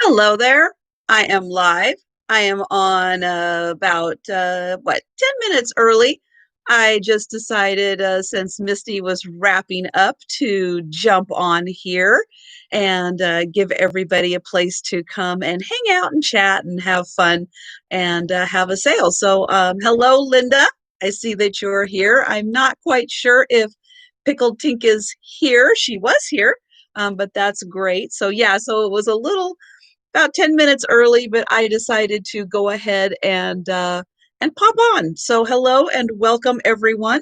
Hello there. I am live. I am on about 10 minutes early. I just decided since Misty was wrapping up to jump on here and give everybody a place to come and hang out and chat and have fun and have a sale. So, hello, Linda. I see that you're here. I'm not quite sure if Pickled Tink is here. She was here, but that's great. So, yeah, so it was a little about 10 minutes early, but I decided to go ahead and pop on. So hello and welcome everyone.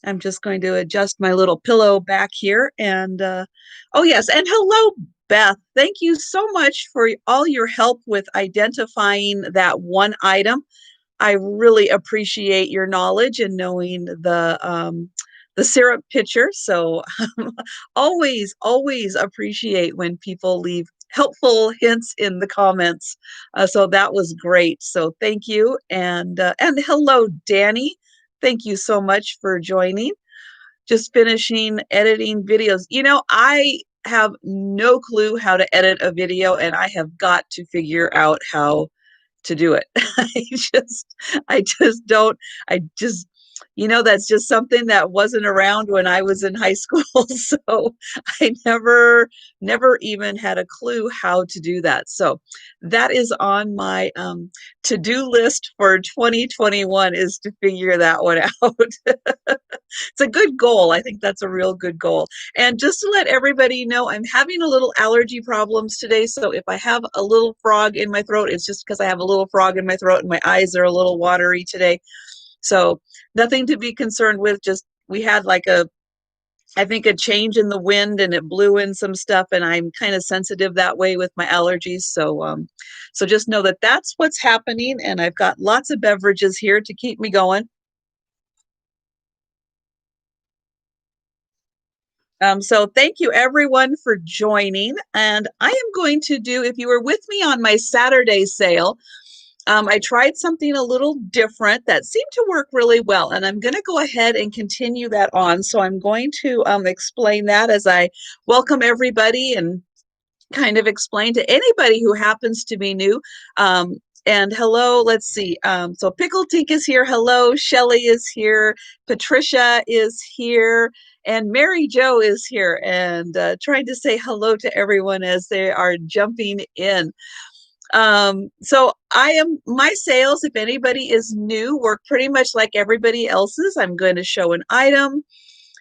I'm just going to adjust my little pillow back here and oh yes, and hello Beth. Thank you so much for all your help with identifying that one item. I really appreciate your knowledge and knowing the syrup pitcher. So always appreciate when people leave helpful hints in the comments. So that was great. So thank you. And hello, Danny. Thank you so much for joining. Just finishing editing videos. I have no clue how to edit a video, and I have got to figure out how to do it. just, I just don't, I just, that's just something that wasn't around when I was in high school. So I never even had a clue how to do that. So that is on my to-do list for 2021 is to figure that one out. It's a good goal. I think that's a real good goal. And just to let everybody know, I'm having a little allergy problems today. So if I have a little frog in my throat, it's just because I have a little frog in my throat and my eyes are a little watery today. So nothing to be concerned with. Just we had I think a change in the wind and it blew in some stuff, and I'm kind of sensitive that way with my allergies. So just know that that's what's happening, and I've got lots of beverages here to keep me going. So thank you everyone for joining. And I am going to do, if you were with me on my Saturday sale, I tried something a little different that seemed to work really well. And I'm going to go ahead and continue that on. So I'm going to explain that as I welcome everybody and kind of explain to anybody who happens to be new. And hello, let's see. So Pickle Tink is here. Hello, Shelly is here. Patricia is here. And Mary Jo is here and trying to say hello to everyone as they are jumping in. So my sales, if anybody is new, work pretty much like everybody else's. I'm going to show an item.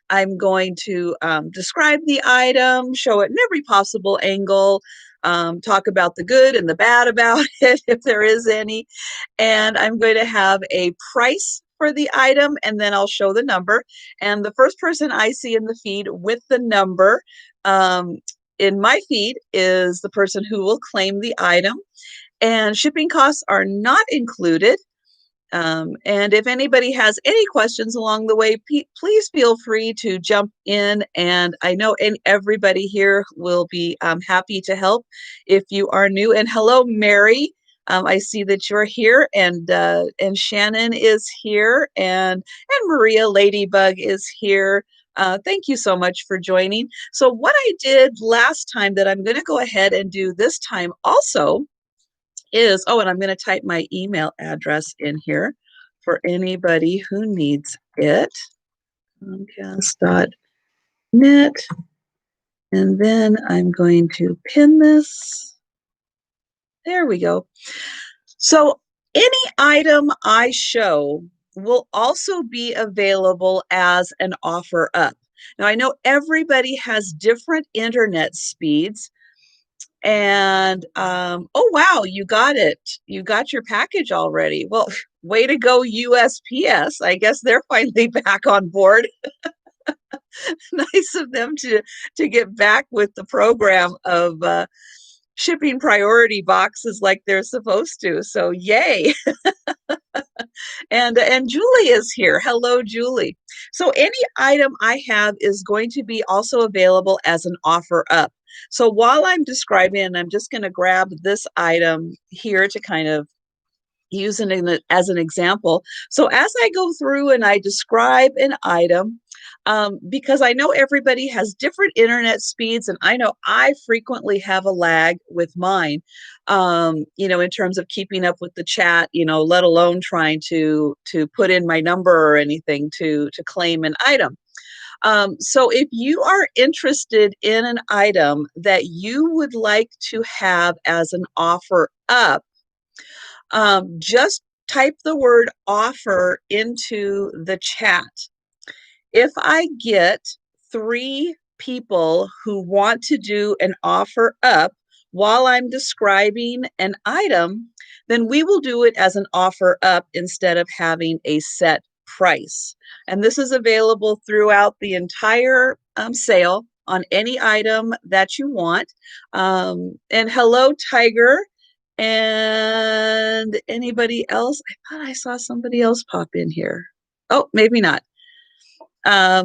I'm going to describe the item, show it in every possible angle, talk about the good and the bad about it, if there is any. And I'm going to have a price for the item, and then I'll show the number. And the first person I see in the feed with the number in my feed is the person who will claim the item. And shipping costs are not included. And if anybody has any questions along the way, please feel free to jump in. And I know everybody here will be happy to help if you are new. And hello, Mary. I see that you're here, and Shannon is here, and Maria Ladybug is here. Thank you so much for joining. So what I did last time that I'm going to go ahead and do this time also is, oh, and I'm going to type my email address in here for anybody who needs it. Comcast.net. And then I'm going to pin this. There we go. So any item I show will also be available as an offer up. Now, I know everybody has different internet speeds. And oh wow, you got it. You got your package already. Well, way to go, USPS. I guess they're finally back on board. Nice of them to get back with the program of shipping priority boxes like they're supposed to. So yay. And Julie is here. Hello, Julie. So any item I have is going to be also available as an offer up. So while I'm describing, I'm just going to grab this item here to kind of use it as an example. So as I go through and I describe an item, because I know everybody has different internet speeds, and I know I frequently have a lag with mine, in terms of keeping up with the chat, let alone trying to put in my number or anything to claim an item. So if you are interested in an item that you would like to have as an offer up, just type the word offer into the chat. If I get 3 people who want to do an offer up while I'm describing an item, then we will do it as an offer up instead of having a set price. And this is available throughout the entire sale on any item that you want. And hello, Tiger. And anybody else? I thought I saw somebody else pop in here. Oh, maybe not.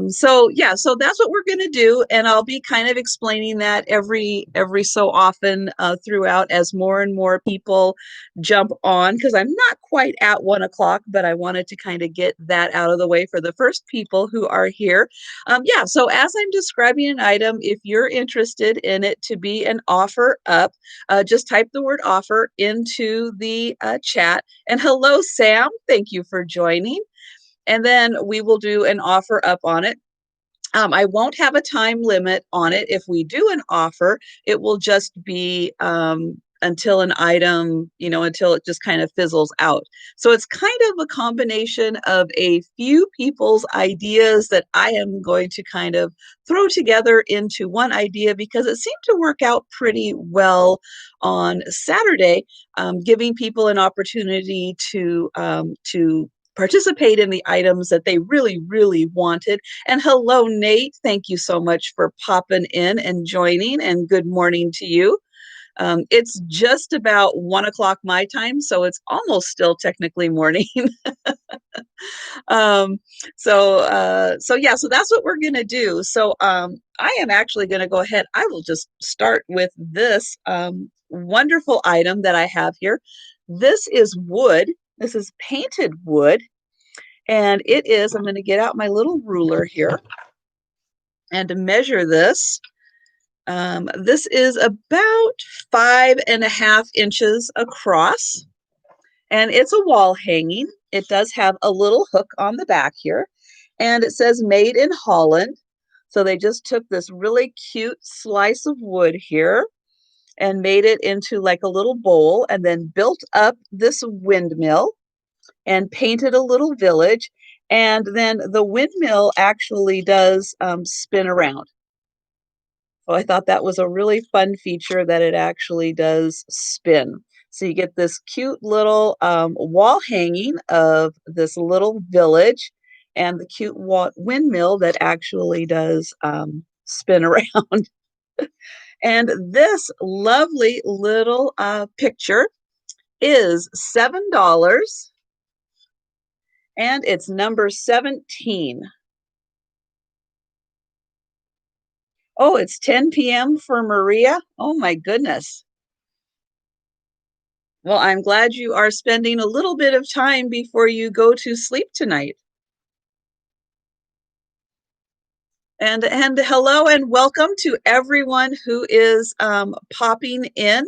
So that's what we're going to do, and I'll be kind of explaining that every so often throughout as more and more people jump on, because I'm not quite at 1 o'clock, but I wanted to kind of get that out of the way for the first people who are here. So as I'm describing an item, if you're interested in it to be an offer up, just type the word offer into the chat. And hello, Sam. Thank you for joining. And then we will do an offer up on it. I won't have a time limit on it. If we do an offer, it will just be until an item, until it just kind of fizzles out. So it's kind of a combination of a few people's ideas that I am going to kind of throw together into one idea, because it seemed to work out pretty well on Saturday, giving people an opportunity to participate in the items that they really, really wanted. And hello, Nate. Thank you so much for popping in and joining, and good morning to you. It's just about 1 o'clock my time, so it's almost still technically morning. So that's what we're going to do. So I am actually going to go ahead. I will just start with this wonderful item that I have here. This is wood. This is painted wood, and it is, I'm going to get out my little ruler here and to measure this. This is about 5.5 inches across, and it's a wall hanging. It does have a little hook on the back here, and it says made in Holland. So they just took this really cute slice of wood here and made it into like a little bowl, and then built up this windmill and painted a little village. And then the windmill actually does spin around. So I thought that was a really fun feature, that it actually does spin. So you get this cute little wall hanging of this little village, and the cute windmill that actually does spin around. And this lovely little picture is $7, and it's number 17. Oh, it's 10 p.m. for Maria. Oh my goodness. Well, I'm glad you are spending a little bit of time before you go to sleep tonight. And hello and welcome to everyone who is popping in.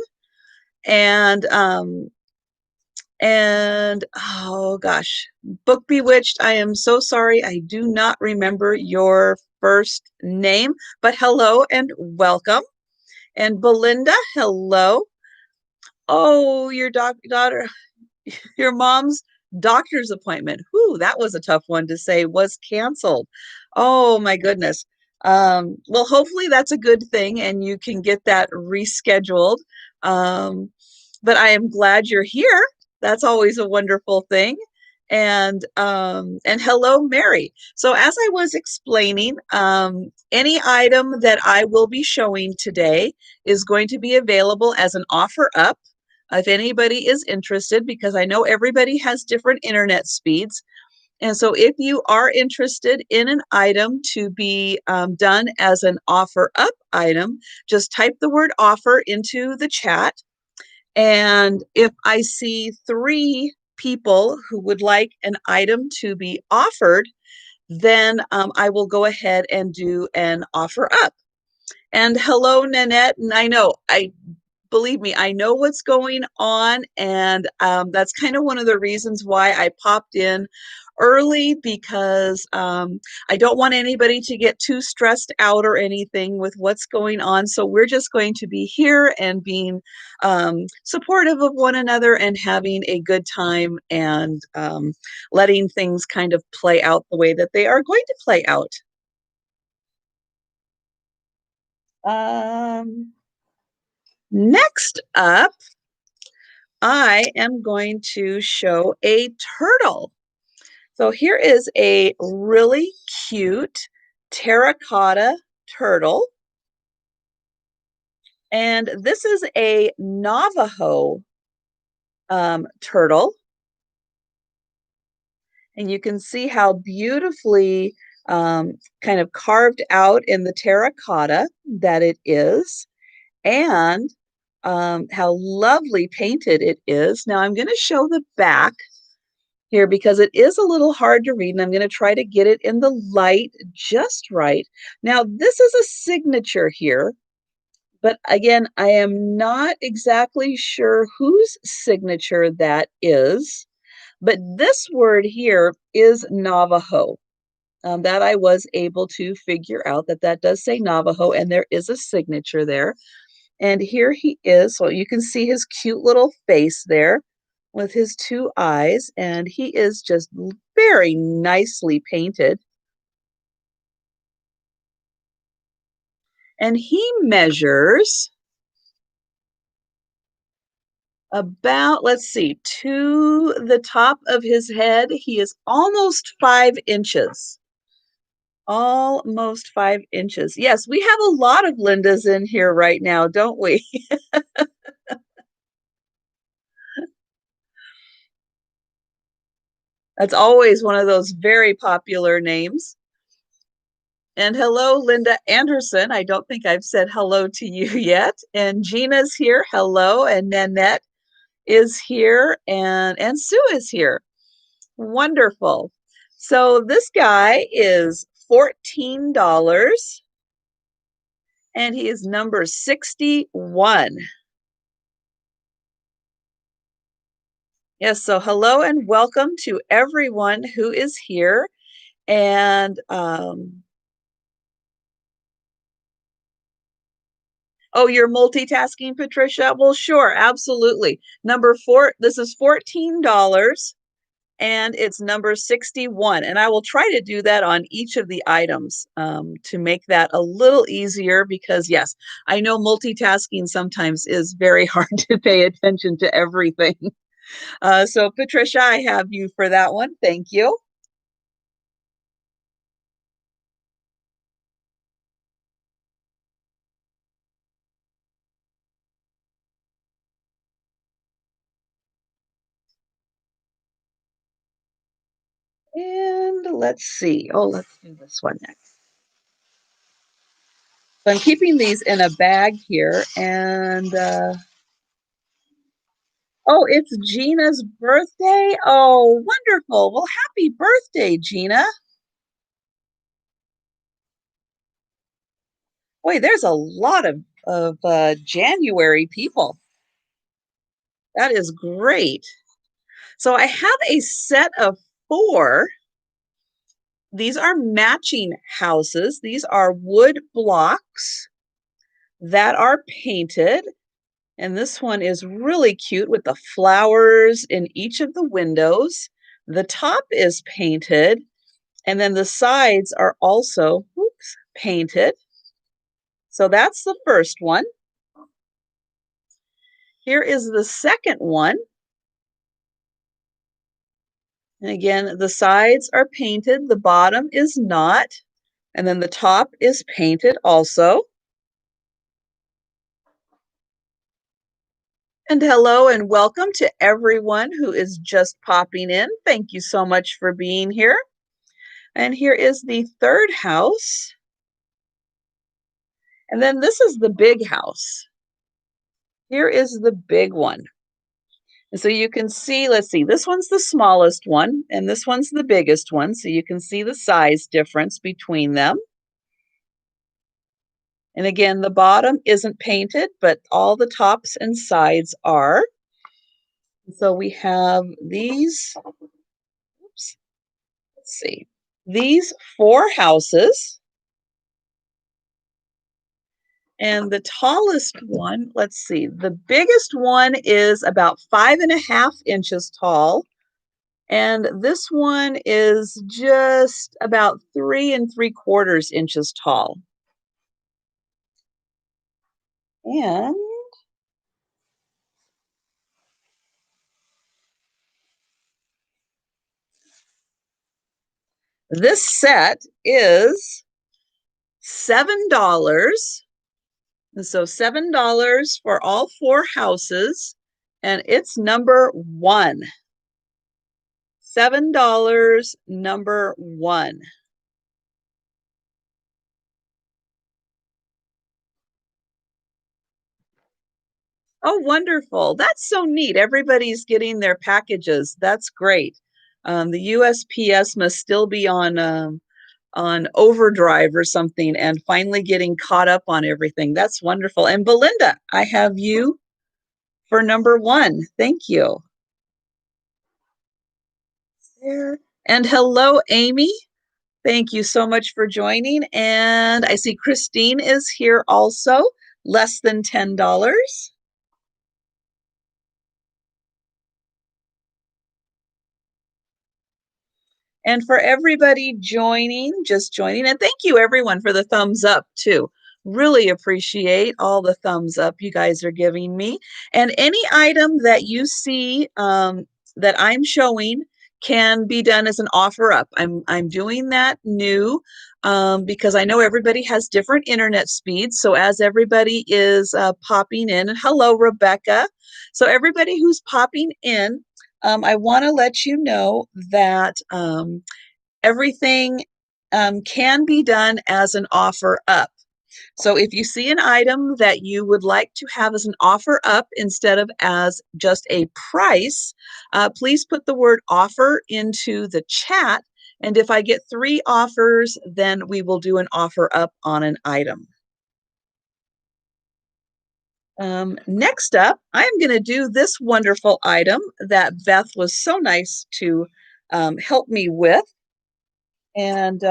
And oh gosh, Book Bewitched, I am so sorry. I do not remember your first name, but hello and welcome. And Belinda, hello. Oh, your daughter, your mom's doctor's appointment. Whew, that was a tough one to say was canceled. Oh my goodness. Well, hopefully that's a good thing and you can get that rescheduled. But I am glad you're here. That's always a wonderful thing. And hello, Mary. So as I was explaining, any item that I will be showing today is going to be available as an offer up if anybody is interested, because I know everybody has different internet speeds. And so if you are interested in an item to be done as an offer up item, just type the word offer into the chat. And if I see 3 people who would like an item to be offered, then I will go ahead and do an offer up. And hello, Nanette. And I know, believe me, I know what's going on. And that's kind of one of the reasons why I popped in early, because I don't want anybody to get too stressed out or anything with what's going on. So we're just going to be here and being supportive of one another and having a good time, and letting things kind of play out the way that they are going to play out. Next up, I am going to show a turtle. So here is a really cute terracotta turtle. And this is a Navajo turtle. And you can see how beautifully kind of carved out in the terracotta that it is, and how lovely painted it is. Now I'm going to show the back here because it is a little hard to read, and I'm going to try to get it in the light just right. Now, this is a signature here, but again, I am not exactly sure whose signature that is, but this word here is Navajo. That I was able to figure out that that does say Navajo, and there is a signature there. And here he is. So you can see his cute little face there with his two eyes, and he is just very nicely painted. And he measures about, let's see, to the top of his head, he is almost 5 inches. Almost 5 inches. Yes, we have a lot of Lindas in here right now, don't we? That's always one of those very popular names. And hello, Linda Anderson. I don't think I've said hello to you yet. And Gina's here. Hello. And Nanette is here. And Sue is here. Wonderful. So this guy is $14, and he is number 61. Yes, so hello and welcome to everyone who is here. And oh, you're multitasking, Patricia? Well, sure, absolutely. Number 4, this is $14, and it's number 61. And I will try to do that on each of the items to make that a little easier, because yes, I know multitasking sometimes is very hard to pay attention to everything. So Patricia, I have you for that one. Thank you. And let's see. Oh, let's do this one next. So I'm keeping these in a bag here, and oh, it's Gina's birthday. Oh, wonderful. Well, happy birthday, Gina. Boy, there's a lot of January people. That is great. So I have a set of 4. These are matching houses. These are wood blocks that are painted. And this one is really cute with the flowers in each of the windows. The top is painted, and then the sides are also, oops, painted. So that's the first one. Here is the second one. And again, the sides are painted, the bottom is not, and then the top is painted also. And hello and welcome to everyone who is just popping in. Thank you so much for being here. And here is the third house. And then this is the big house. Here is the big one. So you can see, let's see, this one's the smallest one, and this one's the biggest one. So you can see the size difference between them. And again, the bottom isn't painted, but all the tops and sides are. So we have these, oops, let's see, these 4 houses. And the tallest one, let's see, the biggest one is about 5.5 inches tall. And this one is just about 3 3/4 inches tall. And this set is $7. And so $7 for all 4 houses. And it's number 1. $7, number 1. Oh, wonderful. That's so neat. Everybody's getting their packages. That's great. The USPS must still be on overdrive or something and finally getting caught up on everything. That's wonderful. And Belinda, I have you for number 1. Thank you. There. And hello, Amy. Thank you so much for joining. And I see Christine is here also, less than $10. And for everybody joining, just joining, and thank you everyone for the thumbs up too. Really appreciate all the thumbs up you guys are giving me. And any item that you see that I'm showing can be done as an offer up. I'm doing that new because I know everybody has different internet speeds. So as everybody is popping in, and hello, Rebecca. So everybody who's popping in, I want to let you know that everything can be done as an offer up. So if you see an item that you would like to have as an offer up instead of as just a price, please put the word offer into the chat. And if I get 3 offers, then we will do an offer up on an item. Next up, I'm going to do this wonderful item that Beth was so nice to help me with. And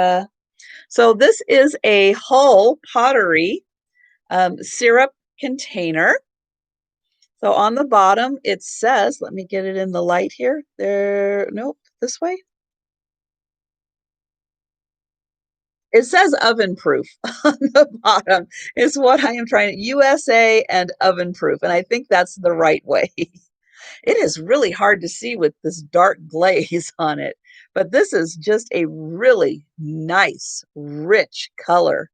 so this is a Hull Pottery syrup container. So on the bottom, it says, let me get it in the light here. There, nope, this way. It says oven proof on the bottom is what I am trying to, USA and oven proof. And I think that's the right way. It is really hard to see with this dark glaze on it, but this is just a really nice, rich color.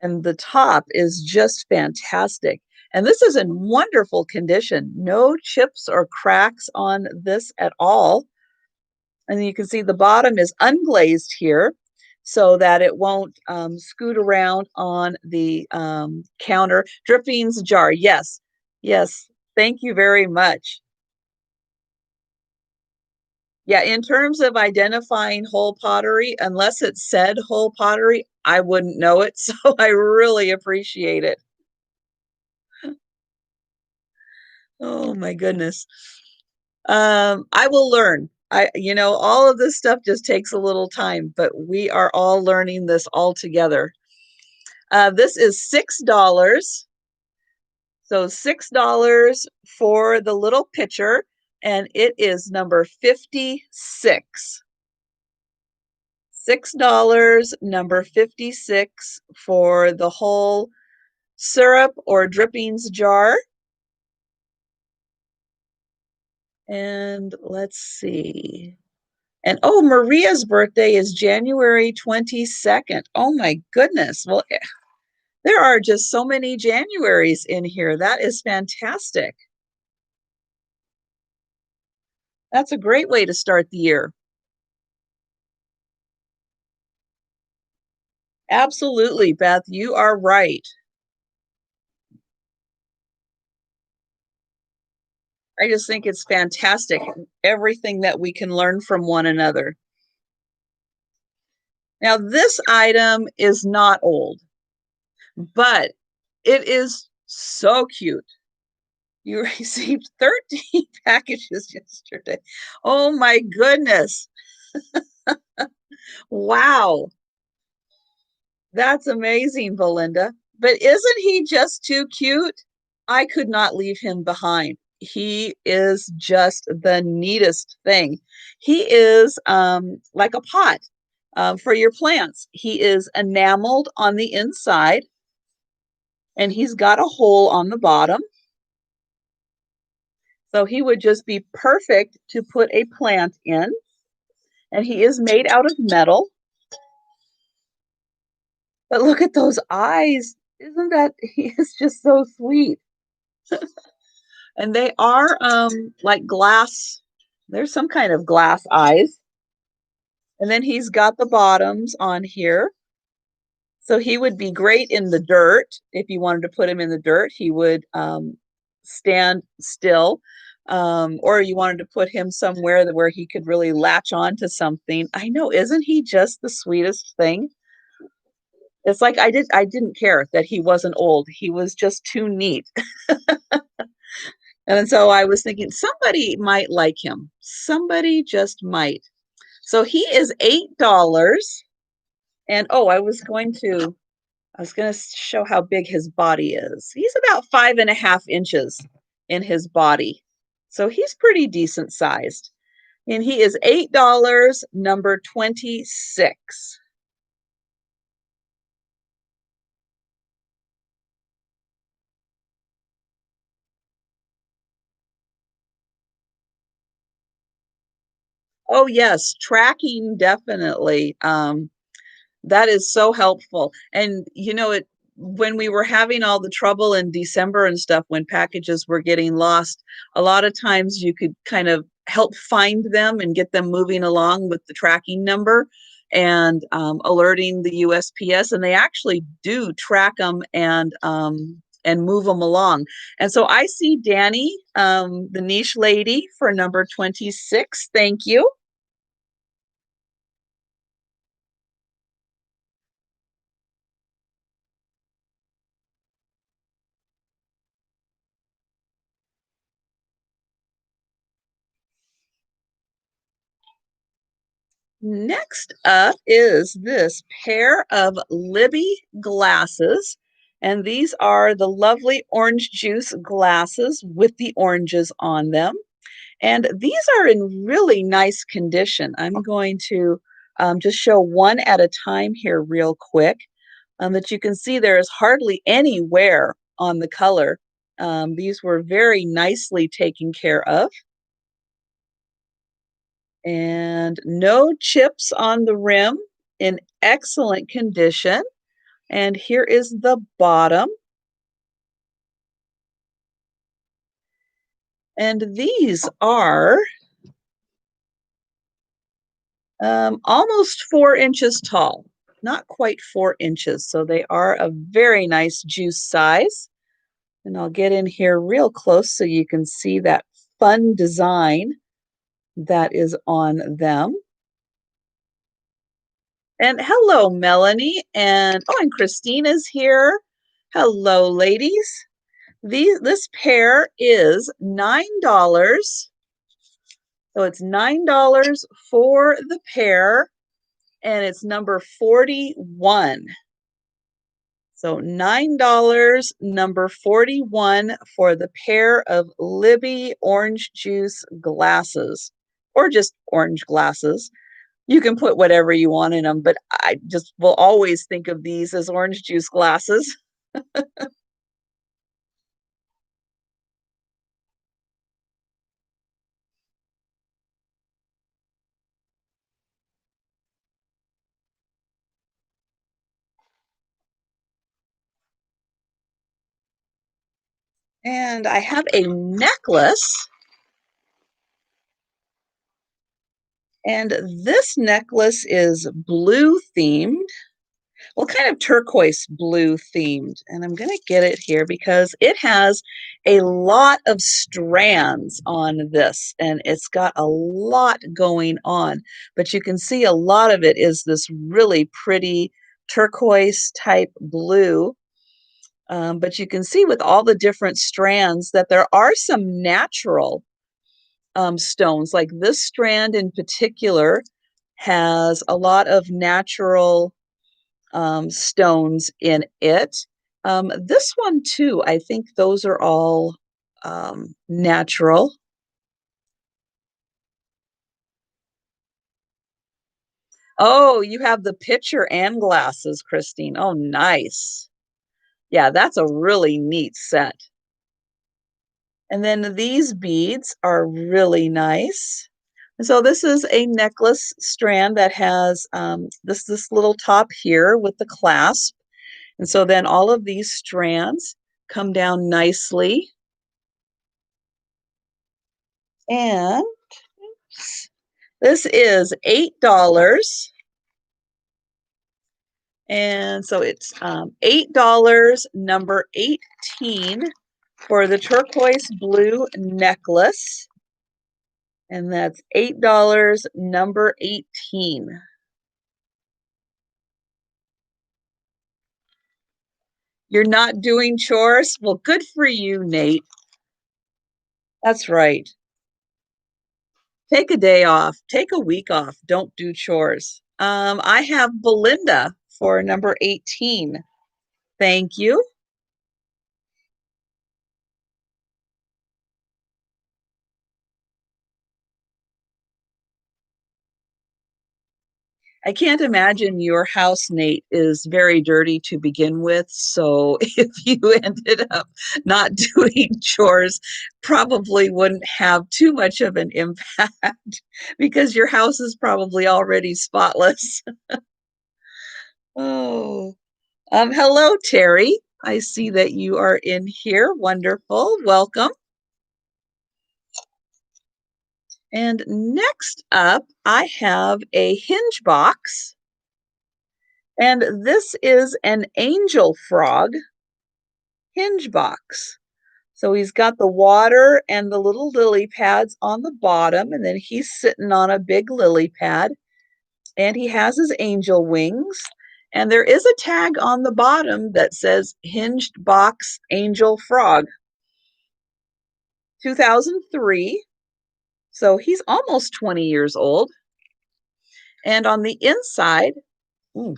And the top is just fantastic. And this is in wonderful condition. No chips or cracks on this at all. And you can see the bottom is unglazed here so that it won't scoot around on the counter. Drippings jar. Yes. Yes. Thank you very much. Yeah, in terms of identifying whole pottery, unless it said whole pottery, I wouldn't know it. So I really appreciate it. Oh my goodness. I will learn. All of this stuff just takes a little time, but we are all learning this all together. This is $6. So $6 for the little pitcher, and it is number 56. $6, number 56 for the whole syrup or drippings jar. And let's see. And oh, Maria's birthday is January 22nd. Oh my goodness. Well, there are just so many Januaries in here. That is fantastic. That's a great way to start the year. Absolutely, Beth. You are right. I just think it's fantastic, everything that we can learn from one another. Now, this item is not old, but it is so cute. You received 13 packages yesterday. Oh my goodness. Wow. That's amazing, Belinda. But isn't he just too cute? I could not leave him behind. He is just the neatest thing. He is like a pot for your plants. He is enameled on the inside and he's got a hole on the bottom. So he would just be perfect to put a plant in. And he is made out of metal. But look at those eyes. Isn't that, he is just so sweet. And they are like glass. There's some kind of glass eyes. And then he's got the bottoms on here. So he would be great in the dirt. If you wanted to put him in the dirt, he would stand still. Or you wanted to put him somewhere where he could really latch on to something. I know, isn't he just the sweetest thing? It's like I didn't care that he wasn't old. He was just too neat. And so I was thinking somebody might like him. Somebody just might. So he is $8. And oh, I was going to show how big his body is. He's about 5.5 inches in his body. So he's pretty decent sized. And he is $8, number 26. Oh, yes, tracking definitely. That is so helpful. And it when we were having all the trouble in December and stuff when packages were getting lost, a lot of times you could kind of help find them and get them moving along with the tracking number and alerting the USPS, and they actually do track them and move them along. And so I see Danny, the niche lady for number 26. Thank you. Next up is this pair of Libby glasses. And these are the lovely orange juice glasses with the oranges on them. And these are in really nice condition. I'm going to just show one at a time here real quick, that you can see there is hardly any wear on the color. These were very nicely taken care of. And no chips on the rim, in excellent condition. And here is the bottom. And these are almost 4 inches tall, not quite 4 inches. So they are a very nice juice size. And I'll get in here real close so you can see that fun design that is on them. And hello, Melanie. And Christine is here. Hello, ladies. This pair is $9. So it's $9 for the pair, and it's number 41. So $9, number 41 for the pair of Libby orange juice glasses, or just orange glasses. You can put whatever you want in them, but I just will always think of these as orange juice glasses. And I have a necklace. And this necklace is blue themed, well, kind of turquoise blue themed. And I'm going to get it here because it has a lot of strands on this and it's got a lot going on. But you can see a lot of it is this really pretty turquoise type blue. But you can see with all the different strands that there are some natural stones. Like this strand in particular has a lot of natural stones in it. This one too, I think those are all natural. Oh, you have the pitcher and glasses, Christine. Oh, nice. Yeah, that's a really neat set. And then these beads are really nice. And so this is a necklace strand that has this little top here with the clasp. And so then all of these strands come down nicely. And this is $8. And so it's $8, number 18 for the turquoise blue necklace. And that's $8, number 18. You're not doing chores? Well, good for you, Nate. That's right. Take a day off. Take a week off. Don't do chores. I have Belinda for number 18. Thank you. I can't imagine your house, Nate, is very dirty to begin with. So if you ended up not doing chores, probably wouldn't have too much of an impact because your house is probably already spotless. Oh, hello, Terry. I see that you are in here. Wonderful. Welcome. And next up, I have a Hinge box. And this is an angel frog Hinge box. So he's got the water and the little lily pads on the bottom, and then he's sitting on a big lily pad, and he has his angel wings. And there is a tag on the bottom that says Hinged Box Angel Frog, 2003. So he's almost 20 years old. And on the inside, ooh,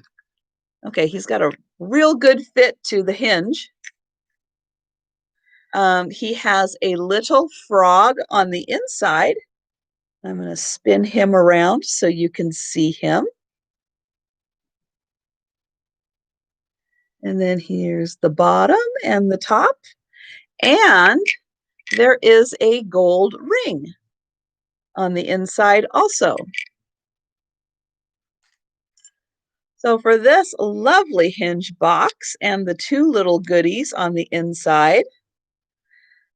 okay, he's got a real good fit to the hinge. He has a little frog on the inside. I'm going to spin him around so you can see him. And then here's the bottom and the top. And there is a gold ring on the inside also. So for this lovely hinge box and the two little goodies on the inside,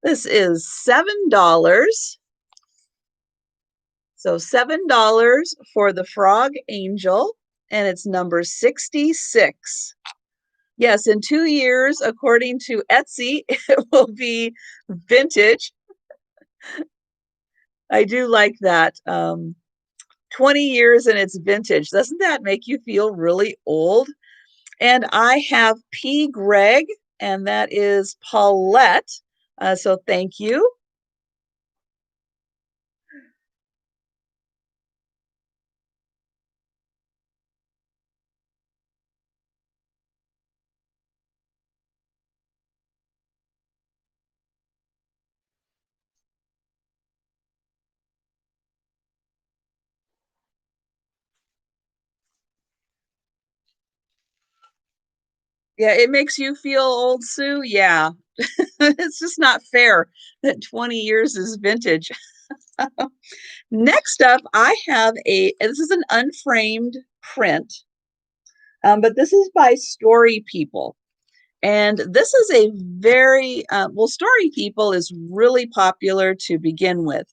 this is $7. So $7 for the frog angel, and it's number 66. Yes, in 2 years, according to Etsy, it will be vintage. I do like that. 20 years and it's vintage. Doesn't that make you feel really old? And I have P. Greg, and that is Paulette. So thank you. Yeah, it makes you feel old, Sue. Yeah, it's just not fair that 20 years is vintage. Next up, I have this is an unframed print, but this is by Story People. And this is a very, well, Story People is really popular to begin with.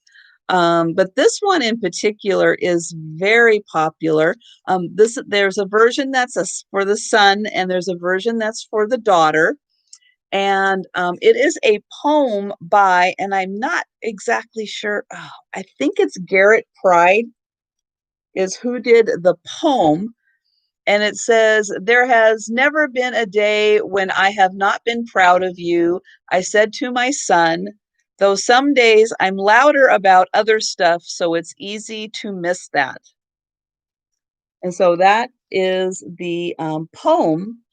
But this one in particular is very popular. There's a version that's for the son, and there's a version that's for the daughter. And it is a poem by, and I'm not exactly sure, I think it's Garrett Pride is who did the poem. And it says, "There has never been a day when I have not been proud of you. I said to my son, though some days I'm louder about other stuff, so it's easy to miss that." And so that is the poem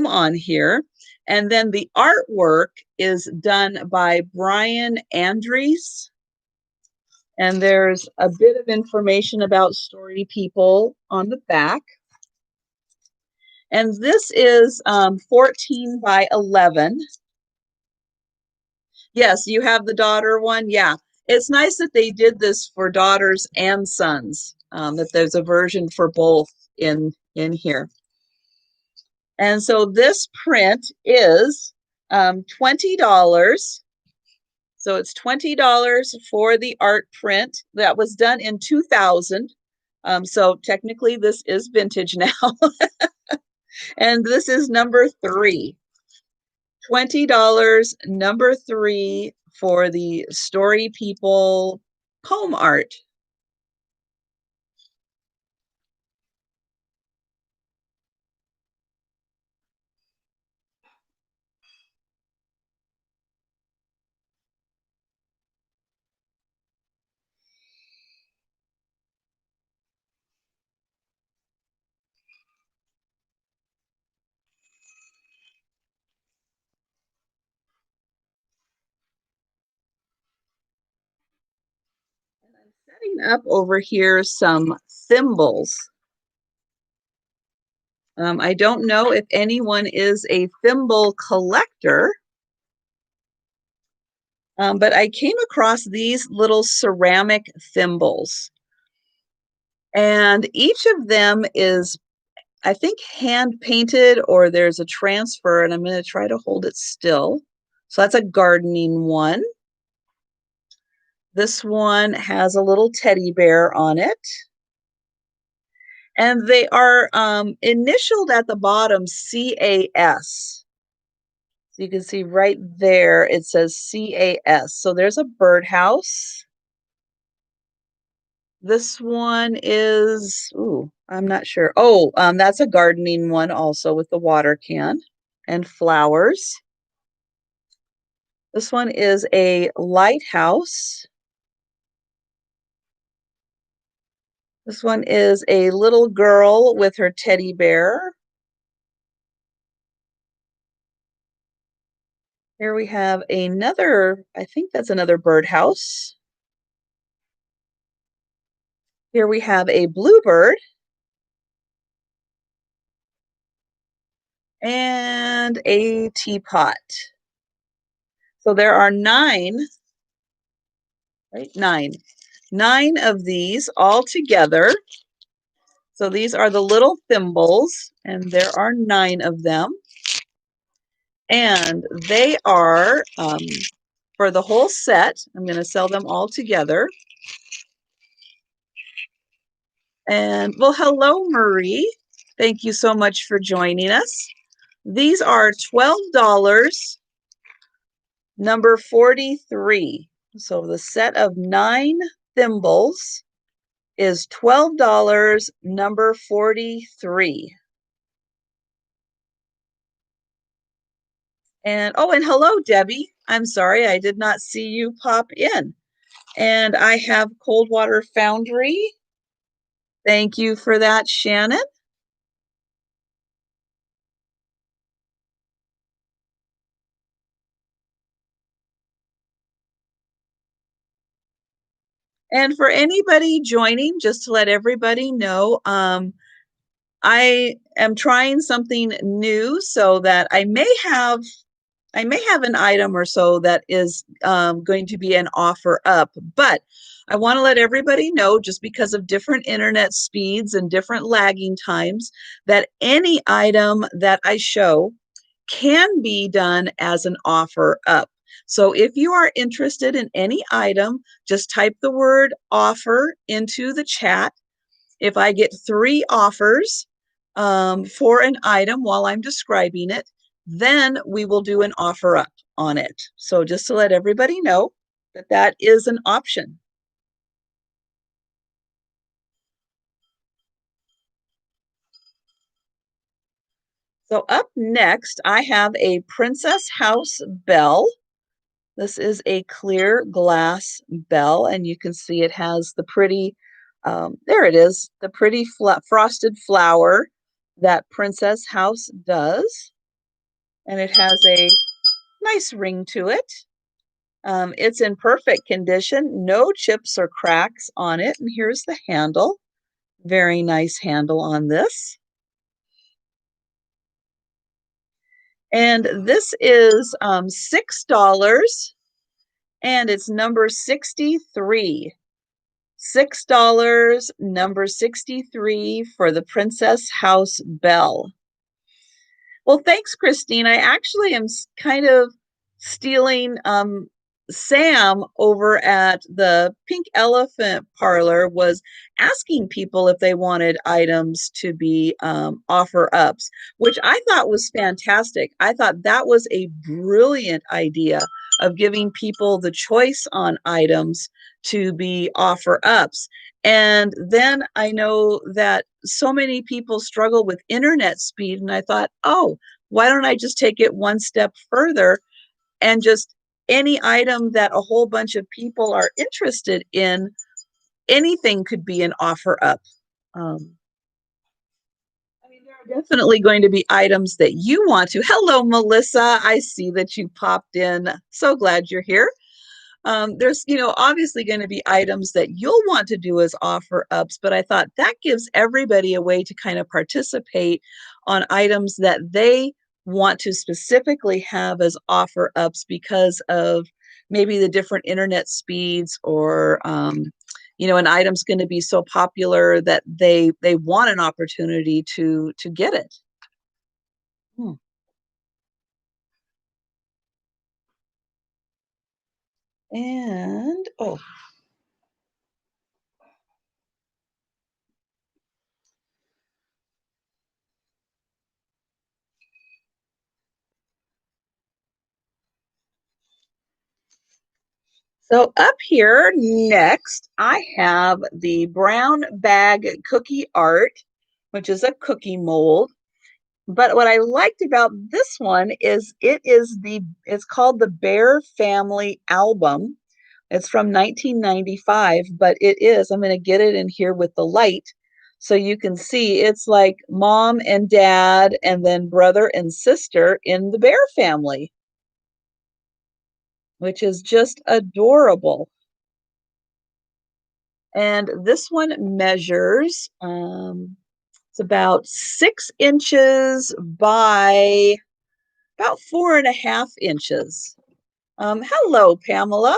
on here. And then the artwork is done by Brian Andrews. And there's a bit of information about Story People on the back. And this is 14 by 11. Yes, you have the daughter one. Yeah, it's nice that they did this for daughters and sons, that there's a version for both in here. And so this print is $20. So it's $20 for the art print that was done in 2000. So technically this is vintage now. And this is number 3. $20, number 3 for the Story People poem art. And I'm setting up over here some thimbles. I don't know if anyone is a thimble collector, but I came across these little ceramic thimbles. And each of them is, I think, hand painted, or there's a transfer, and I'm going to try to hold it still. So that's a gardening one. This one has a little teddy bear on it. And they are initialed at the bottom CAS. So you can see right there, it says CAS. So there's a birdhouse. This one is, ooh, I'm not sure. Oh, that's a gardening one also with the water can and flowers. This one is a lighthouse. This one is a little girl with her teddy bear. Here we have another, I think that's another birdhouse. Here we have a bluebird. And a teapot. So there are 9, right? 9 of these all together. So these are the little thimbles, and there are 9 of them. And they are, for the whole set, I'm going to sell them all together. And, well, hello, Marie. Thank you so much for joining us. These are $12, number 43. So the set of 9 thimbles is $12, number 43. And oh, and hello, Debbie. I'm sorry, I did not see you pop in. And I have Coldwater Foundry. Thank you for that, Shannon. And for anybody joining, just to let everybody know, I am trying something new so that I may have an item or so that is going to be an offer up, but I want to let everybody know, just because of different internet speeds and different lagging times, that any item that I show can be done as an offer up. So if you are interested in any item, just type the word offer into the chat. If I get 3 offers for an item while I'm describing it, then we will do an offer up on it. So just to let everybody know that that is an option. So up next, I have a Princess House Belle. This is a clear glass bell, and you can see it has the pretty, there it is, the pretty frosted flower that Princess House does. And it has a nice ring to it. It's in perfect condition, no chips or cracks on it. And here's the handle. Very nice handle on this. And this is $6, and it's number 63. $6, number 63 for the Princess House Belle. Well, thanks, Christine. I actually am kind of stealing Sam over at the Pink Elephant Parlor was asking people if they wanted items to be offer ups, which I thought was fantastic. I thought that was a brilliant idea of giving people the choice on items to be offer ups. And then I know that so many people struggle with internet speed, and I thought, oh, why don't I just take it one step further and just any item that a whole bunch of people are interested in, anything could be an offer up. Um, I mean, there are definitely going to be items that you want to. Hello, Melissa. I see that you popped in. So glad you're here. There's, obviously going to be items that you'll want to do as offer ups, but I thought that gives everybody a way to kind of participate on items that they want to specifically have as offer ups because of maybe the different internet speeds or, an item's going to be so popular that they want an opportunity to get it. Hmm. And oh, so up here next, I have the brown bag cookie art, which is a cookie mold. But what I liked about this one is it's called the Bear Family Album. It's from 1995, but I'm going to get it in here with the light so you can see it's like mom and dad and then brother and sister in the bear family, which is just adorable. And this one measures, it's about 6 inches by about 4.5 inches. Hello, Pamela.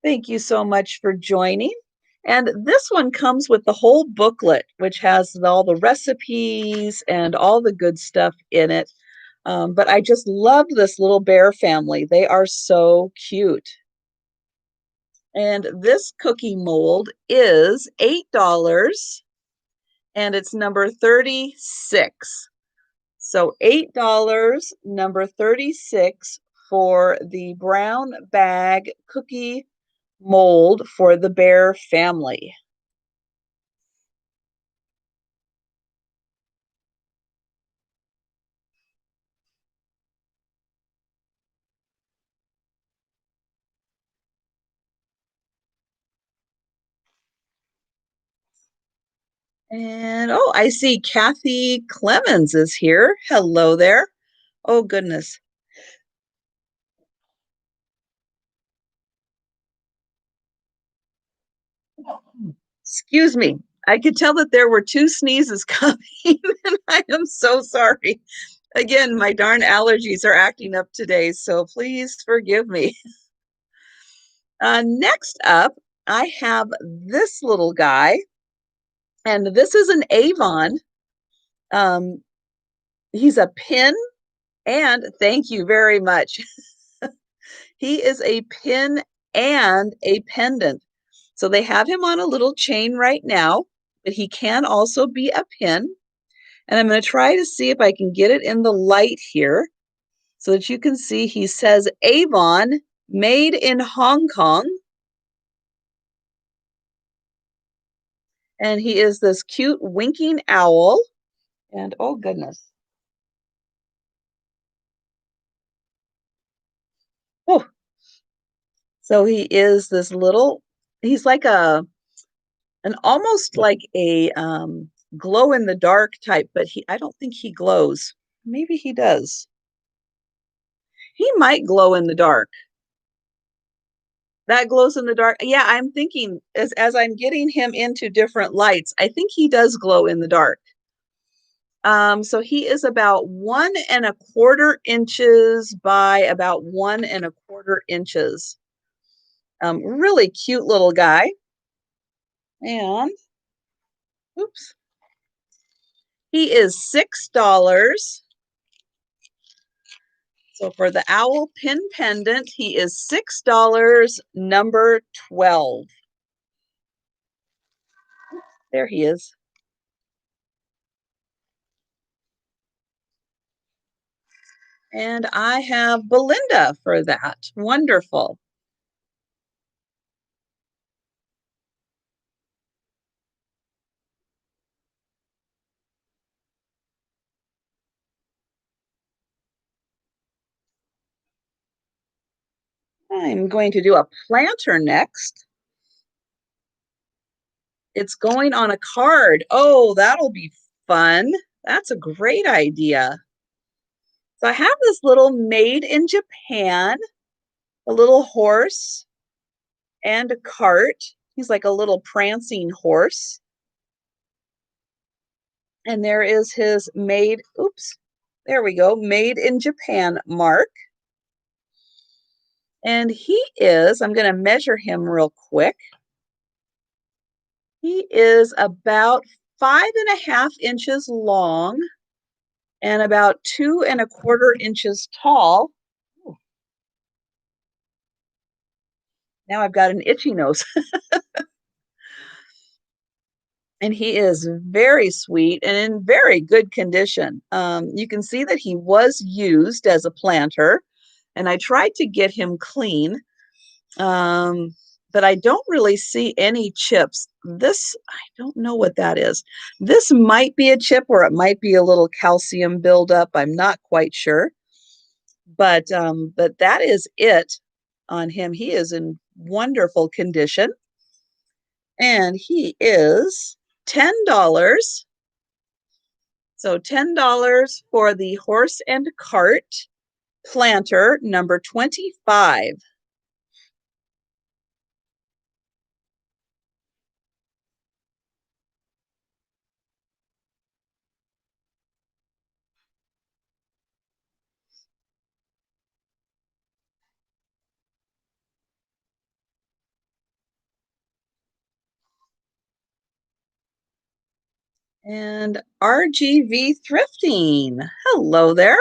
Thank you so much for joining. And this one comes with the whole booklet, which has all the recipes and all the good stuff in it. But I just love this little bear family. They are so cute. And this cookie mold is $8 and it's number 36. So $8, number 36 for the brown bag cookie mold for the bear family. And oh, I see Kathy Clemens is here. Hello there. Oh, goodness. Excuse me. I could tell that there were 2 sneezes coming, and I am so sorry. Again, my darn allergies are acting up today, so please forgive me. Next up, I have this little guy, and this is an Avon. Um, he's a pin, and thank you very much. He is a pin and a pendant. So they have him on a little chain right now, but he can also be a pin. And I'm going to try to see if I can get it in the light here so that you can see he says Avon, made in Hong Kong. And he is this cute winking owl. And oh goodness. Oh, so he is this little, he's like an almost like a glow in the dark type, but I don't think he glows. Maybe he does. He might glow in the dark. That glows in the dark. Yeah, I'm thinking as I'm getting him into different lights, I think he does glow in the dark. So he is about 1¼ inches by about 1¼ inches. Really cute little guy. And oops, he is $6. So for the owl pin pendant, he is $6, number 12. There he is. And I have Belinda for that. Wonderful. I'm going to do a planter next. It's going on a card. Oh, that'll be fun. That's a great idea. So I have this little made in Japan, a little horse and a cart. He's like a little prancing horse. And there is his made, oops, there we go, made in Japan mark. And he is, I'm going to measure him real quick. He is about 5½ inches long and about 2¼ inches tall. Ooh, now I've got an itchy nose. And he is very sweet and in very good condition. You can see that he was used as a planter, and I tried to get him clean, but I don't really see any chips. This, I don't know what that is. This might be a chip or it might be a little calcium buildup. I'm not quite sure, but that is it on him. He is in wonderful condition, and he is $10. So $10 for the horse and cart planter number 25. And RGV Thrifting. Hello there.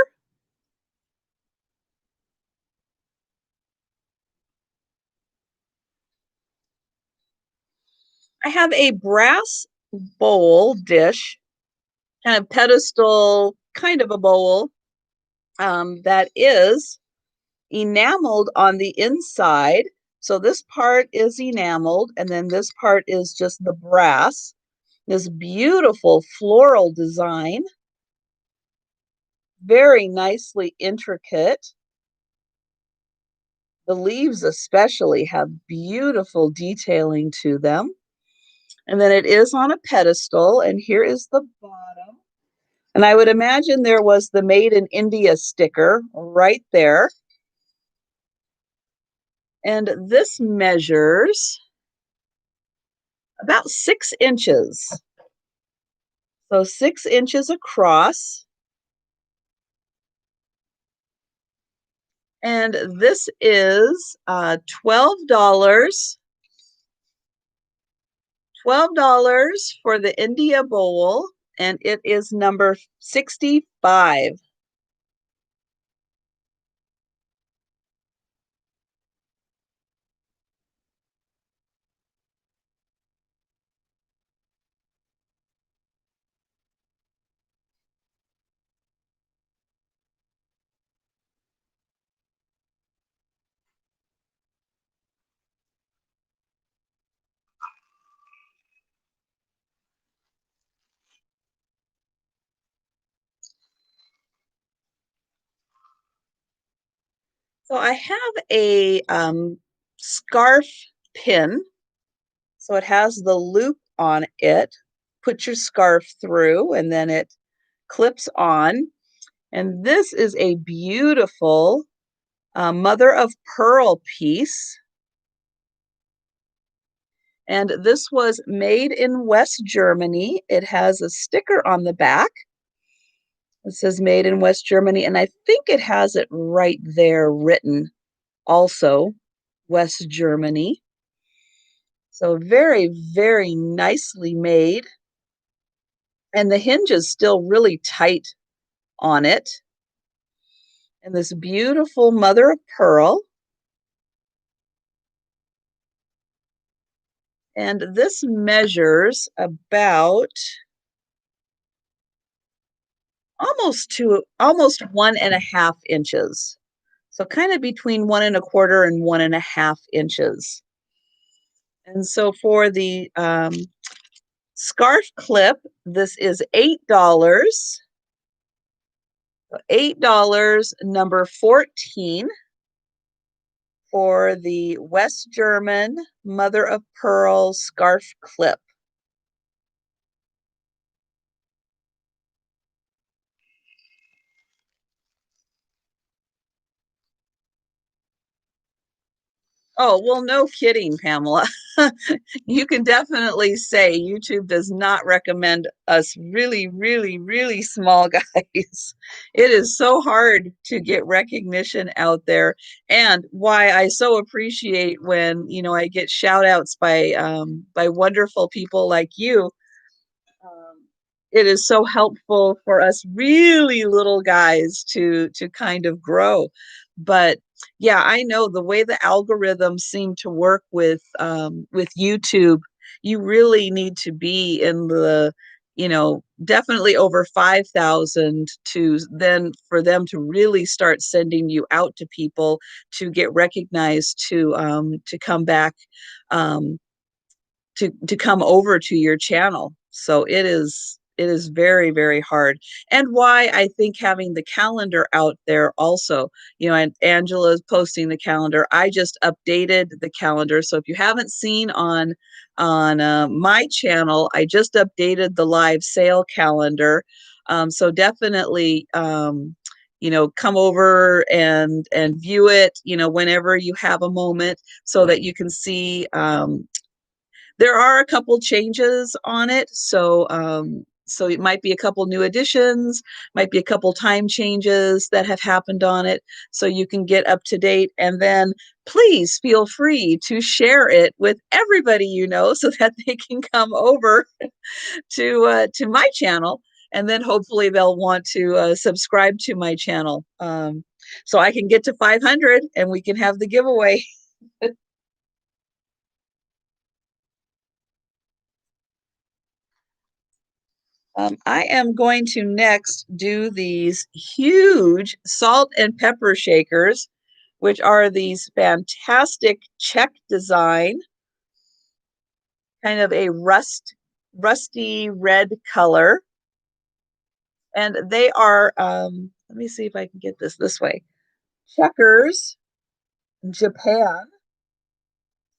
I have a brass bowl dish, kind of pedestal, kind of a bowl that is enameled on the inside. So this part is enameled, and then this part is just the brass. This beautiful floral design, very nicely intricate. The leaves especially have beautiful detailing to them. And then it is on a pedestal, and here is the bottom. And I would imagine there was the Made in India sticker right there. And this measures about 6 inches. So 6 inches across. And this is $12. $12 for the India bowl, and it is number 65. So I have a scarf pin. So it has the loop on it. Put your scarf through and then it clips on. And this is a beautiful mother of pearl piece. And this was made in West Germany. It has a sticker on the back. It says made in West Germany. And I think it has it right there written also, West Germany. So very, very nicely made. And the hinge is still really tight on it. And this beautiful mother of pearl. And this measures about almost 1.5 inches. So kind of between 1.25 and 1.5 inches. And so for the scarf clip, this is $8. $8, number 14 for the West German mother of pearl scarf clip. Oh, well, no kidding, Pamela. You can definitely say YouTube does not recommend us really, really, really small guys. It is so hard to get recognition out there. And why I so appreciate when, I get shout outs by wonderful people like you. um, it is so helpful for us really little guys to kind of grow. But yeah, I know the way the algorithms seem to work with YouTube, you really need to be in the, definitely over 5,000 to then for them to really start sending you out to people to get recognized to come back, um, to come over to your channel. So it is very, very hard. And why I think having the calendar out there also, and Angela's posting the calendar. I just updated the calendar. So if you haven't seen on my channel, I just updated the live sale calendar. So definitely, come over and view it, whenever you have a moment, so that you can see. There are a couple changes on it, so it might be a couple new additions, might be a couple time changes that have happened on it, so you can get up to date. And then please feel free to share it with everybody so that they can come over to my channel, and then hopefully they'll want to subscribe to my channel, so I can get to 500 and we can have the giveaway. I am going to next do these huge salt and pepper shakers, which are these fantastic check design, kind of a rusty red color. And they are, let me see if I can get this way, Checkers, Japan.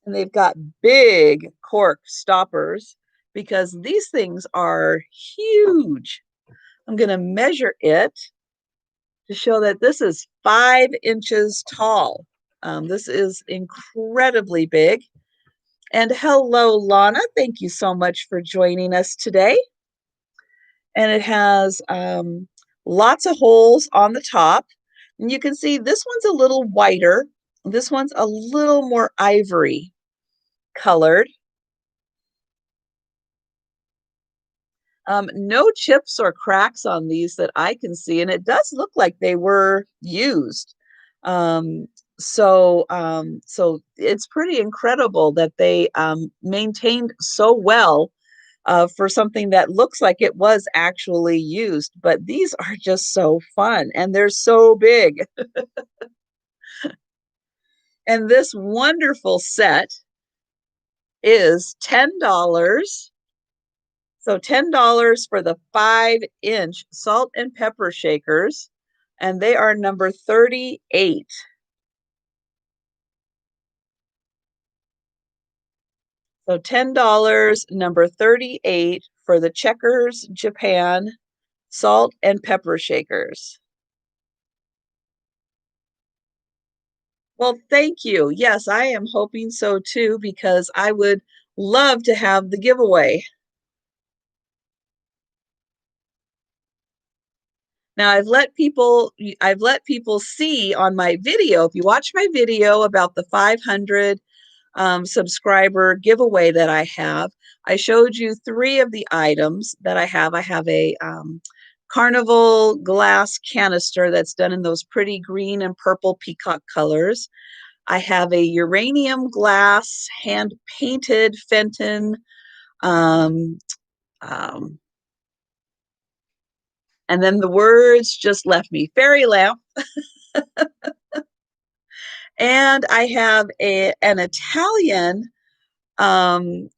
And they've got big cork stoppers because these things are huge. I'm going to measure it to show that this is 5 inches tall. This is incredibly big. And hello, Lana. Thank you so much for joining us today. And it has lots of holes on the top. And you can see this one's a little whiter. This one's a little more ivory colored. No chips or cracks on these that I can see, and it does look like they were used. Um, so it's pretty incredible that they maintained so well for something that looks like it was actually used. But these are just so fun, and they're so big. And this wonderful set is $10. So $10 for the 5-inch salt and pepper shakers, and they are number 38. So $10, number 38 for the Checkers Japan salt and pepper shakers. Well, thank you. Yes, I am hoping so too, because I would love to have the giveaway. Now, I've let people see on my video, if you watch my video about the 500 subscriber giveaway that I have, I showed you three of the items that I have. I have a carnival glass canister that's done in those pretty green and purple peacock colors. I have a uranium glass hand painted Fenton, um, um, and then the words just left me, fairy lamp. And I have an Italian um,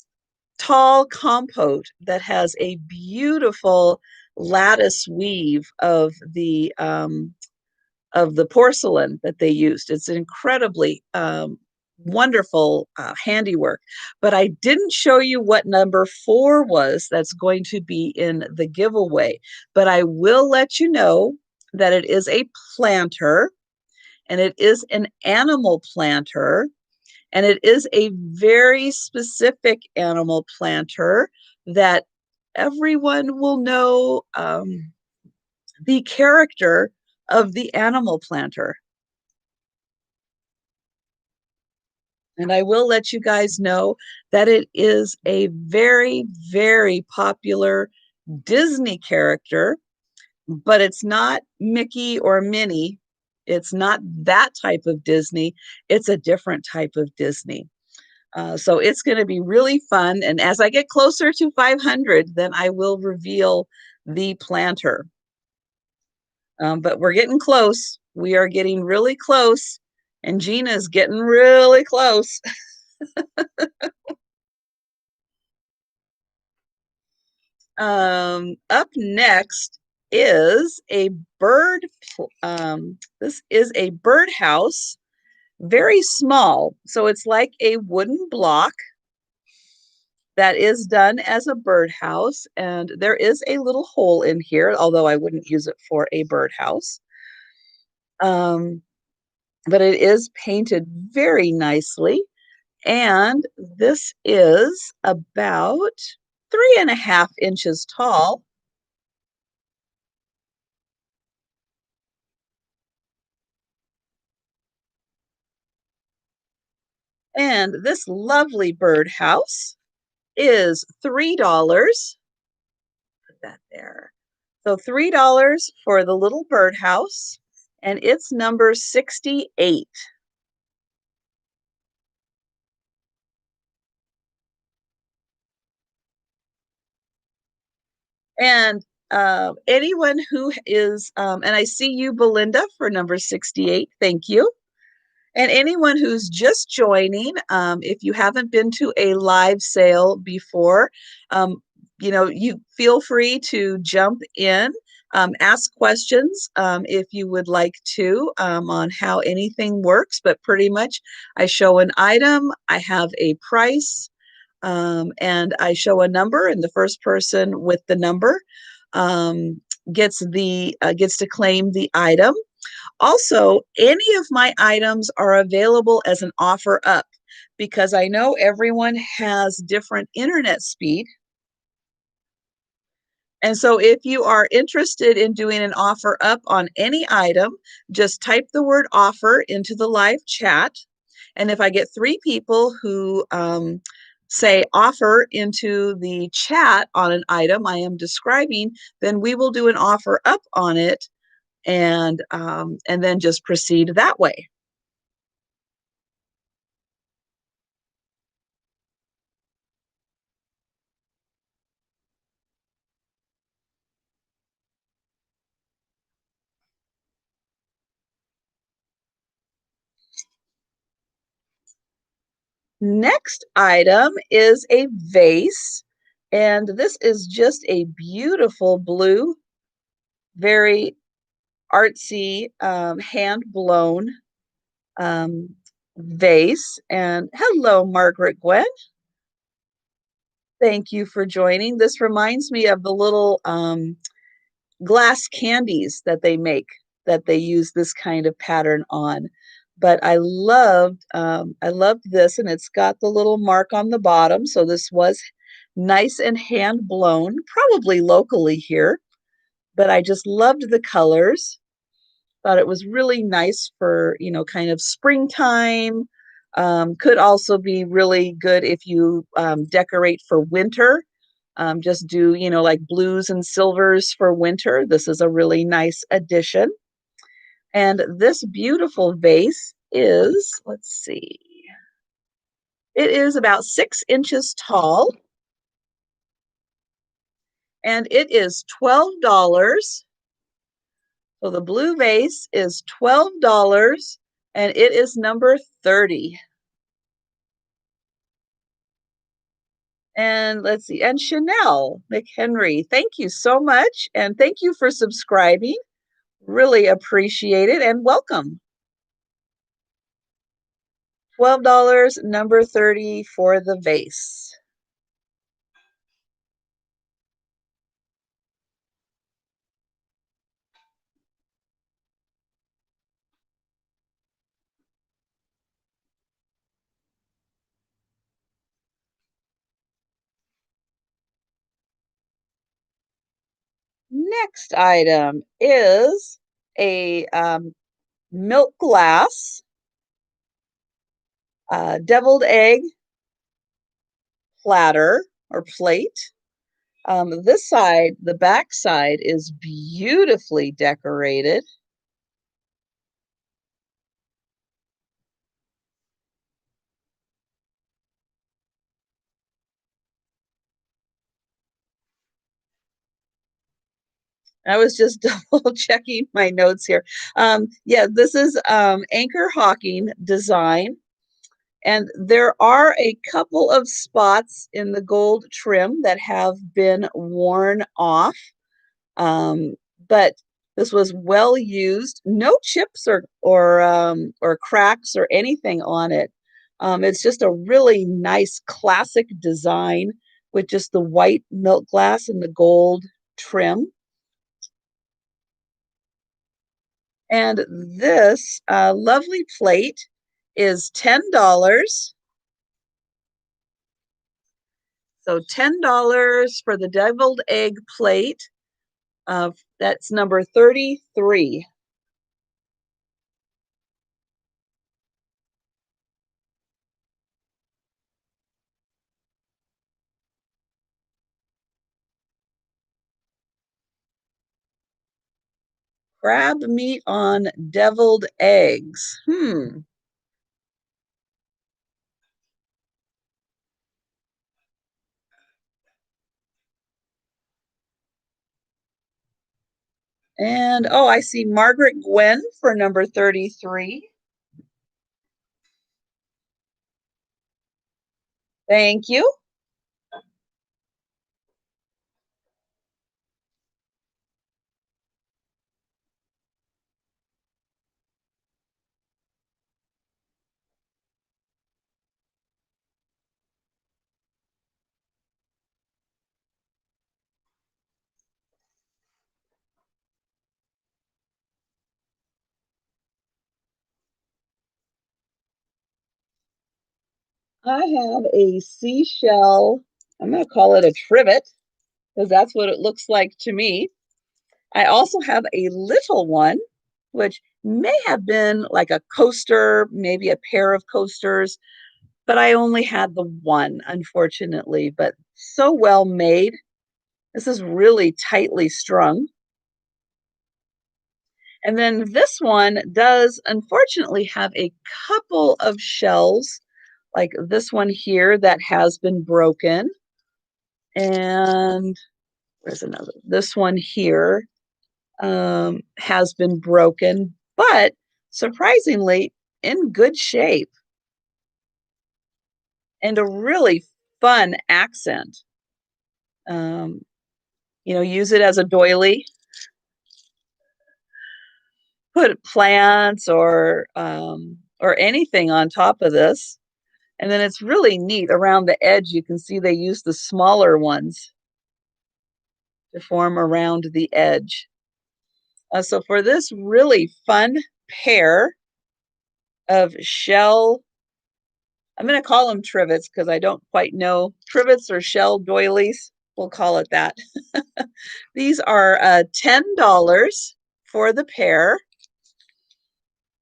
tall compote that has a beautiful lattice weave of the porcelain that they used. It's incredibly wonderful handiwork. But I didn't show you what number 4 was that's going to be in the giveaway. But I will let you know that it is a planter, and it is an animal planter, and it is a very specific animal planter that everyone will know the character of the animal planter. And I will let you guys know that it is a very, very popular Disney character, but it's not Mickey or Minnie. It's not that type of Disney. It's a different type of Disney. So it's going to be really fun. And as I get closer to 500, then I will reveal the planter. But we're getting close. We are getting really close. And Gina's getting really close. Up next is a bird. This is a birdhouse, very small. So it's like a wooden block that is done as a birdhouse. And there is a little hole in here, although I wouldn't use it for a birdhouse. Um, but it is painted very nicely. And this is about 3.5 inches tall. And this lovely birdhouse is $3. Put that there. So $3 for the little birdhouse, and it's number 68. And anyone who is, and I see you, Belinda, for number 68. Thank you. And anyone who's just joining, if you haven't been to a live sale before, you feel free to jump in, ask questions if you would like to on how anything works. But pretty much, I show an item, I have a price, and I show a number, and the first person with the number um, gets to claim the item. Also, any of my items are available as an offer up, because I know everyone has different internet speed. And so if you are interested in doing an offer up on any item, just type the word offer into the live chat. And if I get 3 people who say offer into the chat on an item I am describing, then we will do an offer up on it, and then just proceed that way. Next item is a vase, and this is just a beautiful blue, very artsy, hand blown vase. And hello, Margaret Gwen. Thank you for joining. This reminds me of the little glass candies that they make that they use this kind of pattern on. But I loved this, and it's got the little mark on the bottom. So this was nice and hand blown, probably locally here. But I just loved the colors. Thought it was really nice for, kind of springtime. Could also be really good if you decorate for winter. Just do, like blues and silvers for winter. This is a really nice addition. And this beautiful vase is, let's see, it is about 6 inches tall, and it is $12. So the blue vase is $12, and it is number 30. And let's see, and Chanel McHenry, thank you so much. And thank you for subscribing. Really appreciate it, and welcome. $12, number 30 for the vase. Next item is a milk glass, deviled egg platter or plate. This side, the back side, is beautifully decorated. I was just double checking my notes here. Yeah, this is Anchor Hawking design. And there are a couple of spots in the gold trim that have been worn off. Um, but this was well used. No chips or cracks or anything on it. It's just a really nice classic design with just the white milk glass and the gold trim. And this lovely plate is $10. So $10 for the deviled egg plate. That's number 33. Crab meat on deviled eggs. And oh, I see Margaret Gwen for number 33. Thank you. I have a seashell. I'm going to call it a trivet because that's what it looks like to me. I also have a little one, which may have been like a coaster, maybe a pair of coasters, but I only had the one, unfortunately, but so well made. This is really tightly strung. And then this one does unfortunately have a couple of shells, like this one here that has been broken. And where's another? This one here has been broken, but surprisingly in good shape and a really fun accent. Um, use it as a doily, put plants or anything on top of this. And then it's really neat around the edge. You can see they use the smaller ones to form around the edge. So for this really fun pair of shell, I'm going to call them trivets because I don't quite know, trivets or shell doilies, we'll call it that. These are $10 for the pair.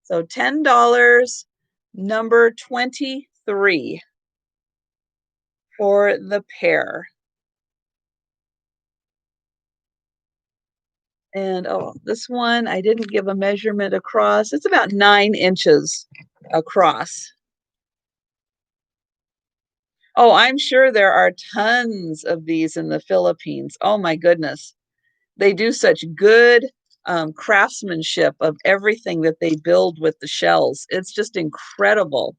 So $10, number 23 for the pair. And oh, this one, I didn't give a measurement across. It's about 9 inches across. Oh, I'm sure there are tons of these in the Philippines. Oh my goodness. They do such good craftsmanship of everything that they build with the shells. It's just incredible.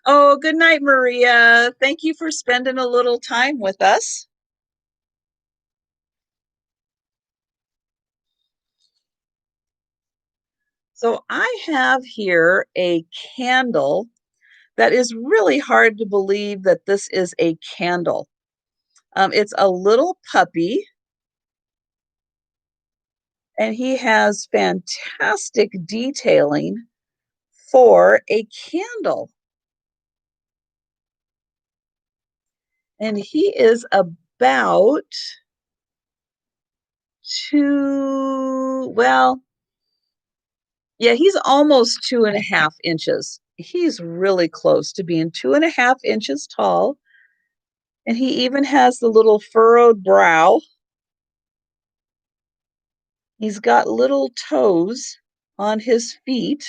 Oh, good night, Maria. Thank you for spending a little time with us. So I have here a candle that is really hard to believe that this is a candle. It's a little puppy, and he has fantastic detailing for a candle. And he is about well, yeah, he's almost 2.5 inches. He's really close to being 2.5 inches tall. And he even has the little furrowed brow. He's got little toes on his feet.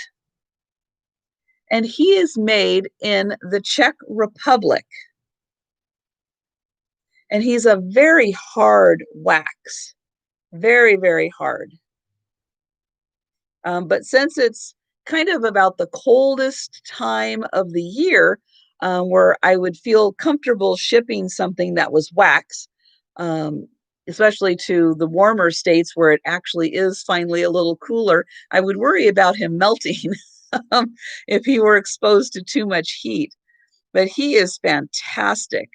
And he is made in the Czech Republic. And he's a very hard wax, very, very hard. But since it's kind of about the coldest time of the year, where I would feel comfortable shipping something that was wax, um, especially to the warmer states where it actually is finally a little cooler, I would worry about him melting if he were exposed to too much heat. But he is fantastic.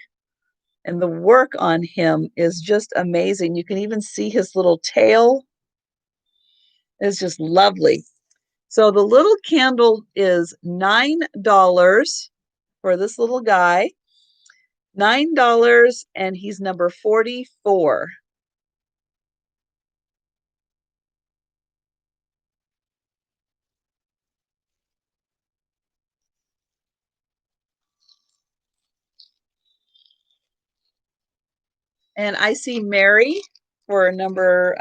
And the work on him is just amazing. You can even see his little tail is just lovely. So the little candle is $9 for this little guy. $9, and he's number 44. And I see Mary for number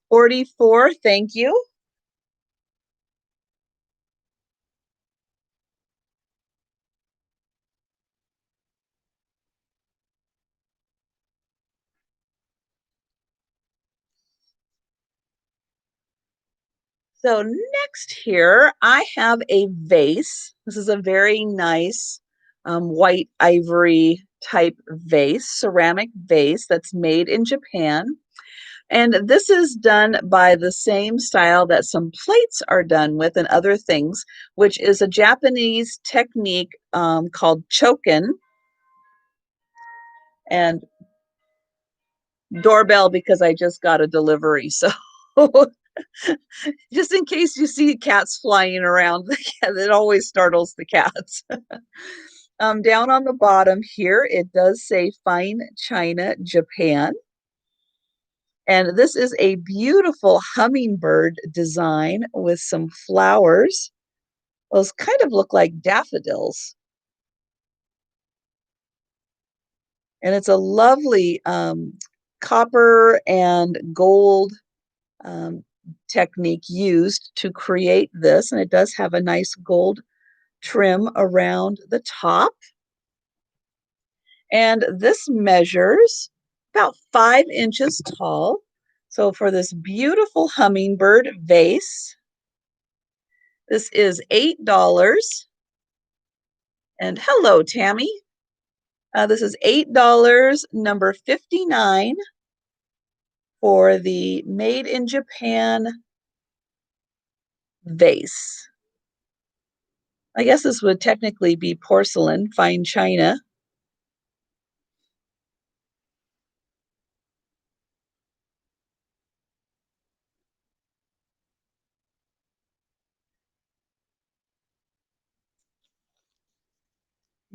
44. Thank you. So next here, I have a vase. This is a very nice white ivory type vase, ceramic vase that's made in Japan. And this is done by the same style that some plates are done with and other things, which is a Japanese technique called choken. And doorbell because I just got a delivery. So just in case you see cats flying around, it always startles the cats. Down on the bottom here, it does say Fine China, Japan. And this is a beautiful hummingbird design with some flowers. Those kind of look like daffodils. And it's a lovely copper and gold um, technique used to create this. And it does have a nice gold trim around the top. And this measures about 5 inches tall. So for this beautiful hummingbird vase, this is $8. And hello, Tammy. This is $8, number 59 for the Made in Japan vase. I guess this would technically be porcelain, fine china.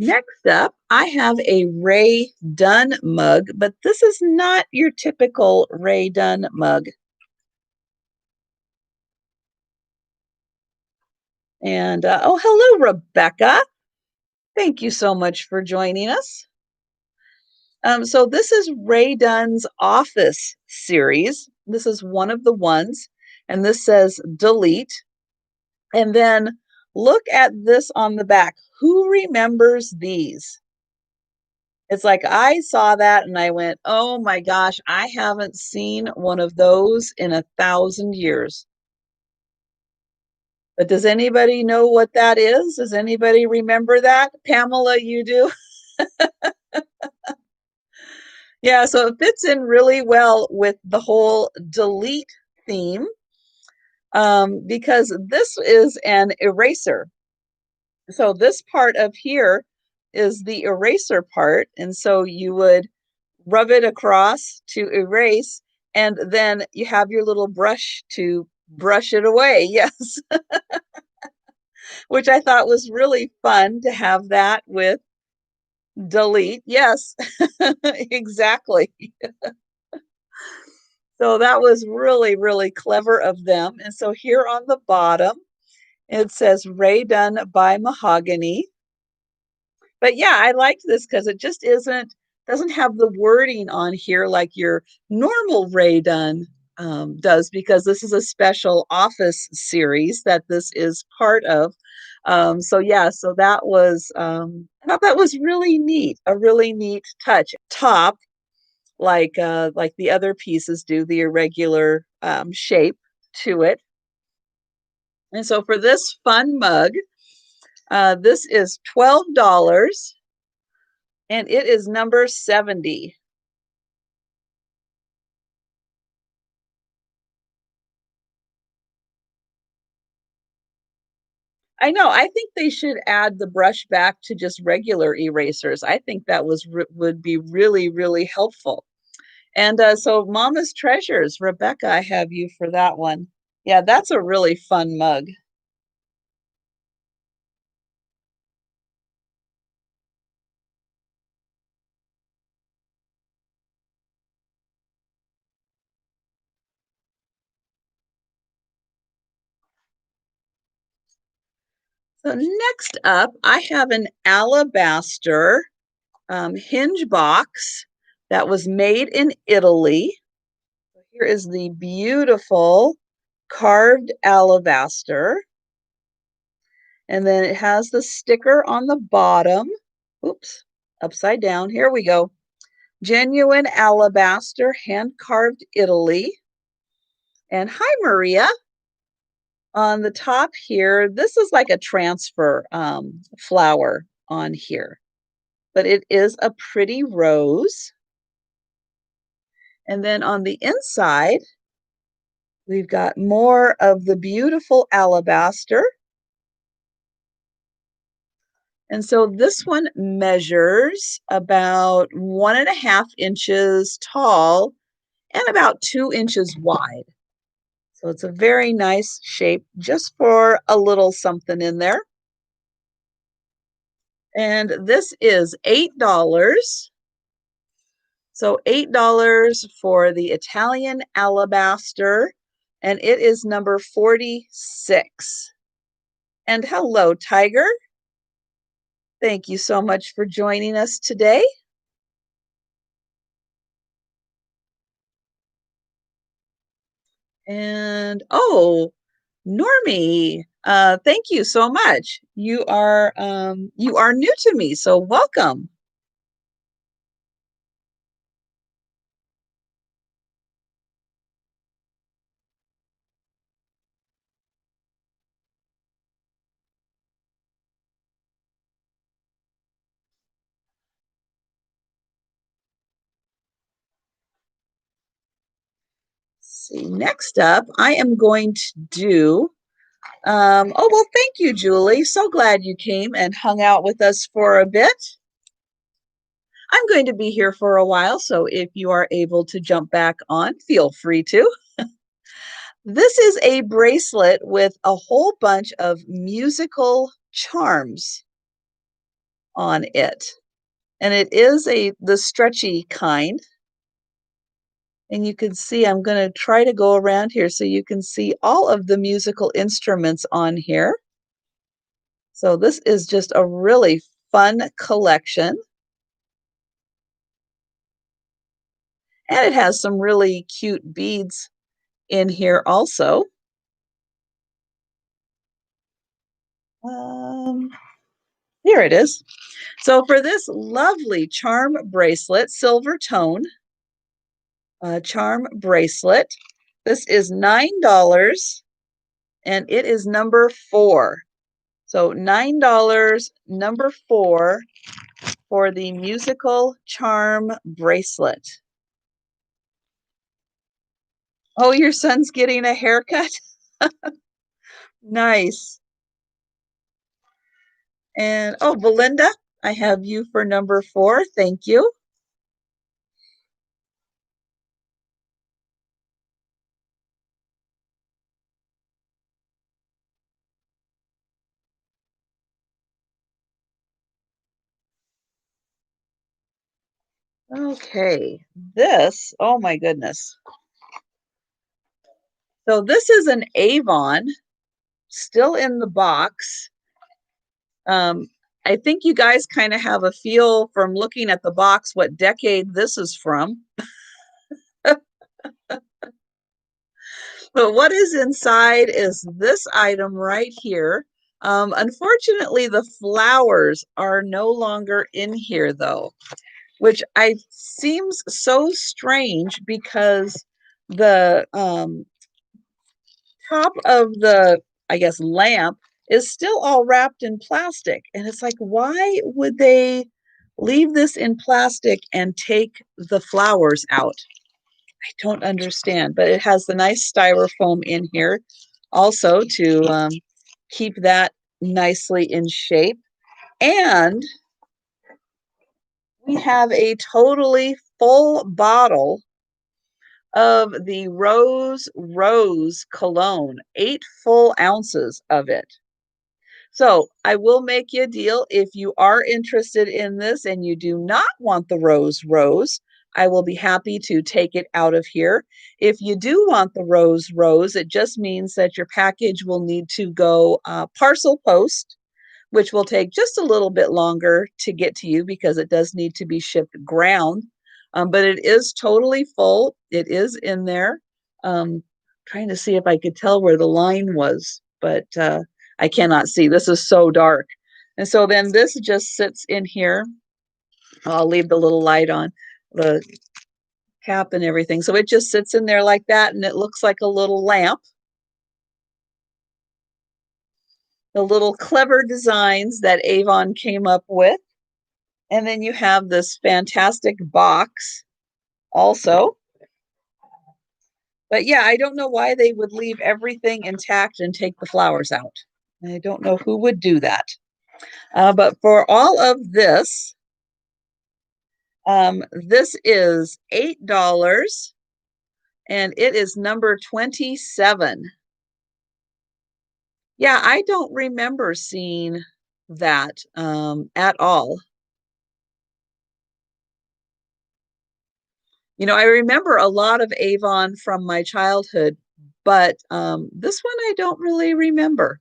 Next up, I have a Ray Dunn mug, but this is not your typical Ray Dunn mug. And oh, hello, Rebecca. Thank you so much for joining us. So this is Ray Dunn's Office series. This is one of the ones, and this says delete. And then look at this on the back. Who remembers these? It's like I saw that and I went, oh my gosh, I haven't seen one of those in 1,000 years. But does anybody know what that is? Does anybody remember that? Pamela, you do? Yeah, so it fits in really well with the whole delete theme because this is an eraser. So this part of here is the eraser part. And so you would rub it across to erase, and then you have your little brush to brush it away. Yes, which I thought was really fun to have that with delete. Yes, exactly. So that was really, really clever of them. And so here on the bottom, it says Ray Dunn by Mahogany. But yeah, I liked this because it just doesn't have the wording on here like your normal Ray Dunn does, because this is a special office series that this is part of. So yeah, so that was I thought that was really neat, a really neat touch. Top, like the other pieces do, the irregular shape to it. And so for this fun mug, this is $12 and it is number 70. I know. I think they should add the brush back to just regular erasers. I think that would be really, really helpful. And so Mama's Treasures, Rebecca, I have you for that one. Yeah, that's a really fun mug. So next up, I have an alabaster hinge box that was made in Italy. Here is the beautiful carved alabaster. And then it has the sticker on the bottom. Oops, upside down. Here we go. Genuine alabaster, hand carved Italy. And hi, Maria. On the top here, this is like a transfer flower on here, but it is a pretty rose. And then on the inside, we've got more of the beautiful alabaster. And so this one measures about 1.5 inches tall and about 2 inches wide. So it's a very nice shape just for a little something in there. And this is $8. So $8 for the Italian alabaster, and it is number 46. And hello, Tiger. Thank you so much for joining us today. And oh, Normie, thank you so much. You are new to me, so welcome. See, next up, I am going to do, oh, well, thank you, Julie. So glad you came and hung out with us for a bit. I'm going to be here for a while, so if you are able to jump back on, feel free to. This is a bracelet with a whole bunch of musical charms on it. And it is the stretchy kind. And you can see, I'm going to try to go around here so you can see all of the musical instruments on here. So this is just a really fun collection. And it has some really cute beads in here also. Here it is. So for this lovely charm bracelet, silver tone charm bracelet, this is $9 and it is number 4. So $9, number 4 for the musical charm bracelet. Oh, your son's getting a haircut? Nice. And oh, Belinda, I have you for number 4. Thank you. Okay, this, oh my goodness. So this is an Avon, still in the box. I think you guys kind of have a feel from looking at the box what decade this is from. But what is inside is this item right here. Unfortunately, the flowers are no longer in here though, which I seems so strange because the top of the, I guess, lamp is still all wrapped in plastic. And it's like, why would they leave this in plastic and take the flowers out? I don't understand, but it has the nice styrofoam in here also to keep that nicely in shape. And we have a totally full bottle of the Rose cologne, 8 full ounces of it. So I will make you a deal. If you are interested in this and you do not want the rose, I will be happy to take it out of here. If you do want the rose, it just means that your package will need to go parcel post, which will take just a little bit longer to get to you because it does need to be shipped ground. But it is totally full. It is in there. Trying to see if I could tell where the line was, but I cannot see. This is so dark. And so then this just sits in here. I'll leave the little light on, the cap and everything. So it just sits in there like that, and it looks like a little lamp. The little clever designs that Avon came up with. And then you have this fantastic box also. But yeah, I don't know why they would leave everything intact and take the flowers out. I don't know who would do that. But for all of this, this is $8 and it is number 27. Yeah, I don't remember seeing that at all. You know, I remember a lot of Avon from my childhood, but this one I don't really remember.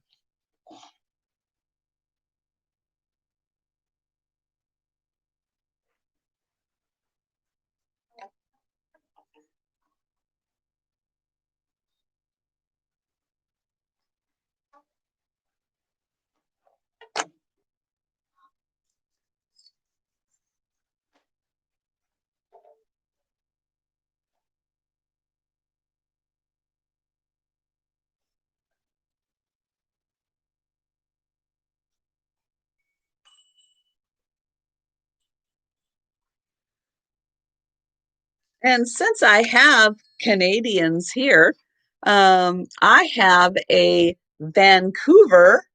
And since I have Canadians here, I have a Vancouver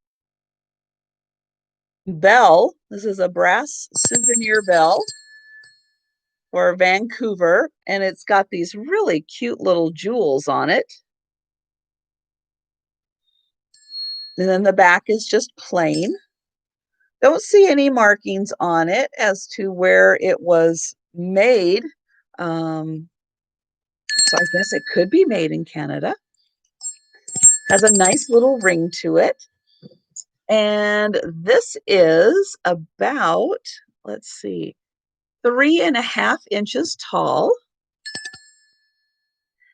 Belle. This is a brass souvenir bell for Vancouver, and it's got these really cute little jewels on it. And then the back is just plain. Don't see any markings on it as to where it was made. Um, so I guess it could be made in Canada. Has a nice little ring to it. And this is about, let's see, 3.5 inches tall.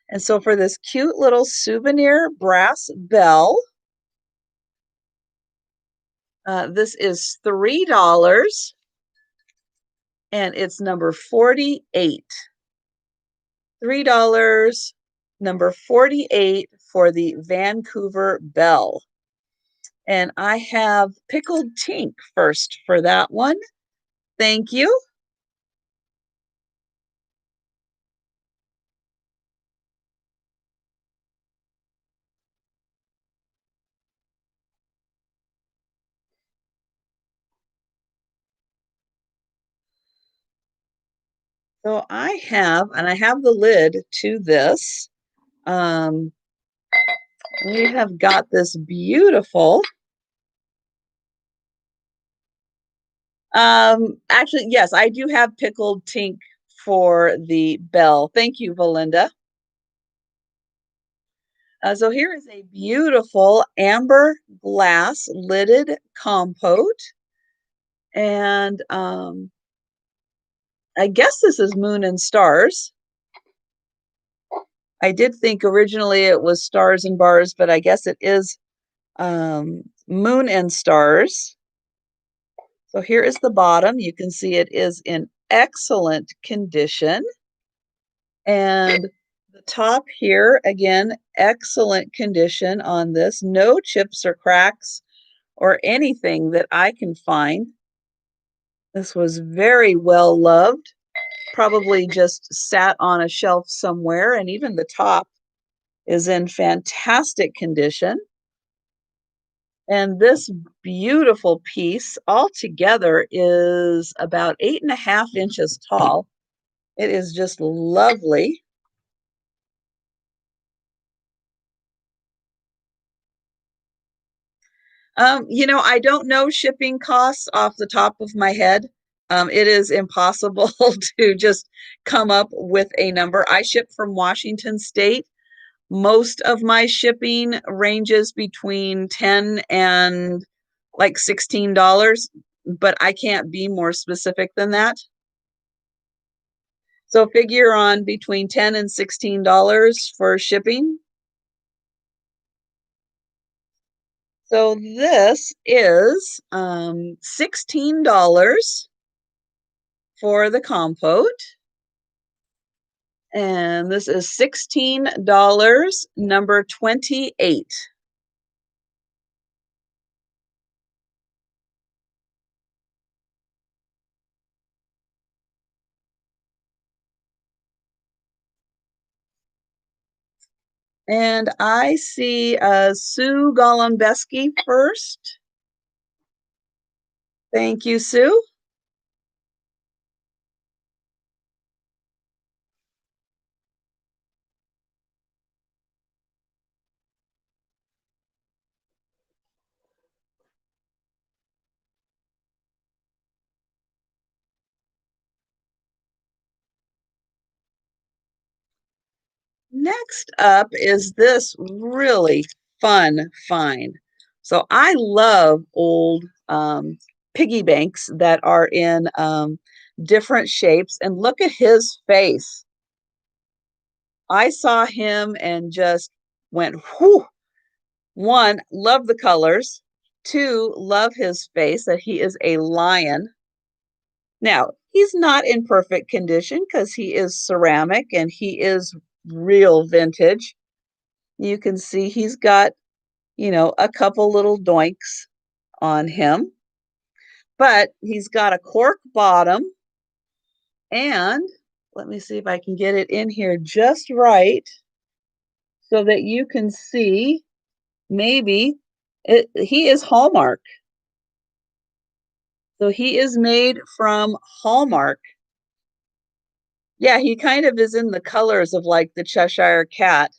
And so for this cute little souvenir brass bell, this is $3 and it's number 48. $3, number 48 for the Vancouver Belle. And I have pickled tink first for that one. Thank you. So I have the lid to this. Um, we have got this beautiful, actually, yes, I do have pickled tink for the bell. Thank you, Belinda. So here is a beautiful amber glass lidded compote. And I guess this is Moon and Stars. I did think originally it was Stars and Bars, but I guess it is Moon and Stars. So here is the bottom. You can see it is in excellent condition. And the top here, again, excellent condition on this. No chips or cracks or anything that I can find. This was very well loved. Probably just sat on a shelf somewhere, and even the top is in fantastic condition. And this beautiful piece altogether is about 8.5 inches tall. It is just lovely. I don't know shipping costs off the top of my head. It is impossible to just come up with a number. I ship from Washington State. Most of my shipping ranges between 10 and like $16, but I can't be more specific than that. So figure on between 10 and $16 for shipping. So this is $16 for the compote. And this is $16, number 28. And I see Sue Golombeski first. Thank you, Sue. Next up is this really fun find. So I love old piggy banks that are in different shapes. And look at his face. I saw him and just went, whew. One, love the colors. Two, love his face, that he is a lion. Now, he's not in perfect condition because he is ceramic and he is real vintage. You can see he's got, a couple little doinks on him, but he's got a cork bottom and Let me see if I can get it in here just right so that you can see maybe he is Hallmark. So he is made from Hallmark. Yeah, he kind of is in the colors of like the Cheshire Cat.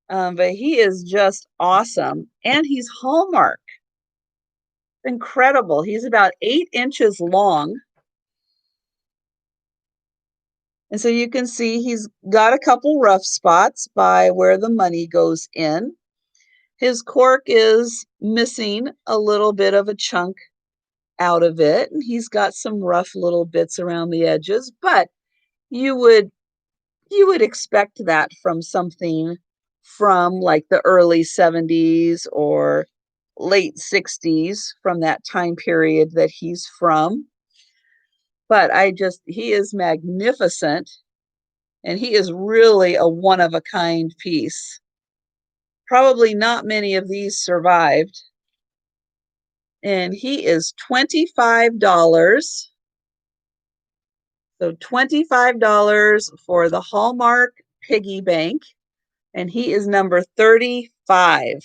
But he is just awesome. And he's Hallmark. Incredible. He's about 8 inches long. And so you can see he's got a couple rough spots by where the money goes in. His cork is missing a little bit of a chunk out of it, and he's got some rough little bits around the edges, but you would you would expect that from something from like the early 70s or late 60s, from that time period that he's from. But he is magnificent, and he is really a one of a kind piece. Probably not many of these survived. And he is $25. So $25 for the Hallmark piggy bank. And he is number 35.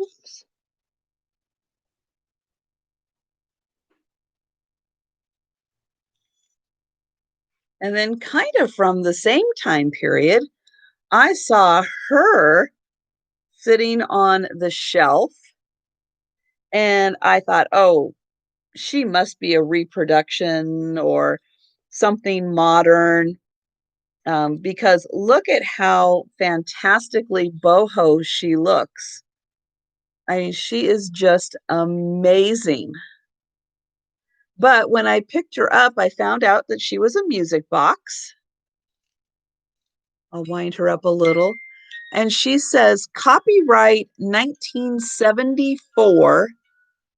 Oops. And then, kind of from the same time period, I saw her sitting on the shelf, and I thought, oh, she must be a reproduction or something modern, because look at how fantastically boho she looks. I mean, she is just amazing. But when I picked her up, I found out that she was a music box. I'll wind her up a little. And she says copyright 1974,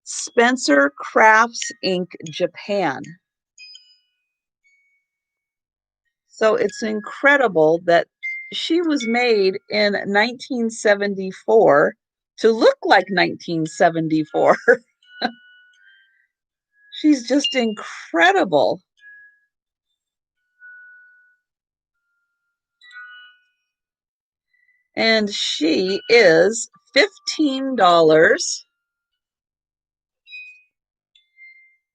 Spencer Crafts Inc., Japan. So it's incredible that she was made in 1974 to look like 1974. She's just incredible. And she is $15.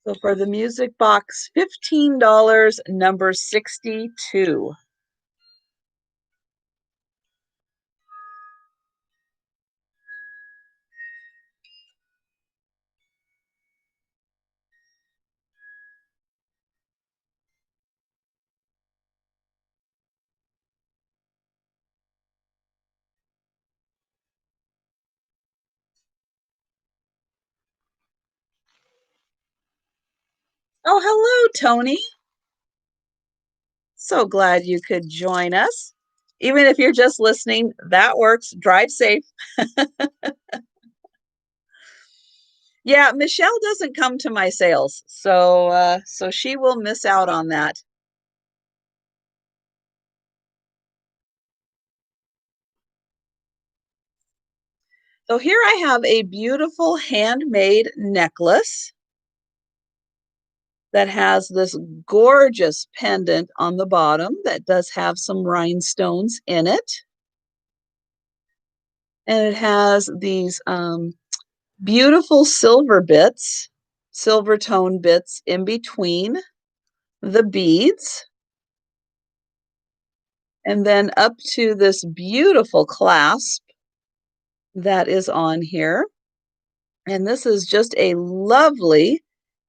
So for the music box, $15, number 62. Oh, hello, Tony. So glad you could join us. Even if you're just listening, that works. Drive safe. Yeah, Michelle doesn't come to my sales, so she will miss out on that. So here I have a beautiful handmade necklace that has this gorgeous pendant on the bottom that does have some rhinestones in it. And it has these beautiful silver bits, silver tone bits in between the beads. And then up to this beautiful clasp that is on here. And this is just a lovely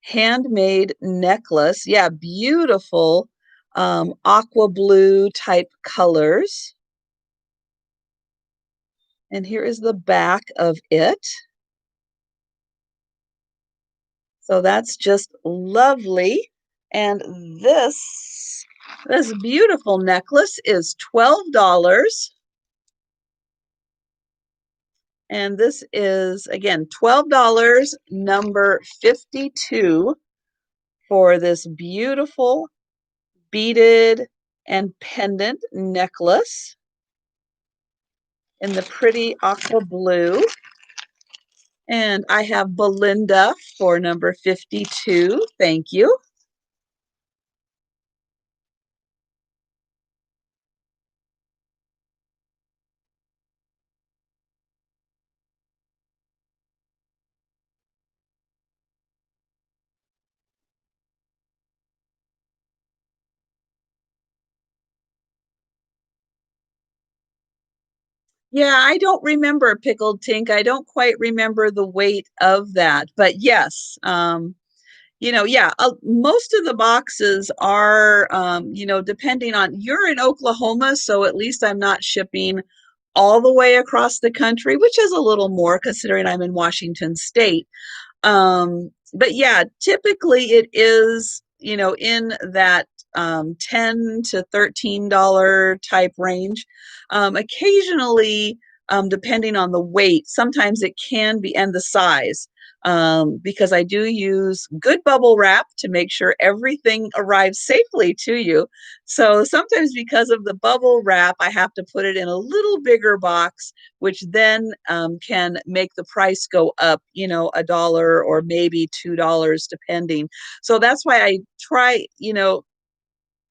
handmade necklace. Yeah, beautiful aqua blue type colors. And here is the back of it. So that's just lovely. And this beautiful necklace is $12. And this is, again, $12, number 52, for this beautiful beaded and pendant necklace in the pretty aqua blue. And I have Belinda for number 52. Thank you. Yeah, I don't remember pickled tink. I don't quite remember the weight of that, but yes, yeah, most of the boxes are, depending on, you're in Oklahoma, so at least I'm not shipping all the way across the country, which is a little more considering I'm in Washington State. But yeah, typically it is, in that 10 to $13 type range. Occasionally, depending on the weight, sometimes it can be, and the size, because I do use good bubble wrap to make sure everything arrives safely to you. So sometimes because of the bubble wrap, I have to put it in a little bigger box, which then can make the price go up, a dollar or maybe $2, depending. So that's why I try,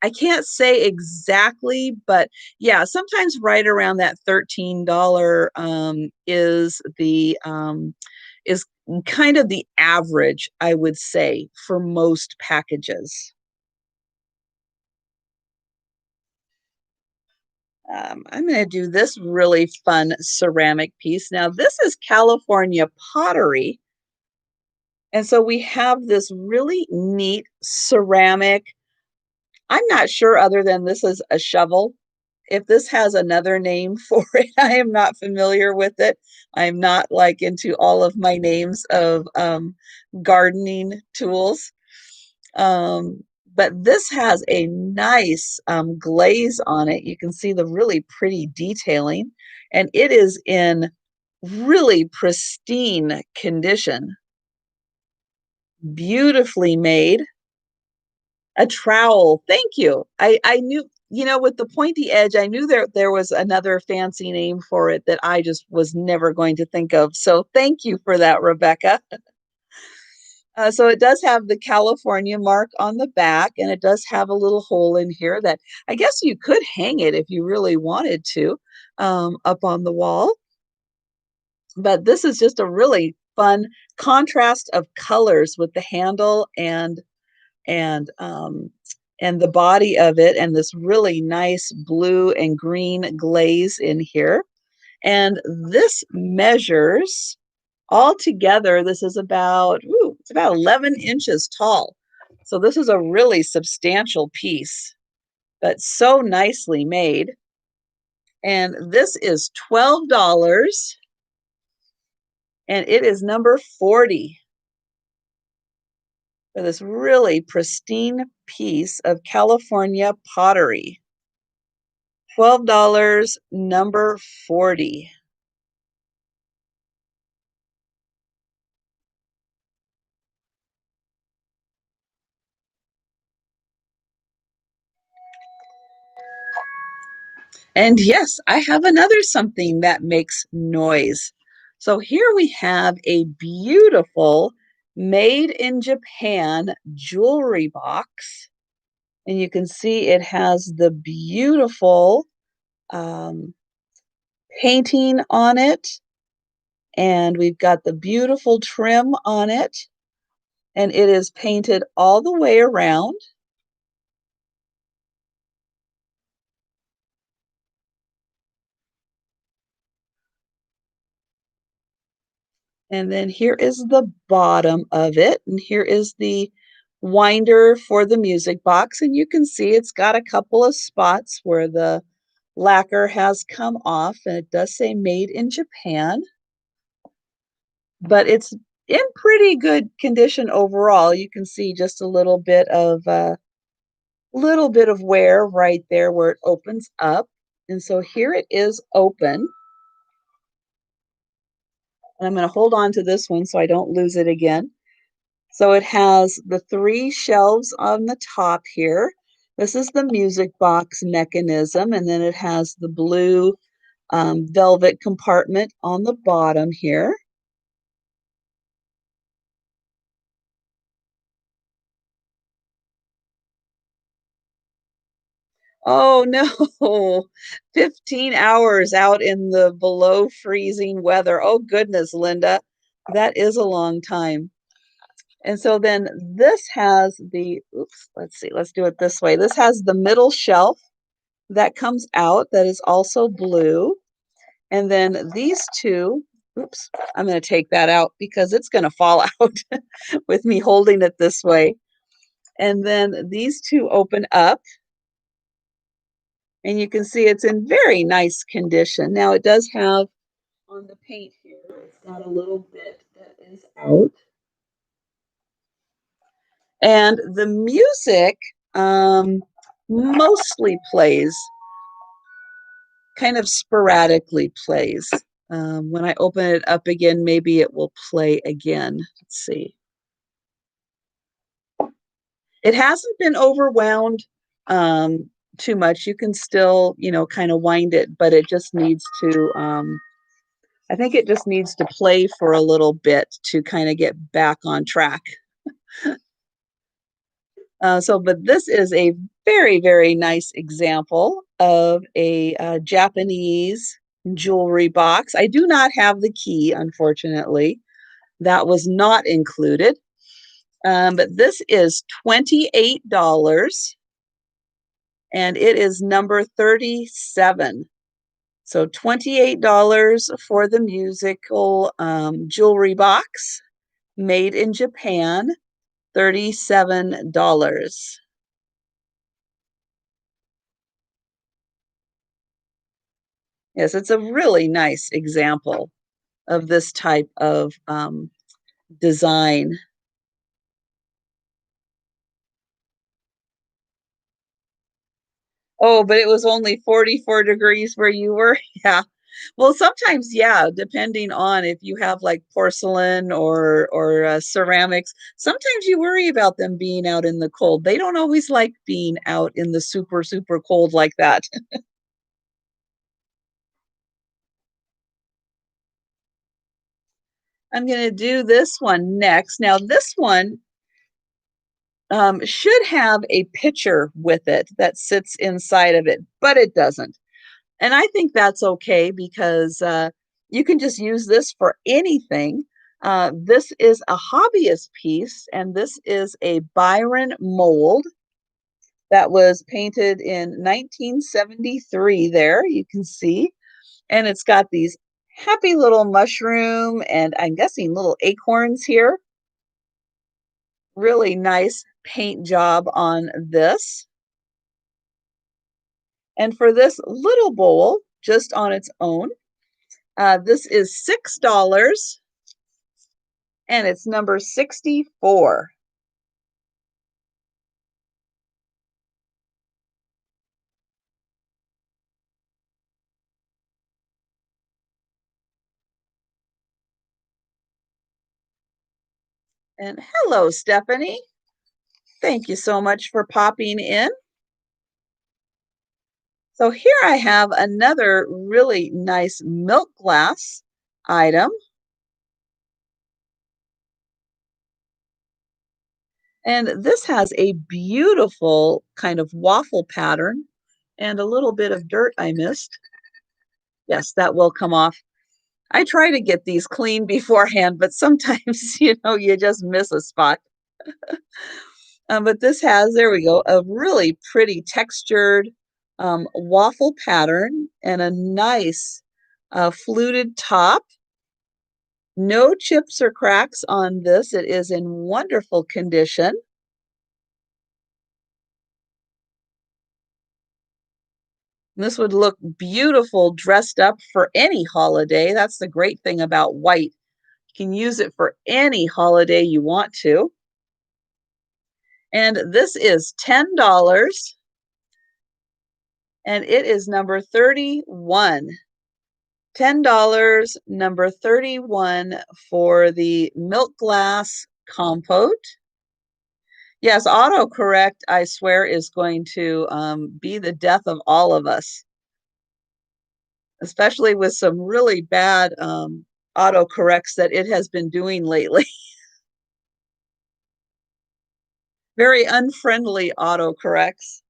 I can't say exactly, but yeah, sometimes right around that $13 is kind of the average, I would say, for most packages. I'm going to do this really fun ceramic piece. Now, this is California Pottery. And so we have this really neat ceramic. I'm not sure, other than this is a shovel, if this has another name for it. I am not familiar with it. I'm not like into all of my names of gardening tools. Um, but this has a nice glaze on it. You can see the really pretty detailing, and it is in really pristine condition, beautifully made. A trowel. Thank you. I knew, with the pointy edge, I knew there was another fancy name for it that I just was never going to think of. So thank you for that, Rebecca. So it does have the California mark on the back, and it does have a little hole in here that I guess you could hang it if you really wanted to, up on the wall. But this is just a really fun contrast of colors with the handle and and the body of it, and this really nice blue and green glaze in here. And this measures, all together, this is it's about 11 inches tall. So this is a really substantial piece, but so nicely made. And this is $12, and it is number 40 for this really pristine piece of California pottery. $12, number 40. And yes, I have another something that makes noise. So here we have a beautiful made in Japan jewelry box. And you can see it has the beautiful um, painting on it. And we've got the beautiful trim on it. And it is painted all the way around. And then here is the bottom of it. And here is the winder for the music box. And you can see it's got a couple of spots where the lacquer has come off. And it does say made in Japan. But it's in pretty good condition overall. You can see just a little bit of wear right there where it opens up. And so here it is open. And I'm going to hold on to this one so I don't lose it again. So it has the 3 shelves on the top here. This is the music box mechanism, and then it has the blue velvet compartment on the bottom here. Oh no, 15 hours out in the below freezing weather. Oh goodness, Linda, that is a long time. And so then this has the, oops, let's see, let's do it this way. This has the middle shelf that comes out that is also blue. And then these two, oops, I'm going to take that out because it's going to fall out with me holding it this way. And then these two open up and you can see it's in very nice condition. Now it does have on the paint here, it's got a little bit that is out. And the music mostly plays, kind of sporadically plays. When I open it up again, maybe it will play again. Let's see. It hasn't been overwound too much. You can still, kind of wind it, but it just needs to, I think it just needs to play for a little bit to kind of get back on track. But this is a very, very nice example of a Japanese jewelry box. I do not have the key, unfortunately. That was not included. But this is $28 and it is number 37. So $28 for the musical jewelry box made in Japan, $37. Yes, it's a really nice example of this type of design. Oh, but it was only 44 degrees where you were. Yeah. Well, sometimes, yeah, depending on if you have like porcelain or ceramics, sometimes you worry about them being out in the cold. They don't always like being out in the super, super cold like that. I'm going to do this one next. Now, this one should have a picture with it that sits inside of it, but it doesn't. And I think that's okay because you can just use this for anything. This is a hobbyist piece, and this is a Byron mold that was painted in 1973 there, you can see. And it's got these happy little mushroom and I'm guessing little acorns here. Really nice paint job on this. And for this little bowl, just on its own, this is $6 and it's number 64. And hello, Stephanie. Thank you so much for popping in. So here I have another really nice milk glass item. And this has a beautiful kind of waffle pattern and a little bit of dirt I missed. Yes, that will come off. I try to get these clean beforehand, but sometimes, you just miss a spot. But this has, there we go, a really pretty textured waffle pattern and a nice fluted top. No chips or cracks on this. It is in wonderful condition. This would look beautiful dressed up for any holiday. That's the great thing about white. You can use it for any holiday you want to. And this is $10 and it is number 31. $10, number 31 for the milk glass compote. Yes, autocorrect, I swear, is going to be the death of all of us, especially with some really bad autocorrects that it has been doing lately. Very unfriendly autocorrects.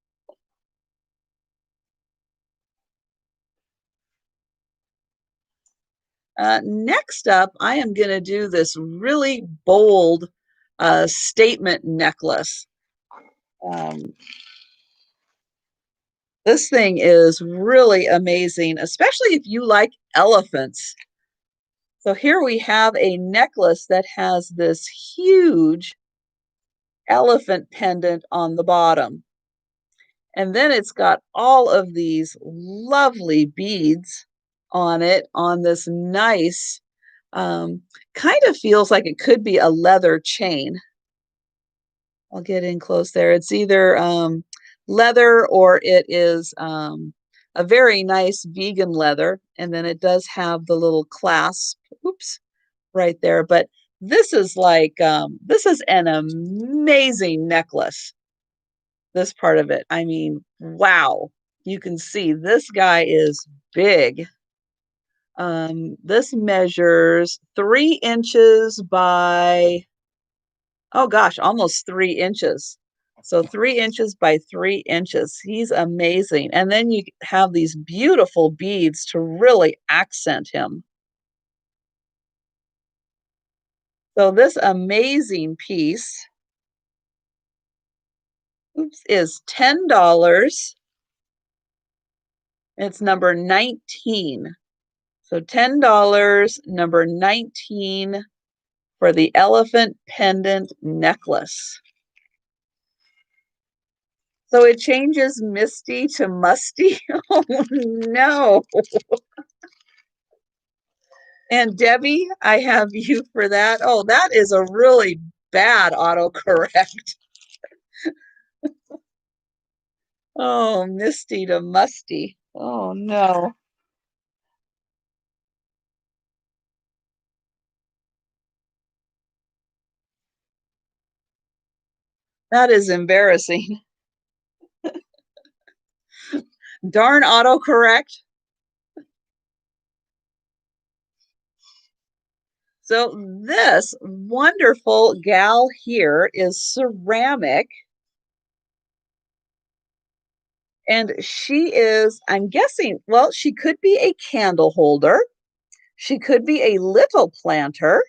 Next up, I am going to do this really bold statement necklace. Um, this thing is really amazing, especially if you like elephants. So here we have a necklace that has this huge elephant pendant on the bottom. And then it's got all of these lovely beads on it on this nice, kind of feels like it could be a leather chain. I'll get in close there. It's either leather or it is a very nice vegan leather. And then it does have the little clasp, oops, right there. But this is like, this is an amazing necklace, this part of it. I mean, wow. You can see this guy is big. This measures 3 inches by, oh gosh, almost 3 inches. So 3 inches by 3 inches. He's amazing. And then you have these beautiful beads to really accent him. So this amazing piece, oops, is $10. It's number 19. So $10, number 19 for the elephant pendant necklace. So it changes Misty to Musty. Oh no. And Debbie, I have you for that. Oh, that is a really bad autocorrect. Oh, Misty to Musty. Oh no. That is embarrassing. Darn autocorrect. So this wonderful gal here is ceramic. And she is, I'm guessing, well, she could be a candle holder. She could be a little planter.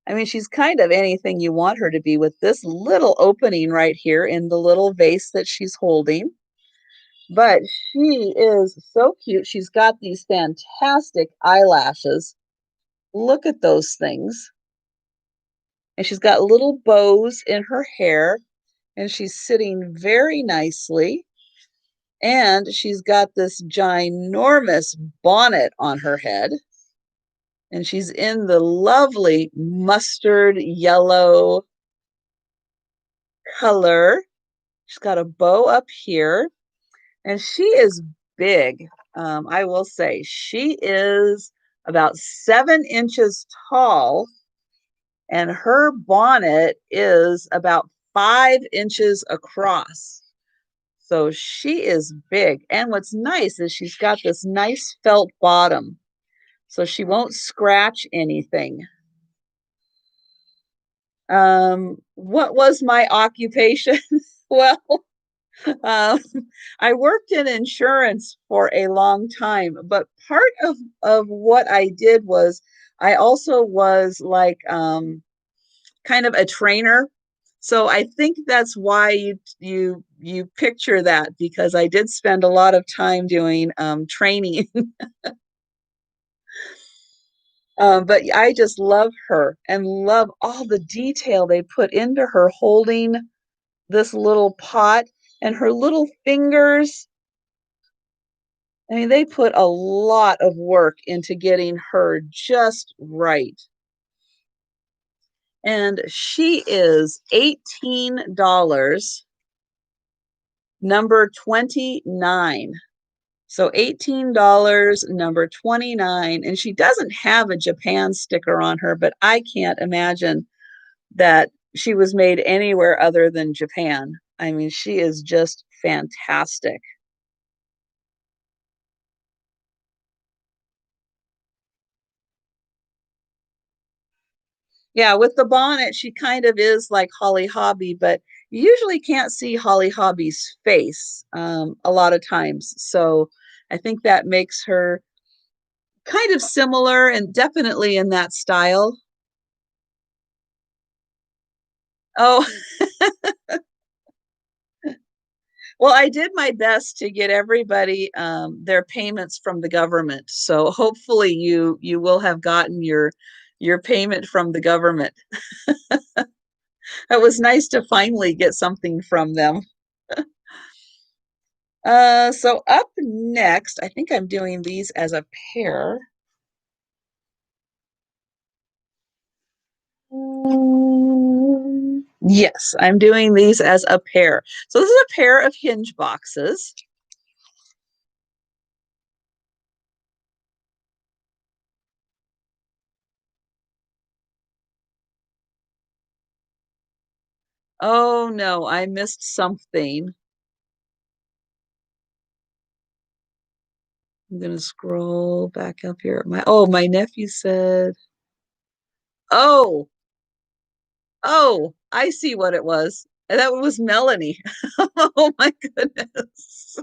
I mean, she's kind of anything you want her to be with this little opening right here in the little vase that she's holding. But she is so cute. She's got these fantastic eyelashes. Look at those things. And she's got little bows in her hair, and she's sitting very nicely. And she's got this ginormous bonnet on her head. And she's in the lovely mustard yellow color. She's got a bow up here, and she is big. I will say she is about 7 inches tall, and her bonnet is about 5 inches across. So she is big. And what's nice is she's got this nice felt bottom, so she won't scratch anything. What was my occupation? Well, um, I worked in insurance for a long time, but part of what I did was I also was like kind of a trainer. So I think that's why you picture that, because I did spend a lot of time doing training. But I just love her and love all the detail they put into her holding this little pot and her little fingers. I mean, they put a lot of work into getting her just right. And she is $18, number 29. So $18, number 29. And she doesn't have a Japan sticker on her, but I can't imagine that she was made anywhere other than Japan. I mean, she is just fantastic. Yeah, with the bonnet, she kind of is like Holly Hobby, but you usually can't see Holly Hobby's face a lot of times. So I think that makes her kind of similar and definitely in that style. Oh, well, I did my best to get everybody their payments from the government. So hopefully you will have gotten your payment from the government. It was nice to finally get something from them. So up next, I think I'm doing these as a pair. Yes, I'm doing these as a pair. So this is a pair of Hinge boxes. Oh no, I missed something. I'm gonna scroll back up here. My nephew said, "Oh, oh, I see what it was. And that was Melanie." Oh my goodness.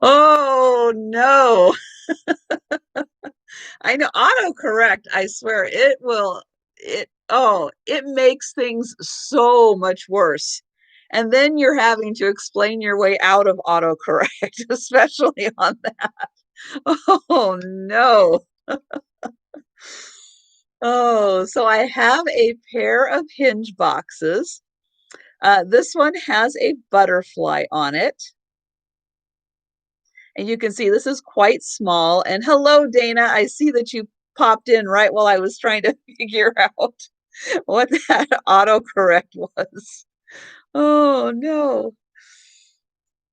Oh no. I know autocorrect, I swear it makes things so much worse. And then you're having to explain your way out of autocorrect, especially on that. Oh no. Oh, so I have a pair of Hinge boxes. This one has a butterfly on it. And you can see this is quite small. And hello, Dana. I see that you popped in right while I was trying to figure out what that autocorrect was. Oh, no.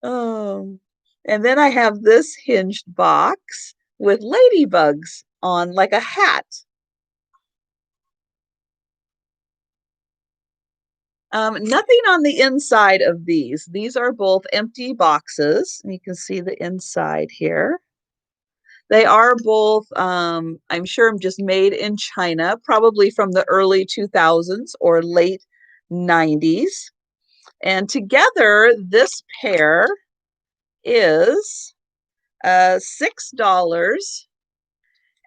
Oh. And then I have this hinged box with ladybugs on like a hat. Nothing on the inside of these. These are both empty boxes. And you can see the inside here. They are both, I'm sure, I'm just made in China, probably from the early 2000s or late 90s. And together, this pair is $6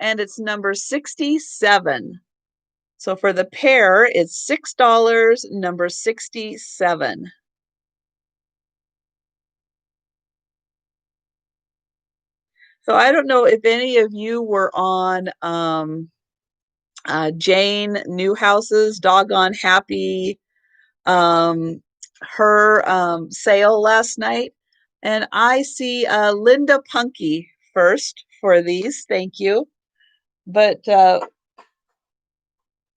and it's number 67. So for the pair, it's $6, number 67. So I don't know if any of you were on Jane Newhouse's Doggone Happy her sale last night. And I see Linda Punky first for these. Thank you. But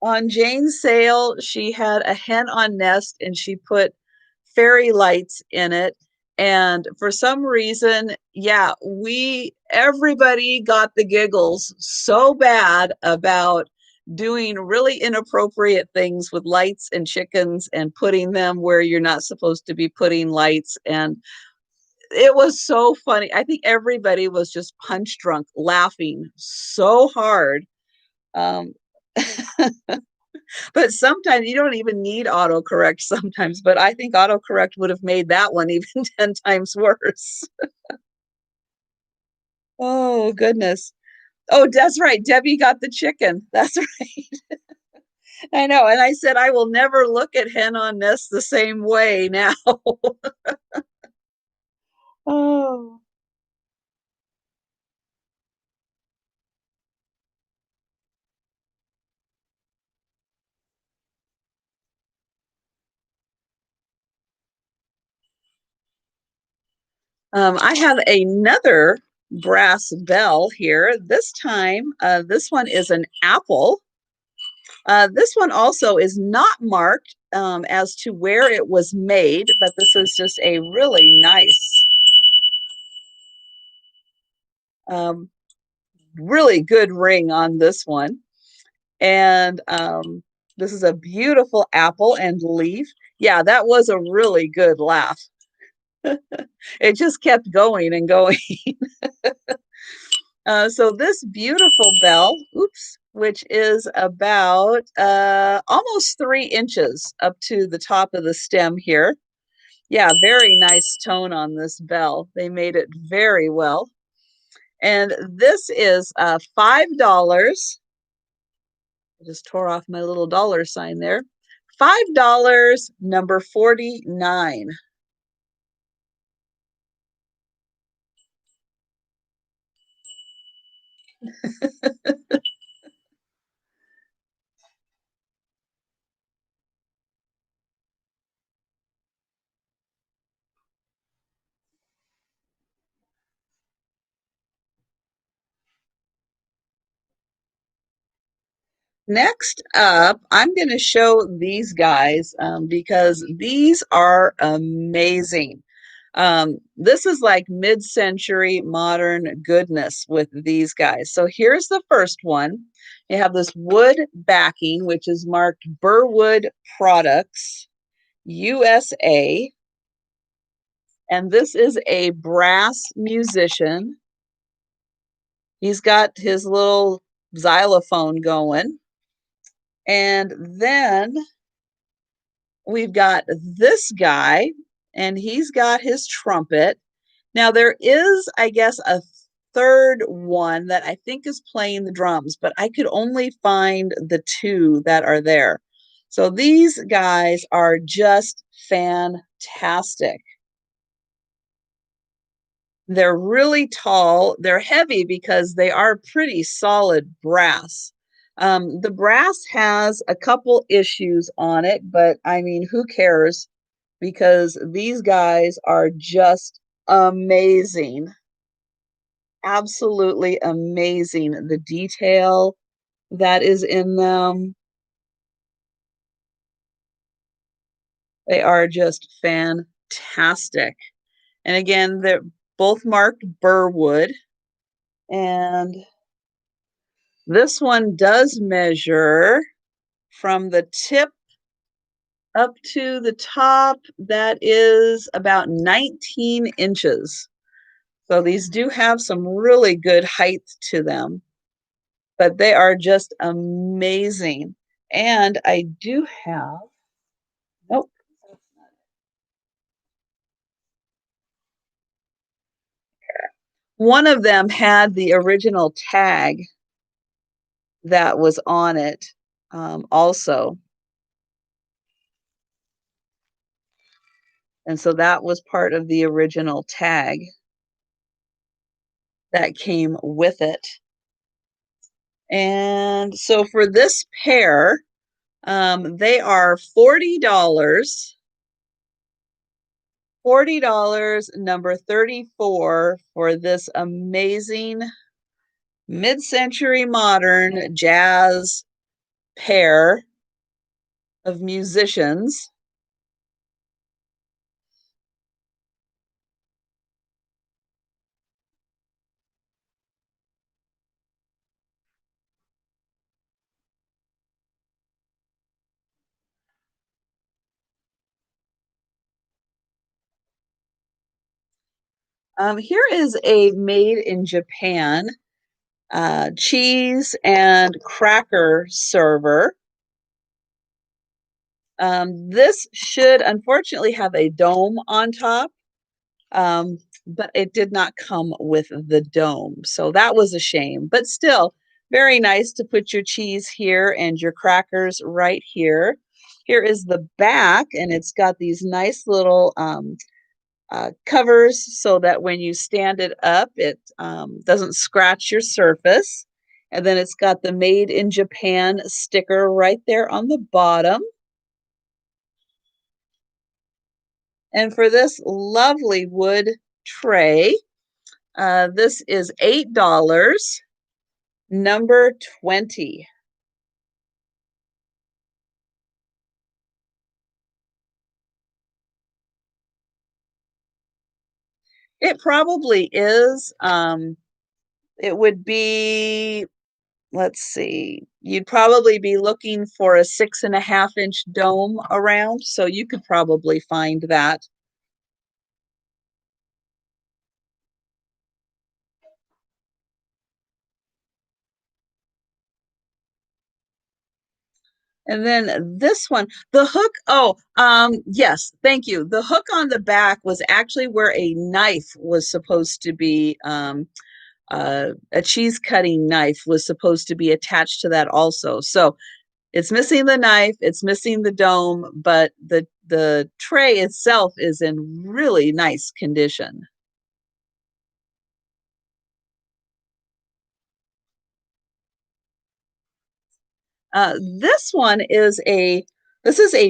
on Jane's sale, she had a hen on nest and she put fairy lights in it. And for some reason, yeah, everybody got the giggles so bad about doing really inappropriate things with lights and chickens and putting them where you're not supposed to be putting lights. And it was so funny. I think everybody was just punch drunk, laughing so hard. Um, but sometimes you don't even need autocorrect sometimes, but I think autocorrect would have made that one even 10 times worse. Oh, goodness. Oh, that's right. Debbie got the chicken. That's right. I know. And I said, I will never look at hen on nest the same way now. Oh. I have another brass bell here. This time, this one is an apple. This one also is not marked as to where it was made, but this is just a really nice. Um, really good ring on this one. And this is a beautiful apple and leaf. Yeah, that was a really good laugh. It just kept going and going. So this beautiful bell, oops, which is about almost 3 inches up to the top of the stem here. Yeah, very nice tone on this bell. They made it very well. And this is $5. I just tore off my little dollar sign there. $5, number 49. Next up, I'm going to show these guys because these are amazing. This is like mid-century modern goodness with these guys. So here's the first one. You have this wood backing, which is marked Burwood Products, USA. And this is a brass musician. He's got his little xylophone going. And then we've got this guy, and he's got his trumpet. Now, there is, I guess, a third one that I think is playing the drums, but I could only find the two that are there. So these guys are just fantastic. They're really tall. They're heavy because they are pretty solid brass. The brass has a couple issues on it, but I mean, who cares? Because these guys are just amazing. Absolutely amazing. The detail that is in them, they are just fantastic. And again, they're both marked Burwood. And this one does measure from the tip up to the top. That is about 19 inches. So these do have some really good height to them, but they are just amazing. And I do have, nope, one of them had the original tag that was on it also. And so that was part of the original tag that came with it. And so for this pair, they are $40. $40, number 34, for this amazing mid-century modern jazz pair of musicians. Here is a made in Japan cheese and cracker server. This should unfortunately have a dome on top, but it did not come with the dome. So that was a shame, but still very nice to put your cheese here and your crackers right here. Here is the back, and it's got these nice little covers so that when you stand it up, it doesn't scratch your surface. And then it's got the Made in Japan sticker right there on the bottom. And for this lovely wood tray, this is $8, number 20. It probably is. It would be, let's see, you'd probably be looking for a 6.5 inch dome around, so you could probably find that. And then this one, the hook, yes, thank you. The hook on the back was actually where a knife was supposed to be, a cheese cutting knife was supposed to be attached to that also. So it's missing the knife, it's missing the dome, but the tray itself is in really nice condition. This one is a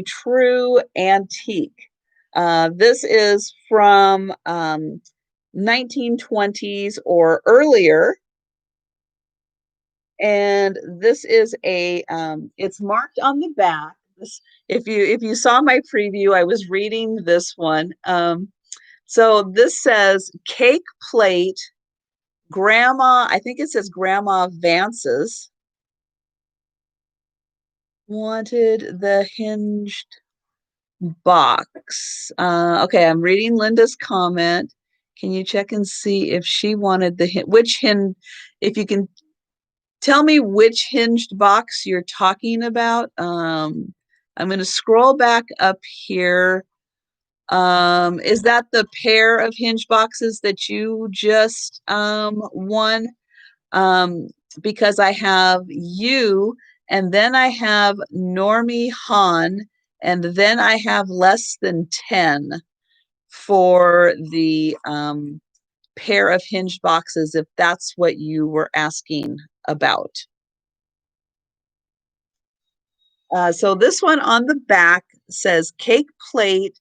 true antique. This is from 1920s or earlier, and this is it's marked on the back. This, if you saw my preview, I was reading this one. So this says cake plate, grandma. I think it says Grandma Vance's wanted the hinged box. Okay, I'm reading Linda's comment. Can you check and see if she wanted which hinge, if you can tell me which hinged box you're talking about? I'm going to scroll back up here. Is that the pair of hinge boxes that you just won? Um, because I have you, and then I have Normie Han, and then I have less than 10 for the pair of hinged boxes, if that's what you were asking about. So this one on the back says cake plate,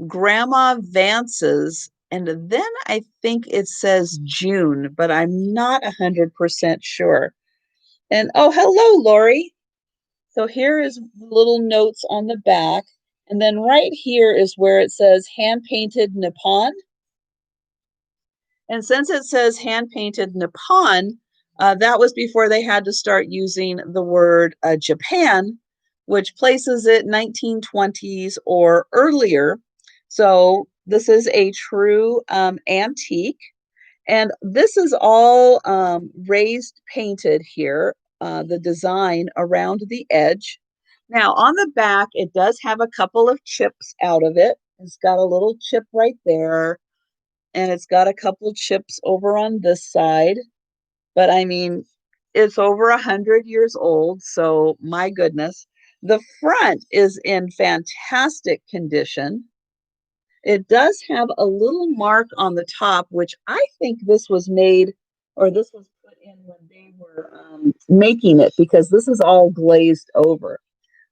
Grandma Vance's, and then I think it says June, but I'm not 100% sure. And oh, hello, Lori. So here is little notes on the back. And then right here is where it says hand painted Nippon. And since it says hand painted Nippon, that was before they had to start using the word Japan, which places it 1920s or earlier. So this is a true antique. And this is all raised painted here, the design around the edge. Now, on the back, it does have a couple of chips out of it. It's got a little chip right there, and it's got a couple chips over on this side. But I mean, it's over 100 years old, so my goodness. The front is in fantastic condition. It does have a little mark on the top, which I think this was made, or this was put in when they were making it, because this is all glazed over.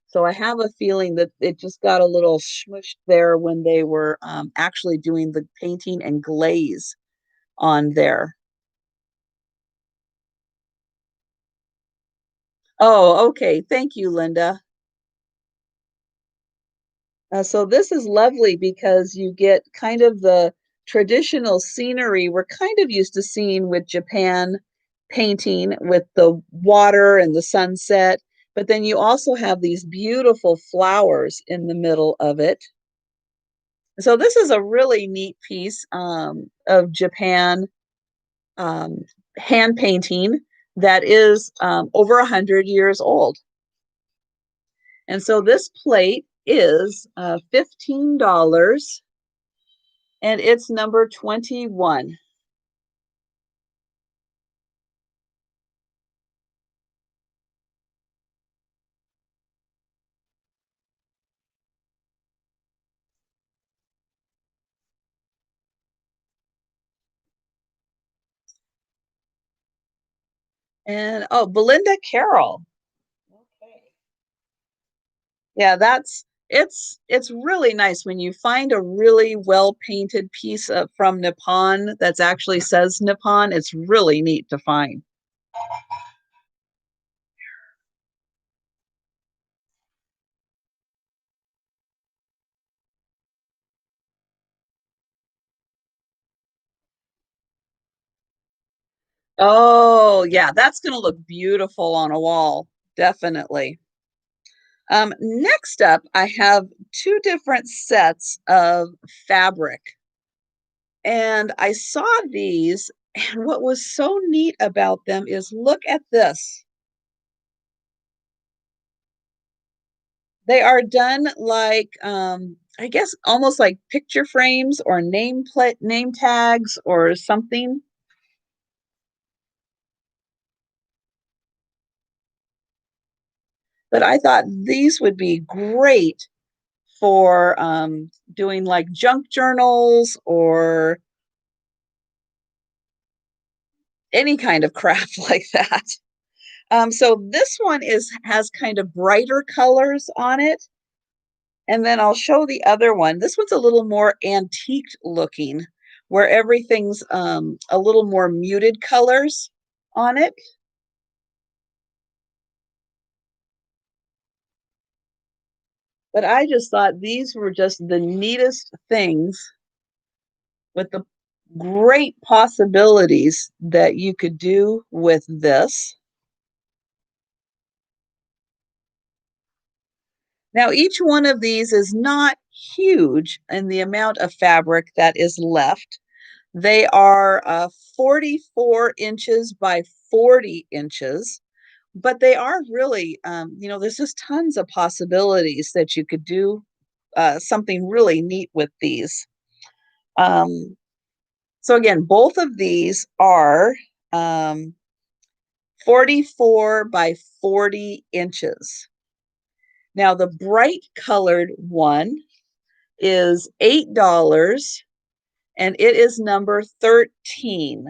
So I have a feeling that it just got a little smushed there when they were actually doing the painting and glaze on there. Oh, okay. Thank you, Linda. So this is lovely because you get kind of the traditional scenery we're kind of used to seeing with Japan painting, with the water and the sunset. But then you also have these beautiful flowers in the middle of it. So this is a really neat piece of Japan um, hand painting that is over 100 years old. And so this plate is $15, and it's number 21. And oh, Belinda Carroll. Okay. Yeah, it's really nice when you find a really well painted piece from Nippon that's actually says Nippon. It's really neat to find. Oh, yeah, that's going to look beautiful on a wall. Definitely. Next up, I have two different sets of fabric. And I saw these, and what was so neat about them is look at this. They are done like, I guess almost like picture frames or name tags or something. But I thought these would be great for doing like junk journals or any kind of craft like that. So this one has kind of brighter colors on it. And then I'll show the other one. This one's a little more antique looking, where everything's a little more muted colors on it. But I just thought these were just the neatest things with the great possibilities that you could do with this. Now, each one of these is not huge in the amount of fabric that is left. They are 44 inches by 40 inches, but they are really, there's just tons of possibilities that you could do something really neat with these. Um, so again, both of these are um, 44 by 40 inches. Now, the bright colored one is $8 and it is number 13.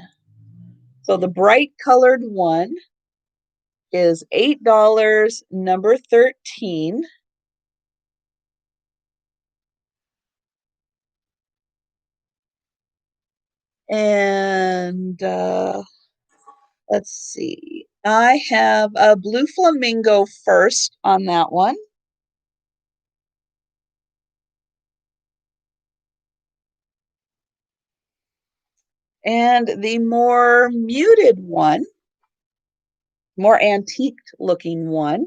So the bright colored one is $8, number 13. And let's see. I have a blue flamingo first on that one. And the more muted one, more antique looking one,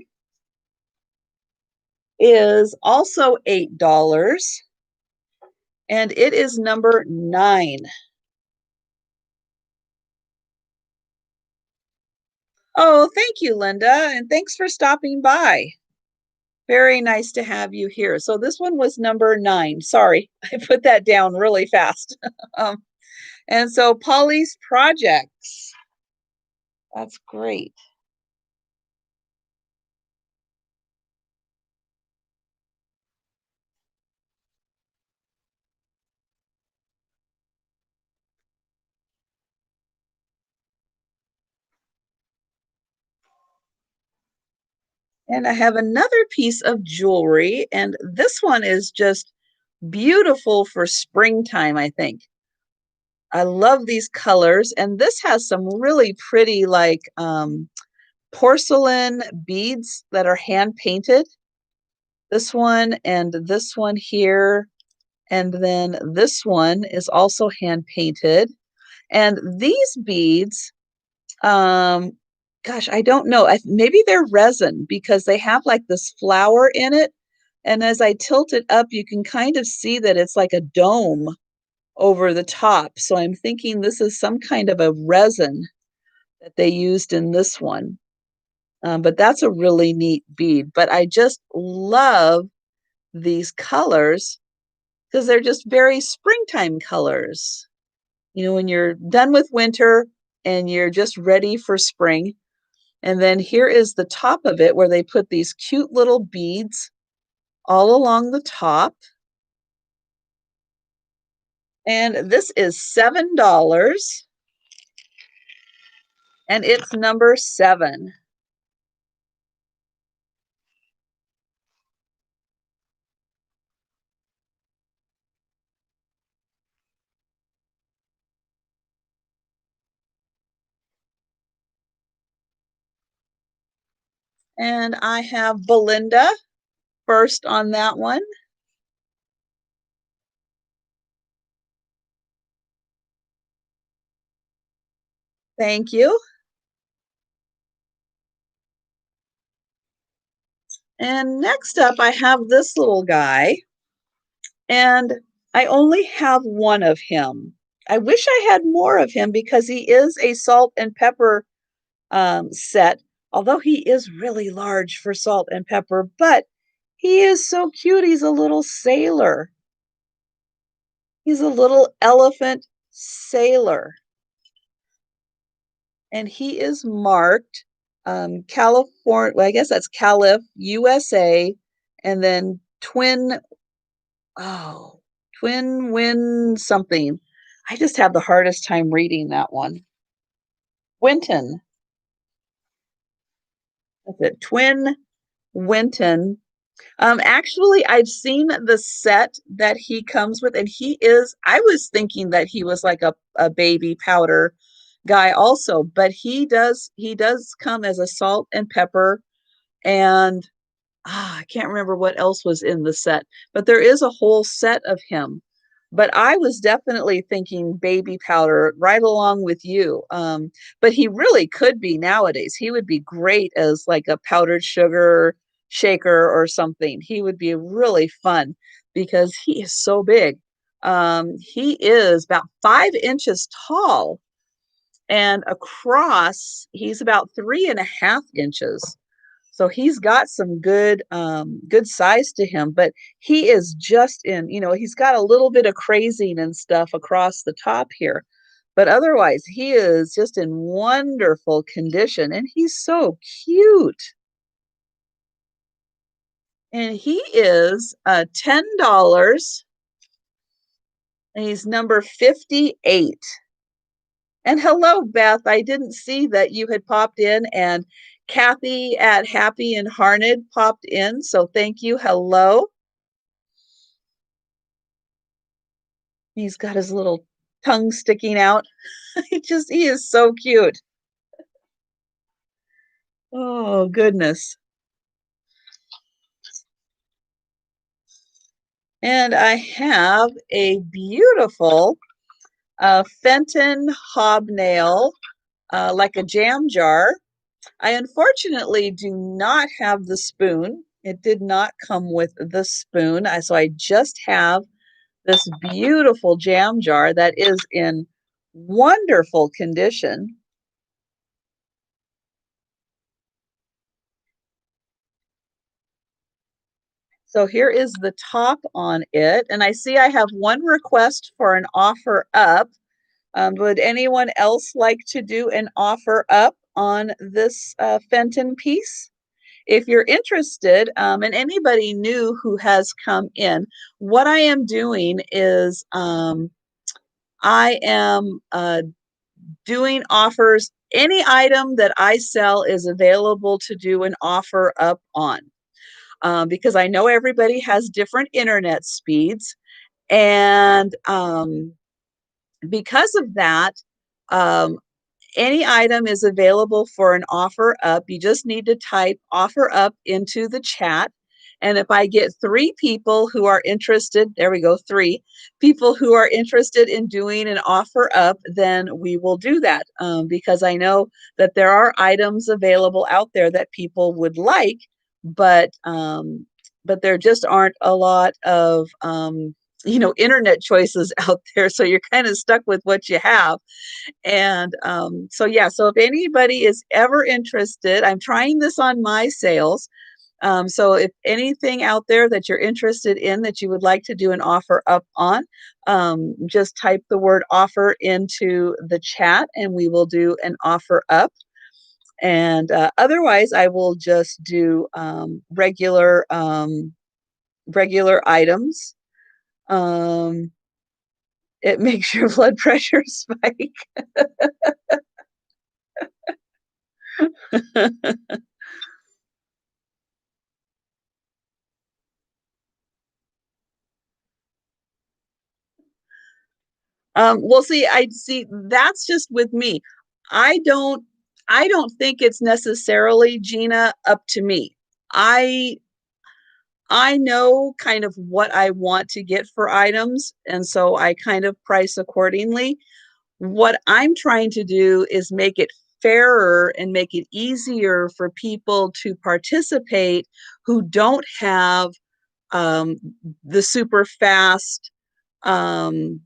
is also $8. And it is number 9. Oh, thank you, Linda. And thanks for stopping by. Very nice to have you here. So this one was number 9. Sorry, I put that down really fast. um, and so Polly's projects. That's great. And I have another piece of jewelry, and this one is just beautiful for springtime, I think. I love these colors, and this has some really pretty, like porcelain beads that are hand painted. This one and this one here, and then this one is also hand painted. And these beads, um, gosh, I don't know. Maybe they're resin because they have like this flower in it. And as I tilt it up, you can kind of see that it's like a dome over the top. So I'm thinking this is some kind of a resin that they used in this one. But that's a really neat bead. But I just love these colors because they're just very springtime colors. When you're done with winter and you're just ready for spring. And then here is the top of it where they put these cute little beads all along the top. And this is $7 and it's number 7. And I have Belinda first on that one. Thank you. And next up, I have this little guy, and I only have one of him. I wish I had more of him because he is a salt and pepper set, although he is really large for salt and pepper, but he is so cute. He's a little sailor. He's a little elephant sailor, and he is marked California. Well, I guess that's Calif, USA, and then oh, twin win something. I just have the hardest time reading that one. Winton. That's it. Twin Winton. Actually, I've seen the set that he comes with, and I was thinking that he was like a baby powder guy also, but he does come as a salt and pepper, and I can't remember what else was in the set, but there is a whole set of him. But I was definitely thinking baby powder right along with you. But he really could be nowadays. He would be great as like a powdered sugar shaker or something. He would be really fun because he is so big. He is about 5 inches tall, and across, he's about 3.5 inches. So he's got some good size to him, but he is just he's got a little bit of crazing and stuff across the top here. But otherwise, he is just in wonderful condition, and he's so cute. And he is $10, and he's number 58. And hello, Beth. I didn't see that you had popped in, and Kathy at Happy and Harned popped in. So thank you. Hello. He's got his little tongue sticking out. He is so cute. Oh, goodness. And I have a beautiful Fenton hobnail, like a jam jar. I unfortunately do not have the spoon. It did not come with the spoon. So I just have this beautiful jam jar that is in wonderful condition. So here is the top on it. And I see I have one request for an offer up. Would anyone else like to do an offer up on this Fenton piece? If you're interested, and anybody new who has come in, what I am doing is I am doing offers. Any item that I sell is available to do an offer up on, because I know everybody has different internet speeds. And because of that, um, any item is available for an offer up. You just need to type offer up into the chat. And if I get 3 people who are interested, there we go, 3 people who are interested in doing an offer up, then we will do that, because I know that there are items available out there that people would like, but there just aren't a lot of internet choices out there. So you're kind of stuck with what you have. And so, yeah, so if anybody is ever interested, I'm trying this on my sales. So if anything out there that you're interested in that you would like to do an offer up on, just type the word offer into the chat and we will do an offer up. And otherwise, I will just do regular items. It makes your blood pressure spike. Well, see, I see that's just with me. I don't I don't think it's necessarily, Gina, up to me. I I know kind of what I want to get for items, and so I kind of price accordingly. what I'm trying to do is make it fairer and make it easier for people to participate who don't have um, the super fast um,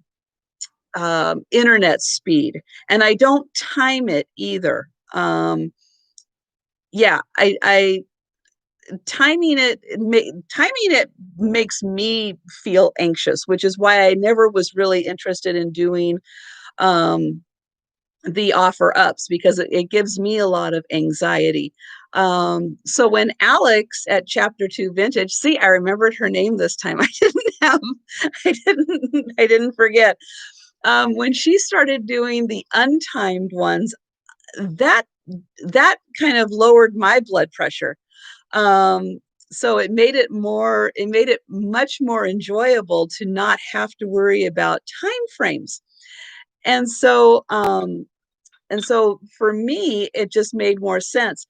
internet speed, and I don't time it either. Yeah, I timing it makes me feel anxious, which is why I never was really interested in doing um, the offer ups, because it gives me a lot of anxiety. So when Alex at Chapter 2 Vintage, see, I remembered her name this time. Have, I didn't forget. When she started doing the untimed ones, that that kind of lowered my blood pressure. Um, so it made it much more enjoyable to not have to worry about time frames. And so, and so for me, it just made more sense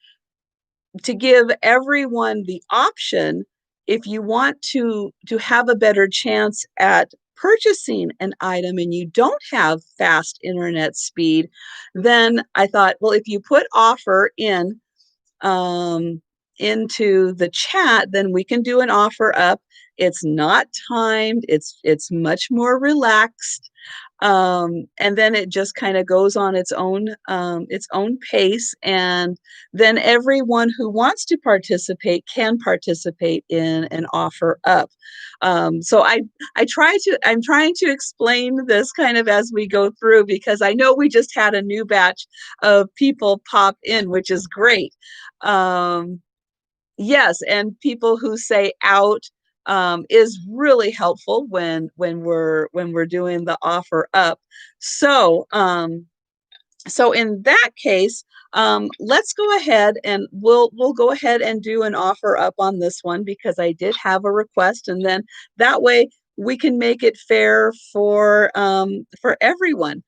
to give everyone the option. If you want to have a better chance at purchasing an item and you don't have fast internet speed, then I thought, well, if you put offer in um, into the chat, then we can do an offer up. It's not timed. It's much more relaxed, and then it just kind of goes on its own pace, and then everyone who wants to participate can participate in an offer up. So I'm trying to explain this kind of as we go through, because I know we just had a new batch of people pop in, which is great. um, yes, and people who say out is really helpful when we're doing the offer up. So so in that case, let's go ahead and we'll go ahead and do an offer up on this one, because I did have a request, and then that way we can make it fair for everyone.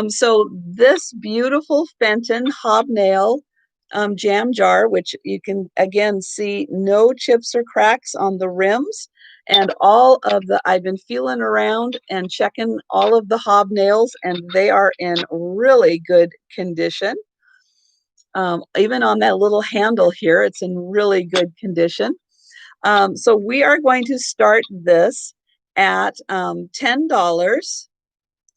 So this beautiful Fenton hobnail jam jar, which you can again see no chips or cracks on the rims, and all of the, I've been feeling around and checking all of the hobnails, and they are in really good condition. Even on that little handle here, it's in really good condition. So we are going to start this at $10,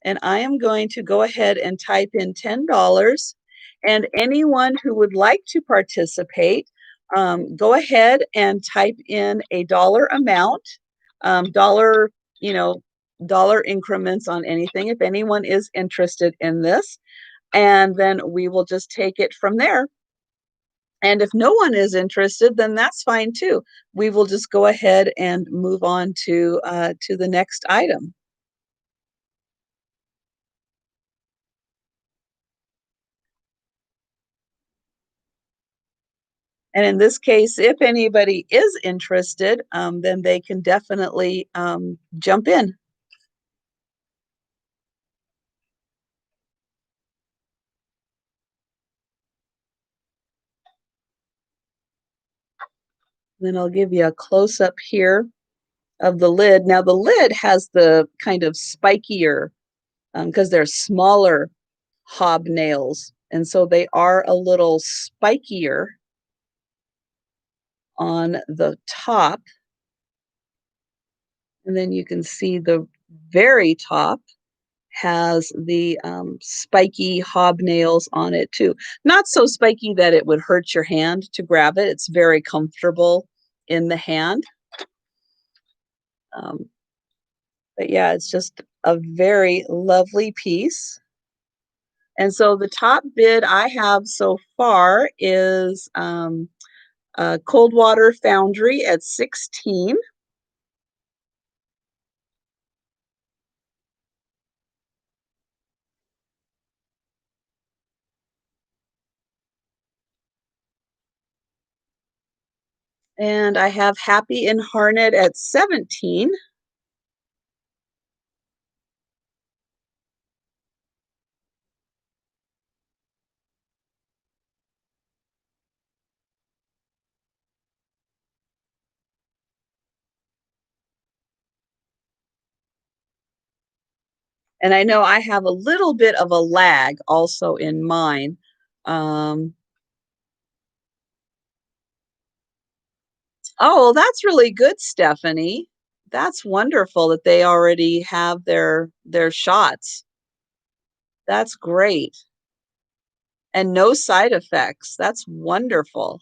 and I am going to go ahead and type in $10. And anyone who would like to participate, go ahead and type in a dollar amount, dollar, you know, dollar increments on anything if anyone is interested in this. And then we will just take it from there. And if no one is interested, then that's fine too. We will just go ahead and move on to the next item. And in this case, if anybody is interested, then they can definitely jump in. Then I'll give you a close up here of the lid. Now the lid has the kind of spikier, because they're smaller hobnails, and so they are a little spikier on the top. And then you can see the very top has the spiky hobnails on it too. Not so spiky that it would hurt your hand to grab it. It's very comfortable in the hand. Um, but yeah, it's just a very lovely piece. And so the top bid I have so far is Coldwater Foundry at 16. And I have Happy in Harnett at 17. And I know I have a little bit of a lag also in mine. Um, oh, that's really good, Stephanie. That's wonderful that they already have their shots. That's great. And no side effects. That's wonderful.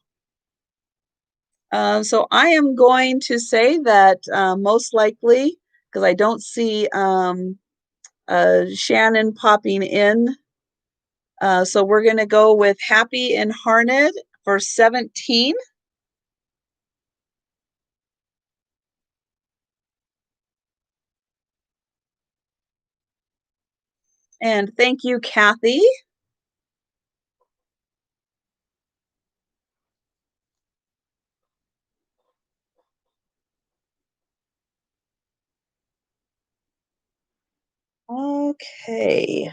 So I am going to say that most likely, because I don't see Shannon popping in. So we're going to go with Happy and Harned for 17. And thank you, Kathy. Okay.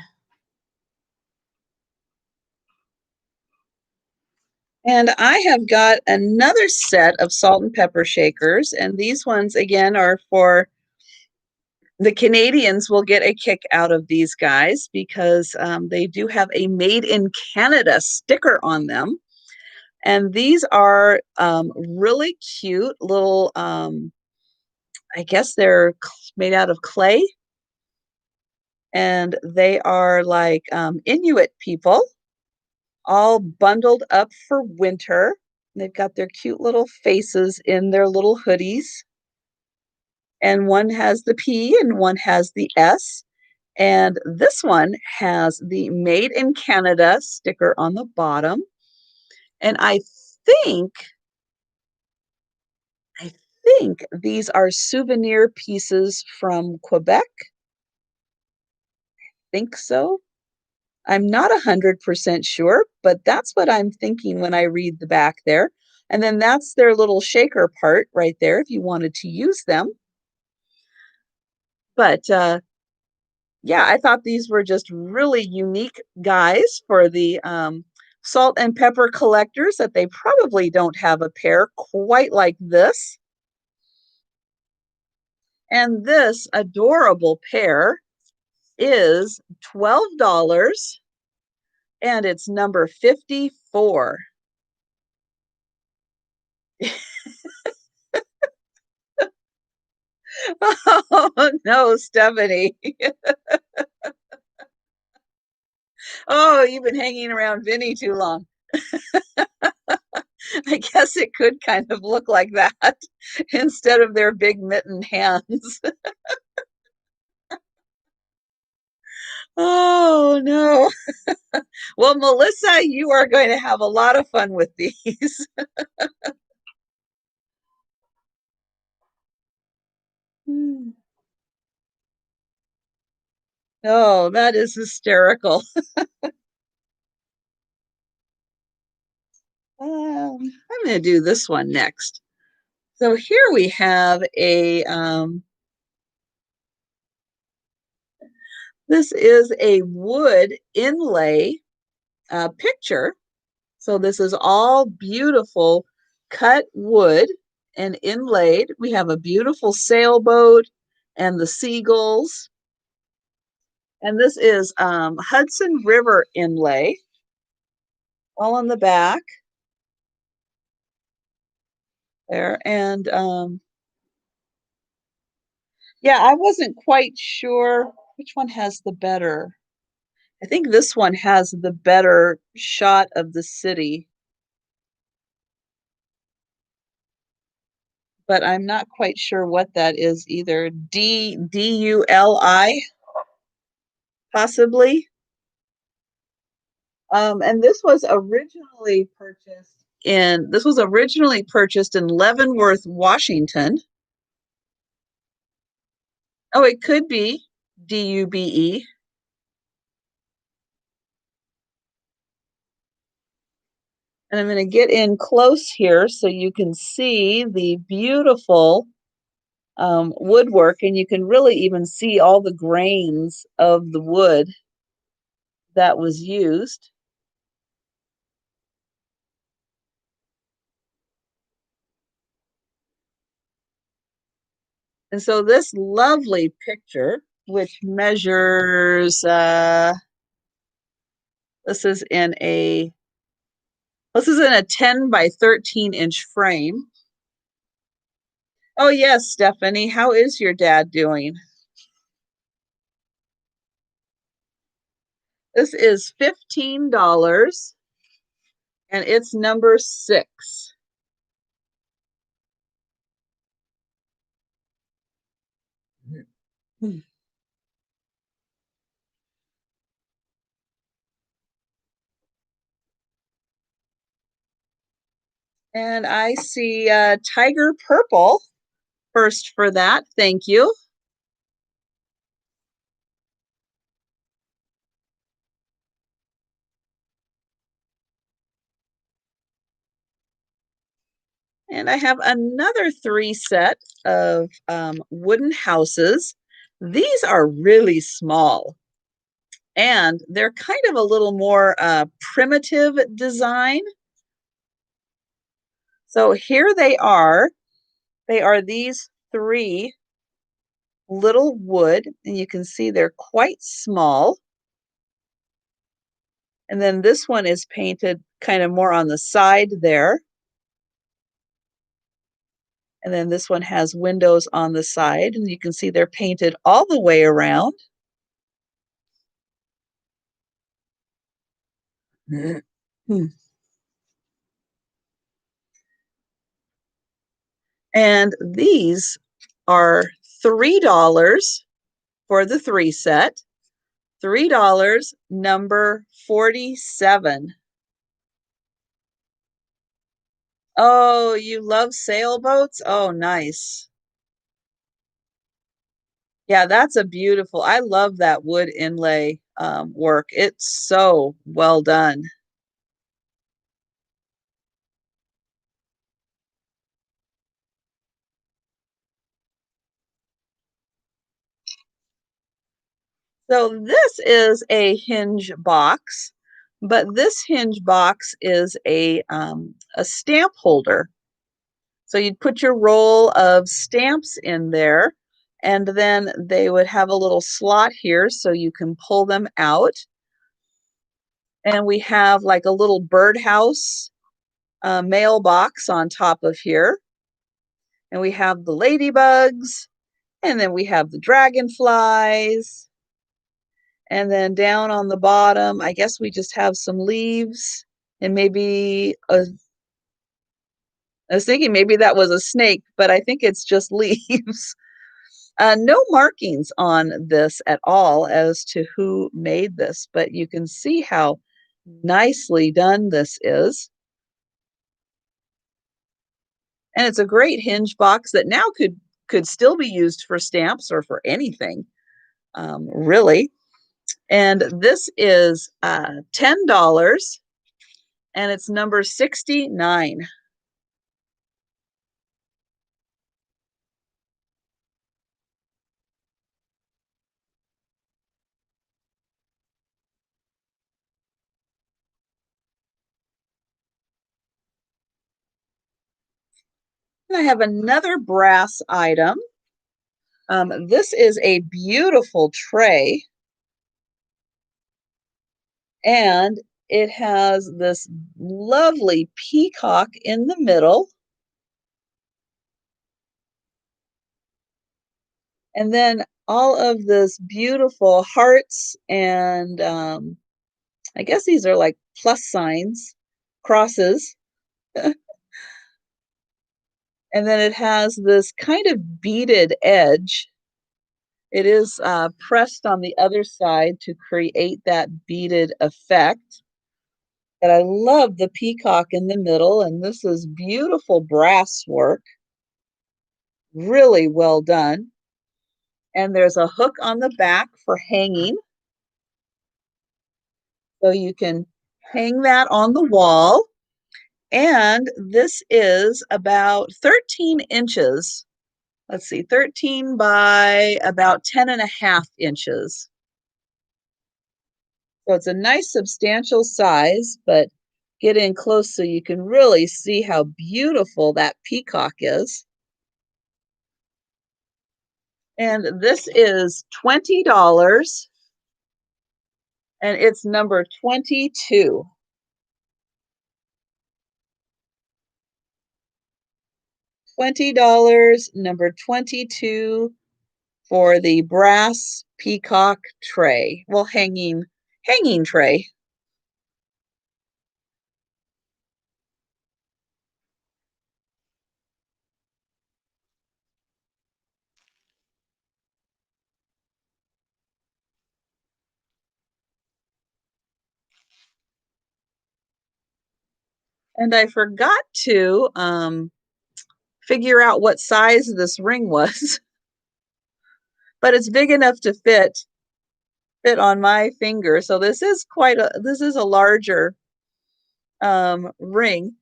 And I have got another set of salt and pepper shakers. And these ones, again, are for the Canadians will get a kick out of these guys because they do have a Made in Canada sticker on them. And these are really cute little, I guess they're made out of clay. And they are like Inuit people, all bundled up for winter. They've got their cute little faces in their little hoodies. And one has the P and one has the S. And this one has the Made in Canada sticker on the bottom. And think, I think these are souvenir pieces from Quebec. Think so. I'm not 100% sure, but that's what I'm thinking when I read the back there. And then that's their little shaker part right there if you wanted to use them. But yeah, I thought these were just really unique guys for the salt and pepper collectors that they probably don't have a pair quite like this. And this adorable pair is $12 and it's number 54. Oh no, Stephanie. Oh, you've been hanging around Vinny too long. I guess it could kind of look like that instead of their big mitten hands. Oh no. Well, Melissa, you are going to have a lot of fun with these. Oh, that is hysterical. I'm going to do this one next. So here we have this is a wood inlay picture. So this is all beautiful cut wood and inlaid. We have a beautiful sailboat and the seagulls. And this is Hudson River inlay, all on the back there. And yeah, I wasn't quite sure which one has the better. I think this one has the better shot of the city, but I'm not quite sure what that is either. Duli, possibly. And this was originally purchased in Leavenworth, Washington. Oh, it could be Dube. And I'm going to get in close here so you can see the beautiful woodwork, and you can really even see all the grains of the wood that was used. And so this lovely picture which measures, this is in a 10 by 13-inch frame. Oh, yes, Stephanie. How is your dad doing? This is $15 and it's number 6. And I see Tiger Purple first for that. Thank you. And I have another 3 set of wooden houses. These are really small and they're kind of a little more primitive design. So here they are. They are these 3 little wood, and you can see they're quite small. And then this one is painted kind of more on the side there. And then this one has windows on the side, and you can see they're painted all the way around. And these are $3 for the 3 set. $3, number 47. Oh, you love sailboats? Oh, nice. Yeah, that's a beautiful. I love that wood inlay work. It's so well done. So this is a Hinge box, but this Hinge box is a stamp holder. So you'd put your roll of stamps in there, and then they would have a little slot here so you can pull them out. And we have like a little birdhouse mailbox on top of here. And we have the ladybugs, and then we have the dragonflies. And then down on the bottom, I guess we just have some leaves and maybe I was thinking maybe that was a snake, but I think it's just leaves. No markings on this at all as to who made this, but you can see how nicely done this is. And it's a great Hinge box that now could still be used for stamps or for anything, really. And this is $10 and it's number 69. And I have another brass item. This is a beautiful tray, and it has this lovely peacock in the middle. And then all of this beautiful hearts and I guess these are like plus signs, crosses. And then it has this kind of beaded edge. It is pressed on the other side to create that beaded effect. But I love the peacock in the middle, and this is beautiful brass work, really well done. And there's a hook on the back for hanging, so you can hang that on the wall. And this is about 13 inches. Let's see, 13 by about 10 and a half inches. So it's a nice substantial size, but get in close so you can really see how beautiful that peacock is. And this is $20 and it's number 22. $20, number 22 for the brass peacock tray. Well, hanging tray. And I forgot to figure out what size this ring was, but it's big enough to fit on my finger. So this is a larger ring.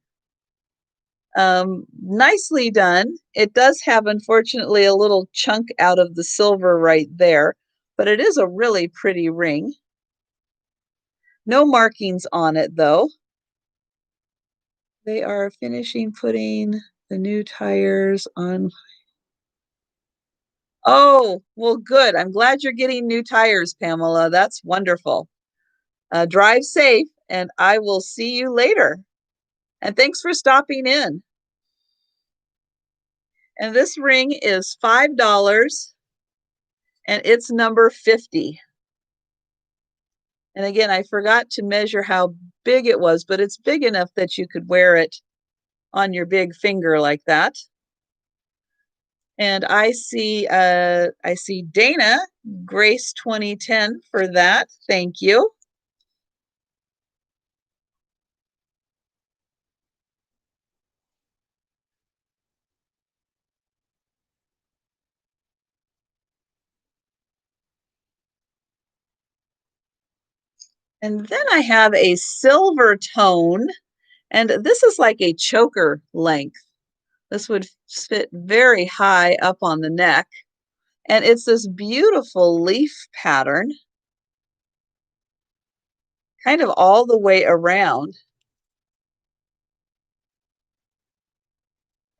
Nicely done. It does have, unfortunately, a little chunk out of the silver right there, but it is a really pretty ring. No markings on it, though. They are finishing putting the new tires on. Oh, well, good. I'm glad you're getting new tires, Pamela. That's wonderful. Drive safe, and I will see you later. And thanks for stopping in. And this ring is $5, and it's number 50. And again, I forgot to measure how big it was, but it's big enough that you could wear it on your big finger like that. And I see Dana, Grace 2010 for that. Thank you. And then I have a silver tone, and this is like a choker length. This would fit very high up on the neck. And it's this beautiful leaf pattern, kind of all the way around.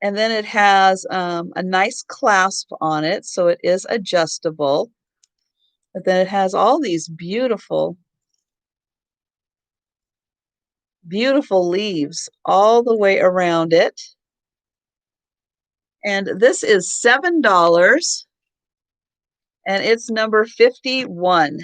And then it has a nice clasp on it, so it is adjustable. But then it has all these beautiful, beautiful leaves all the way around it. And this is $7, and it's number 51.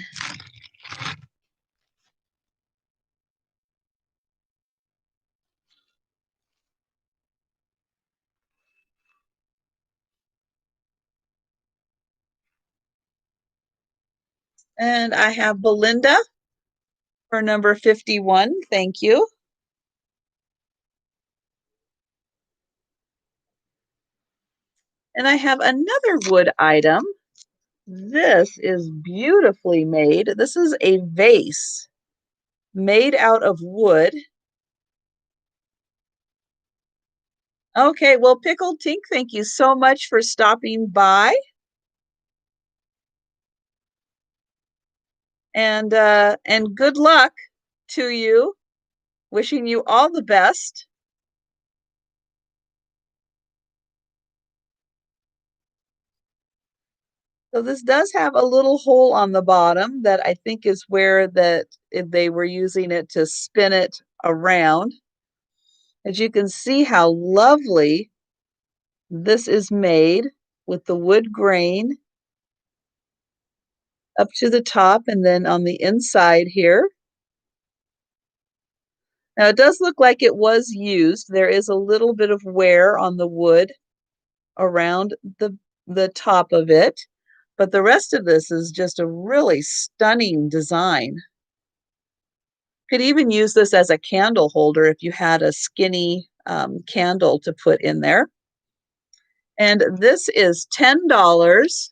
And I have Belinda for number 51. Thank you. And I have another wood item. This is beautifully made. This is a vase made out of wood. Okay, well, Pickled Tink, thank you so much for stopping by. And good luck to you. Wishing you all the best. So this does have a little hole on the bottom that I think is where they were using it to spin it around. As you can see how lovely this is made with the wood grain up to the top and then on the inside here. Now it does look like it was used. There is a little bit of wear on the wood around the top of it, but the rest of this is just a really stunning design. Could even use this as a candle holder if you had a skinny candle to put in there. And this is $10,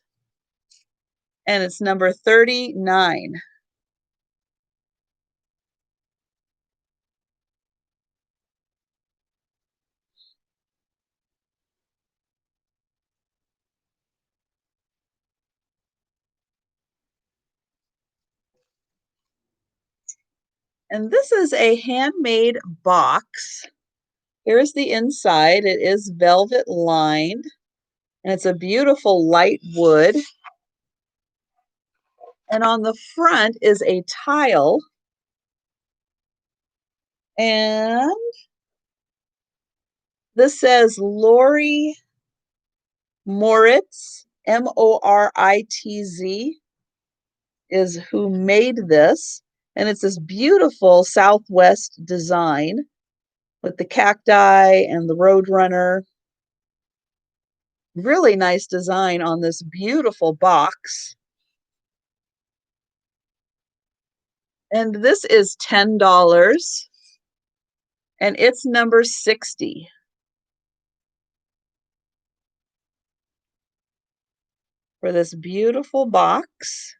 and it's number 39. And this is a handmade box. Here's the inside. It is velvet lined. And it's a beautiful light wood. And on the front is a tile. And this says Lori Moritz, Moritz, is who made this. And it's this beautiful Southwest design with the cacti and the roadrunner. Really nice design on this beautiful box. And this is $10. And it's number 60. For this beautiful box.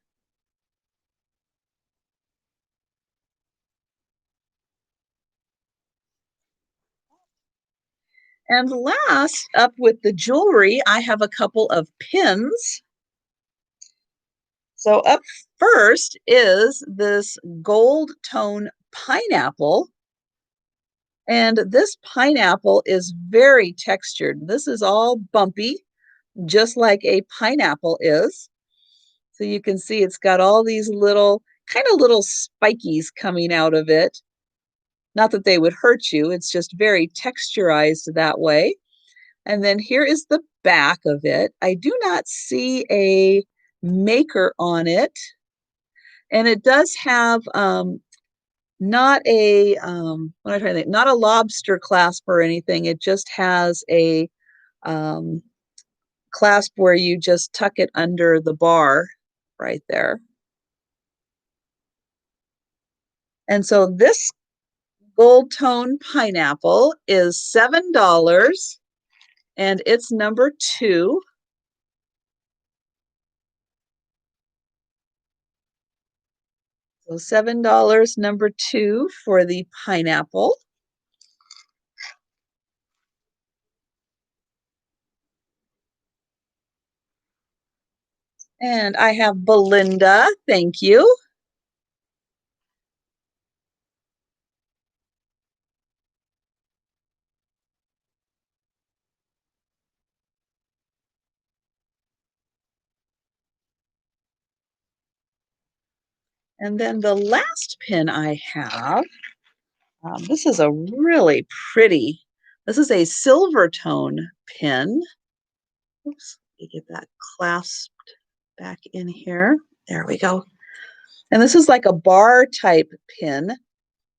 And last up with the jewelry, I have a couple of pins. So up first is this gold tone pineapple. And this pineapple is very textured. This is all bumpy, just like a pineapple is. So you can see it's got all these little, kind of little spikies coming out of it. Not that they would hurt you, it's just very texturized that way. And then here is the back of it. I do not see a maker on it. And it does have not a what am I trying to think? Not a lobster clasp or anything. It just has a clasp where you just tuck it under the bar right there. And so this gold tone pineapple is $7 and it's number 2. So $7, number 2 for the pineapple. And I have Belinda, thank you. And then the last pin I have, this is a really pretty, this is a silver tone pin. Oops, let me get that clasped back in here. There we go. And this is like a bar type pin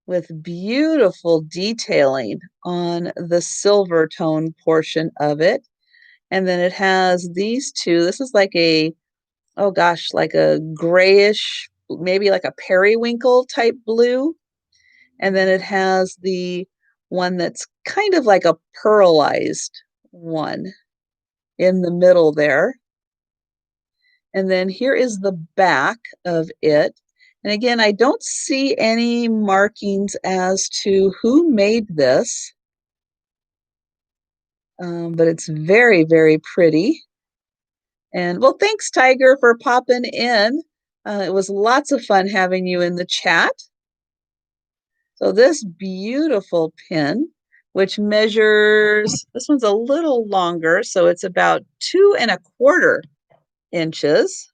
with beautiful detailing on the silver tone portion of it. And then it has these two. This is like a, oh gosh, like a grayish, maybe like a periwinkle type blue. And then it has the one that's kind of like a pearlized one in the middle there. And then here is the back of it. And again, I don't see any markings as to who made this, but it's very, very pretty. And well, thanks, Tiger, for popping in. It was lots of fun having you in the chat. So this beautiful pin, which measures, this one's a little longer, so it's about 2¼ inches.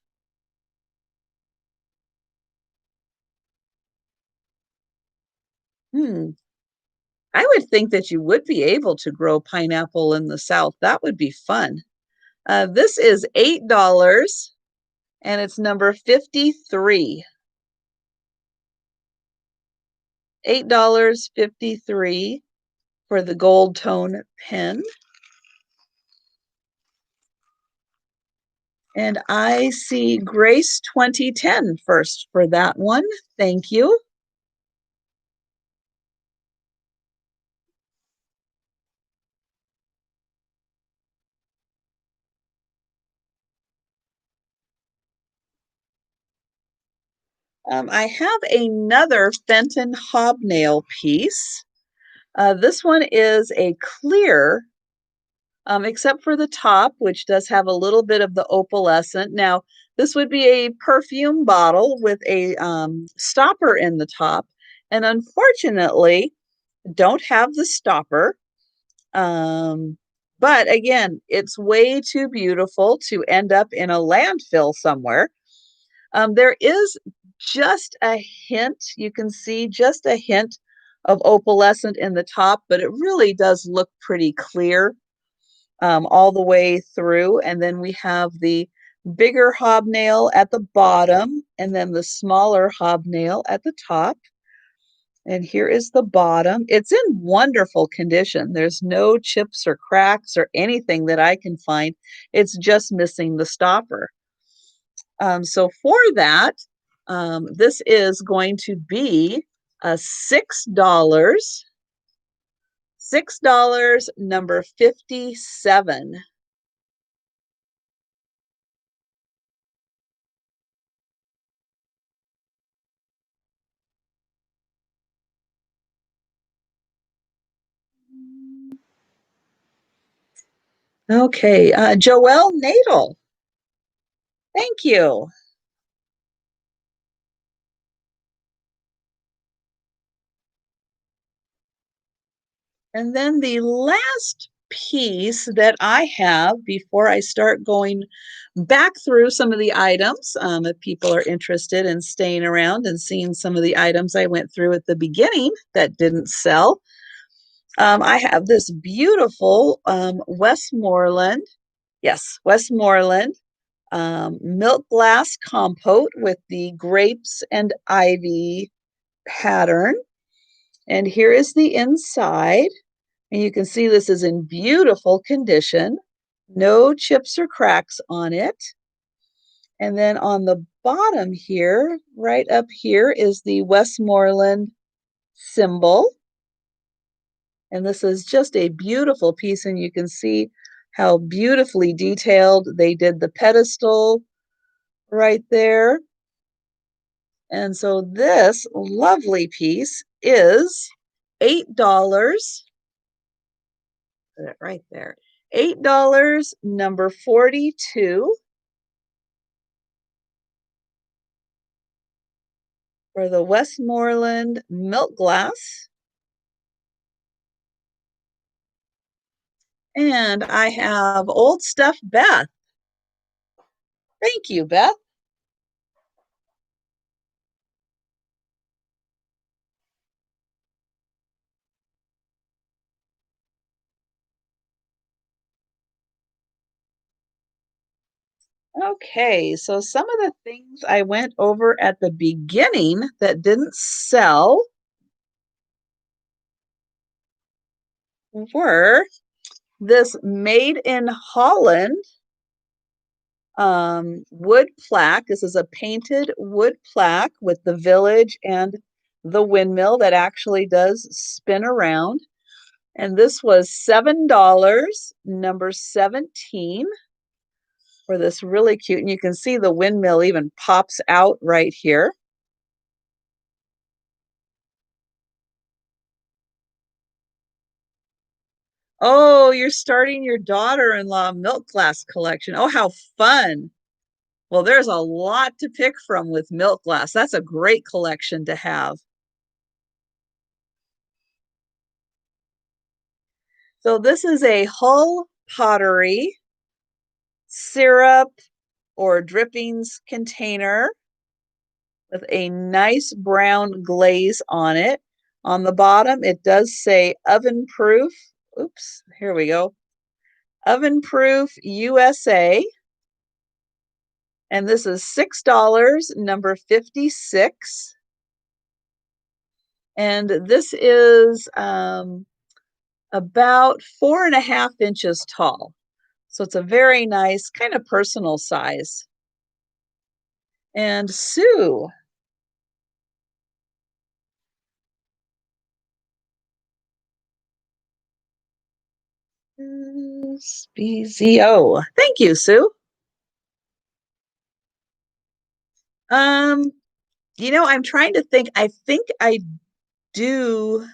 I would think that you would be able to grow pineapple in the South. That would be fun. This is $8 and it's number 53. $8.53 for the gold tone pen. And I see Grace 2010 first for that one. Thank you. I have another Fenton hobnail piece. This one is a clear, except for the top, which does have a little bit of the opalescent. Now, this would be a perfume bottle with a stopper in the top. And unfortunately, don't have the stopper. But But again, it's way too beautiful to end up in a landfill somewhere. There is just a hint, you can see just a hint of opalescent in the top, but it really does look pretty clear all the way through. And then we have the bigger hobnail at the bottom, and then the smaller hobnail at the top. And here is the bottom. It's in wonderful condition. There's no chips or cracks or anything that I can find. It's just missing the stopper. So for that, this is going to be a $6. $6, number 57. Okay, Joelle Nadel. Thank you. And then the last piece that I have before I start going back through some of the items, if people are interested in staying around and seeing some of the items I went through at the beginning that didn't sell. I have this beautiful Westmoreland, yes, Westmoreland milk glass compote with the grapes and ivy pattern. And here is the inside. And you can see this is in beautiful condition. No chips or cracks on it. And then on the bottom here, right up here, is the Westmoreland symbol. And this is just a beautiful piece, and you can see how beautifully detailed they did the pedestal right there. And so this lovely piece is $8. Put it right there. $8, number 42, for the Westmoreland milk glass. And I have Old Stuff Beth. Thank you, Beth. Okay, so some of the things I went over at the beginning that didn't sell were this Made in Holland wood plaque. This is a painted wood plaque with the village and the windmill that actually does spin around. And this was $7, number 17, for this really cute. And you can see the windmill even pops out right here. Oh, you're starting your daughter-in-law milk glass collection. Oh, how fun. Well, there's a lot to pick from with milk glass. That's a great collection to have. So this is a Hull Pottery syrup or drippings container with a nice brown glaze on it. On the bottom, it does say oven proof. Oops, here we go. Oven proof USA. And this is $6, number 56. And this is about 4.5 inches tall. So it's a very nice kind of personal size. And Sue. SBZO. Thank you, Sue. Um, I'm trying to think. I think I do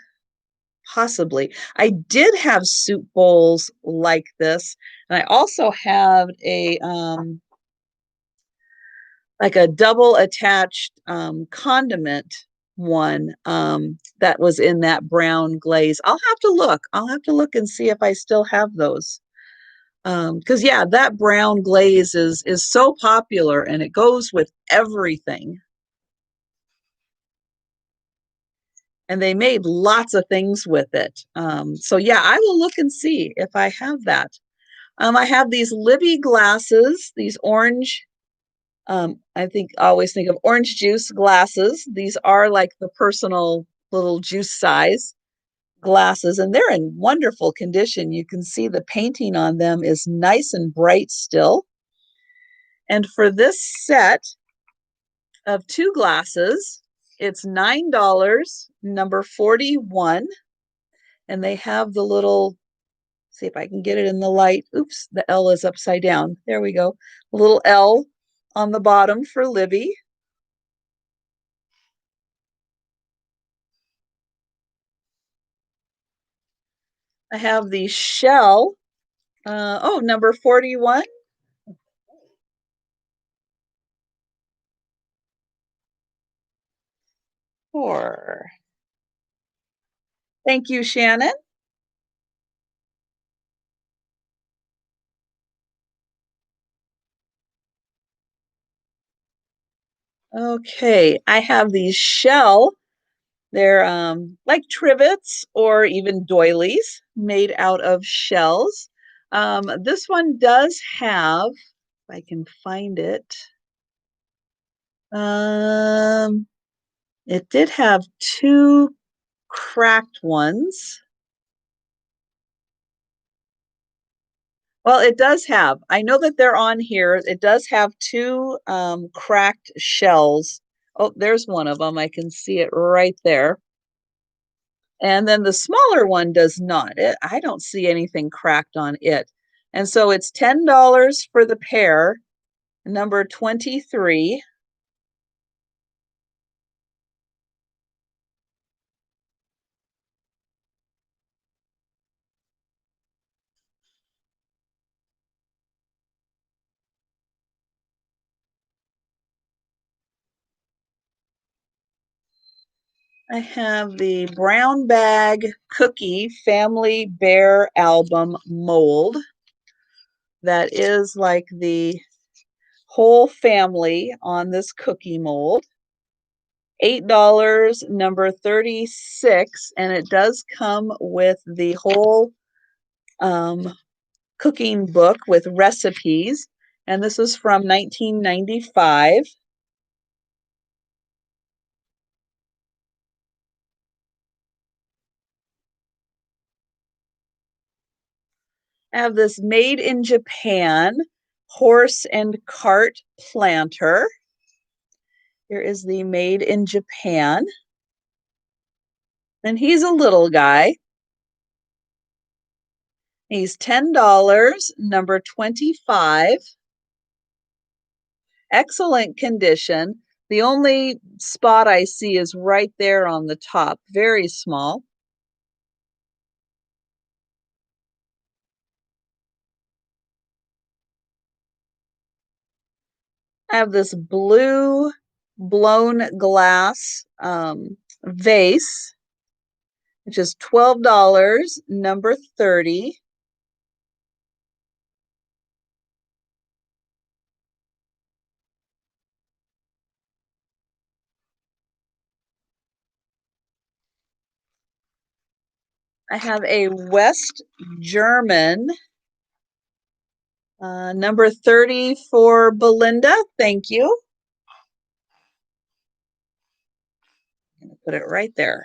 possibly. I did have soup bowls like this, and I also have a like a double attached condiment one that was in that brown glaze. I'll have to look. I'll have to look and see if I still have those. Because yeah, that brown glaze is so popular and it goes with everything. And they made lots of things with it. So yeah, I will look and see if I have that. I have these Libby glasses, these orange. I always think of orange juice glasses. These are like the personal little juice size glasses, and they're in wonderful condition. You can see the painting on them is nice and bright still. And for this set of two glasses, it's $9, number 41. And they have the little, see if I can get it in the light. Oops, the L is upside down. There we go. A little L on the bottom for Libby. I have the shell. Number 41. Four. Thank you, Shannon. Okay, I have these shell. They're like trivets or even doilies made out of shells. This one does have, if I can find it, um, it did have two cracked ones. Well, it does have. I know that they're on here. It does have two cracked shells. Oh, there's one of them. I can see it right there. And then the smaller one does not. I don't see anything cracked on it. And so it's $10 for the pair, number 23. I have the brown bag cookie family bear album mold. That is like the whole family on this cookie mold. $8, number 36, and it does come with the whole cooking book with recipes. And this is from 1995. I have this made in Japan horse and cart planter. Here is the made in Japan. And he's a little guy. He's $10, number 25. Excellent condition. The only spot I see is right there on the top, very small. I have this blue blown glass vase, which is $12, number 30. I have a West German, number 30 for Belinda. Thank you. I'm going to put it right there.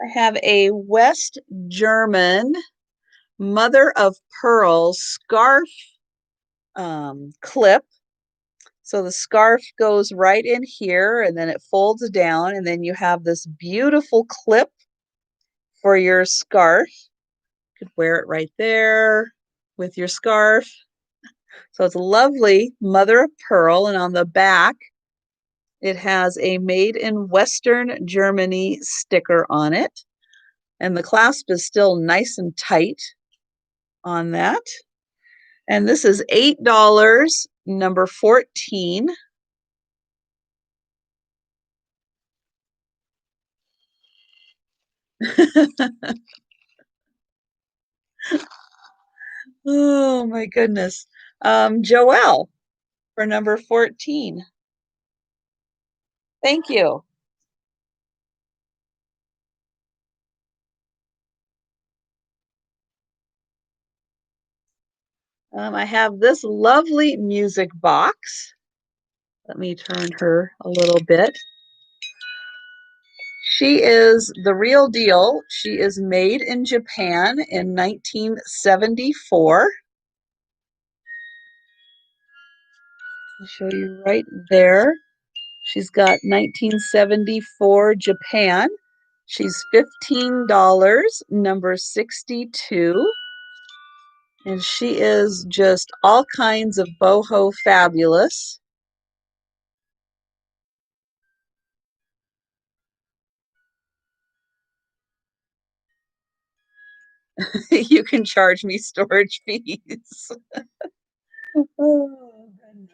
I have a West German mother of pearl scarf clip. So the scarf goes right in here and then it folds down, and then you have this beautiful clip for your scarf. You could wear it right there with your scarf. So it's a lovely mother of pearl, and on the back it has a made in Western Germany sticker on it. And the clasp is still nice and tight on that. And this is $8, number 14. Oh my goodness. Joelle for number 14. Thank you. I have this lovely music box. Let me turn her a little bit. She is the real deal. She is made in Japan in 1974. I'll show you right there. She's got 1974 Japan. She's $15, number 62. And she is just all kinds of boho fabulous. You can charge me storage fees. Oh, goodness.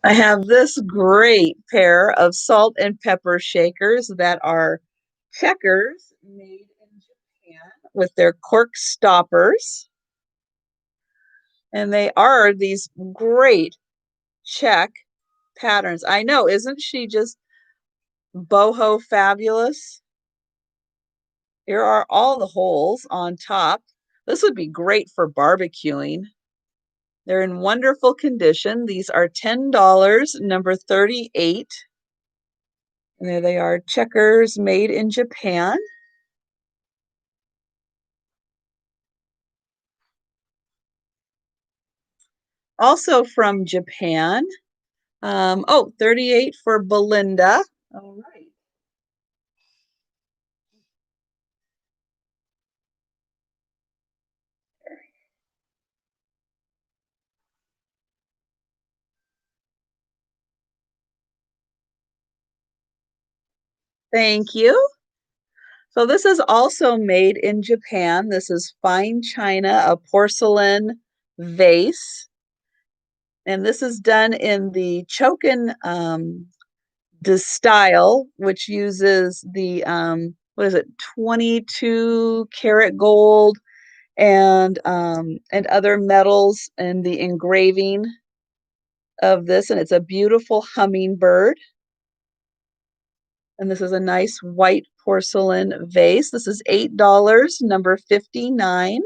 I have this great pair of salt and pepper shakers that are checkers made in Japan with their cork stoppers. And they are these great check patterns. I know, isn't she just boho fabulous? Here are all the holes on top. This would be great for barbecuing. They're in wonderful condition. These are $10, number 38. And there they are, checkers made in Japan. Also from Japan. Oh, 38 for Belinda. All right. Thank you. So this is also made in Japan. This is fine china, a porcelain vase. And this is done in the Chokin style, which uses the, what is it, 22 karat gold and other metals and the engraving of this. And it's a beautiful hummingbird. And this is a nice white porcelain vase. This is $8, number 59.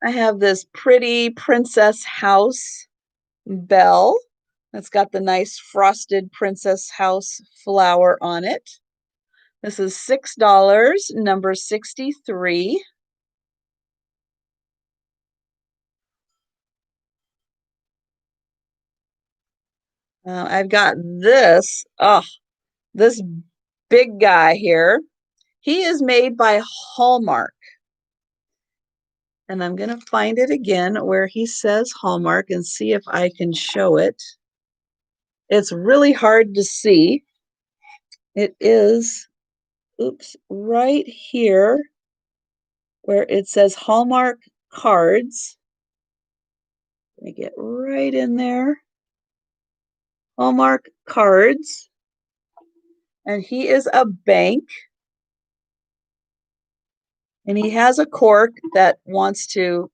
I have this pretty princess house Belle. It's got the nice frosted princess house flower on it. This is $6, number 63. I've got this big guy here. He is made by Hallmark. And I'm going to find it again where he says Hallmark and see if I can show it. It's really hard to see. It is, oops, right here where it says Hallmark cards. Let me get right in there. Hallmark cards. And he is a bank. And he has a cork that wants to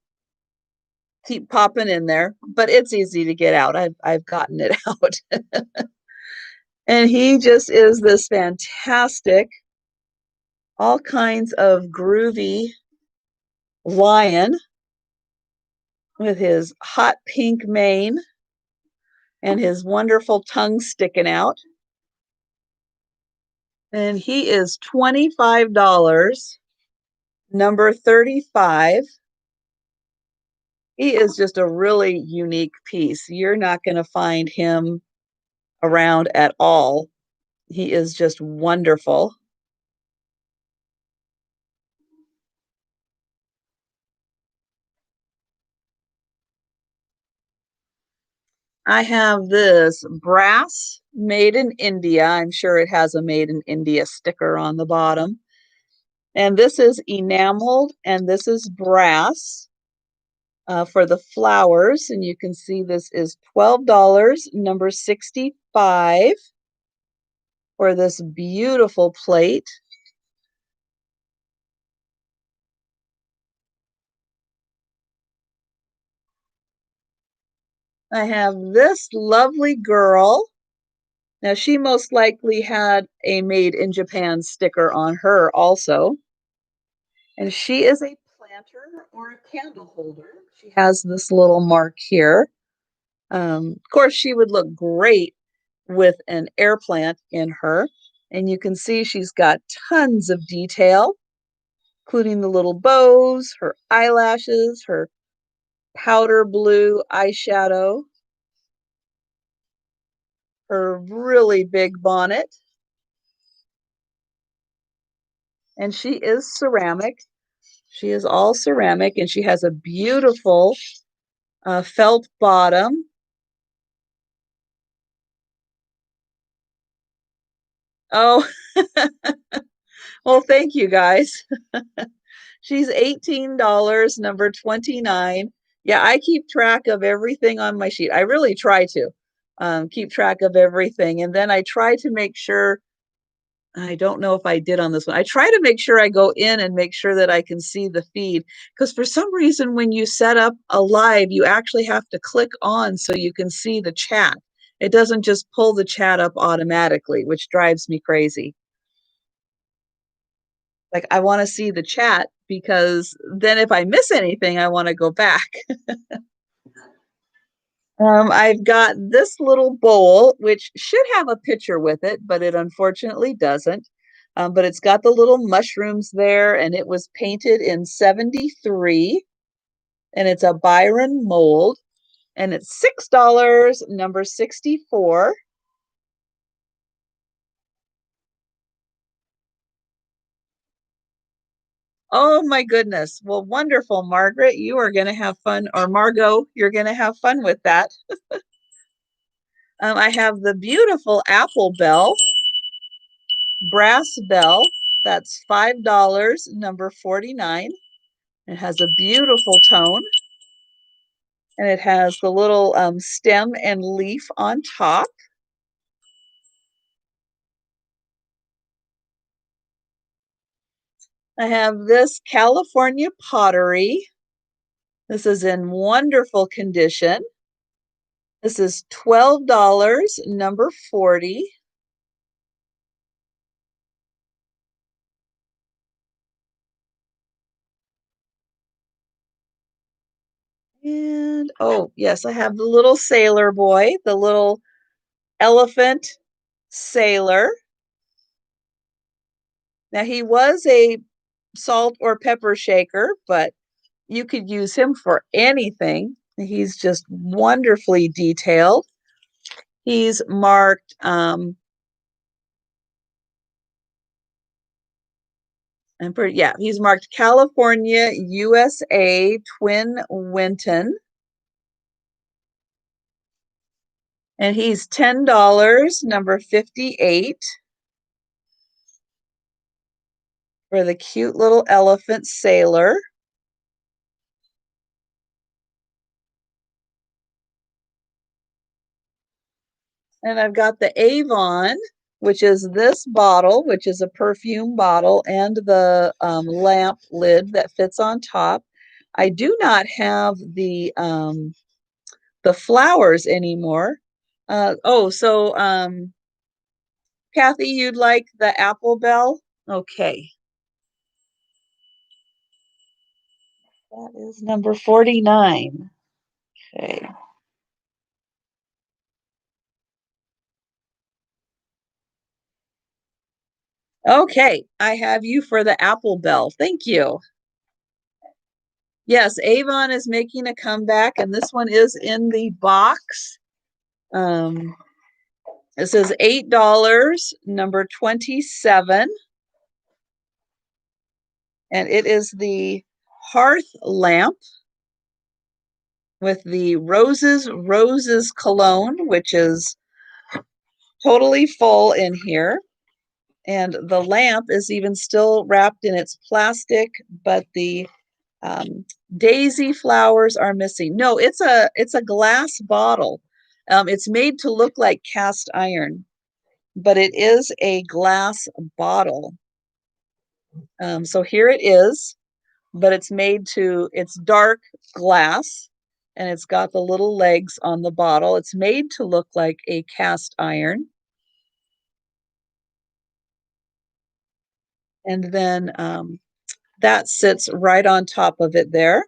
keep popping in there, but it's easy to get out. I've gotten it out. And he just is this fantastic, all kinds of groovy lion with his hot pink mane and his wonderful tongue sticking out. And he is $25, number 35. He is just a really unique piece. You're not going to find him around at all. He is just wonderful. I have this brass made in India. I'm sure it has a made in India sticker on the bottom. And this is enameled and this is brass for the flowers. And you can see this is $12, number 65 for this beautiful plate. I have this lovely girl. Now, she most likely had a made in Japan sticker on her also. And she is a planter or a candle holder. She has this little mark here. Of course, she would look great with an air plant in her. And you can see she's got tons of detail, including the little bows, her eyelashes, her powder blue eyeshadow, her really big bonnet. And she is ceramic. She is all ceramic, and she has a beautiful felt bottom. Oh, well, thank you guys. She's $18, number 29. Yeah, I keep track of everything on my sheet. I really try to keep track of everything. And then I try to make sure, I don't know if I did on this one. I try to make sure I go in and make sure that I can see the feed. Because for some reason, when you set up a live, you actually have to click on so you can see the chat. It doesn't just pull the chat up automatically, which drives me crazy. Like, I want to see the chat because then if I miss anything, I want to go back. I've got this little bowl, which should have a picture with it, but it unfortunately doesn't. But it's got the little mushrooms there, and it was painted in 73, and it's a Byron mold, and it's $6, number 64. Oh my goodness. Well, wonderful, Margaret. You are going to have fun, or Margot, you're going to have fun with that. I have the beautiful apple bell, brass bell. That's $5, number 49. It has a beautiful tone, and it has the little stem and leaf on top. I have this California pottery. This is in wonderful condition. This is $12, number 40. And oh, yes, I have the little sailor boy, the little elephant sailor. Now, he was a salt or pepper shaker, but you could use him for anything. He's just wonderfully detailed. He's marked, yeah, he's marked California, USA, Twin Winton. And he's $10, number 58, for the cute little elephant sailor. And I've got the Avon, which is this bottle, which is a perfume bottle, and the lamp lid that fits on top. I do not have the flowers anymore. Kathy, you'd like the apple bell? Okay. That is number 49. Okay. Okay, I have you for the apple bell. Thank you. Yes, Avon is making a comeback, and this one is in the box. Um, it says $8, number 27, and it is the hearth lamp with the roses cologne, which is totally full in here. And the lamp is even still wrapped in its plastic, but the daisy flowers are missing. No, it's a glass bottle. It's made to look like cast iron, but it is a glass bottle. So here it is, but it's dark glass, and it's got the little legs on the bottle. It's made to look like a cast iron. And then that sits right on top of it there.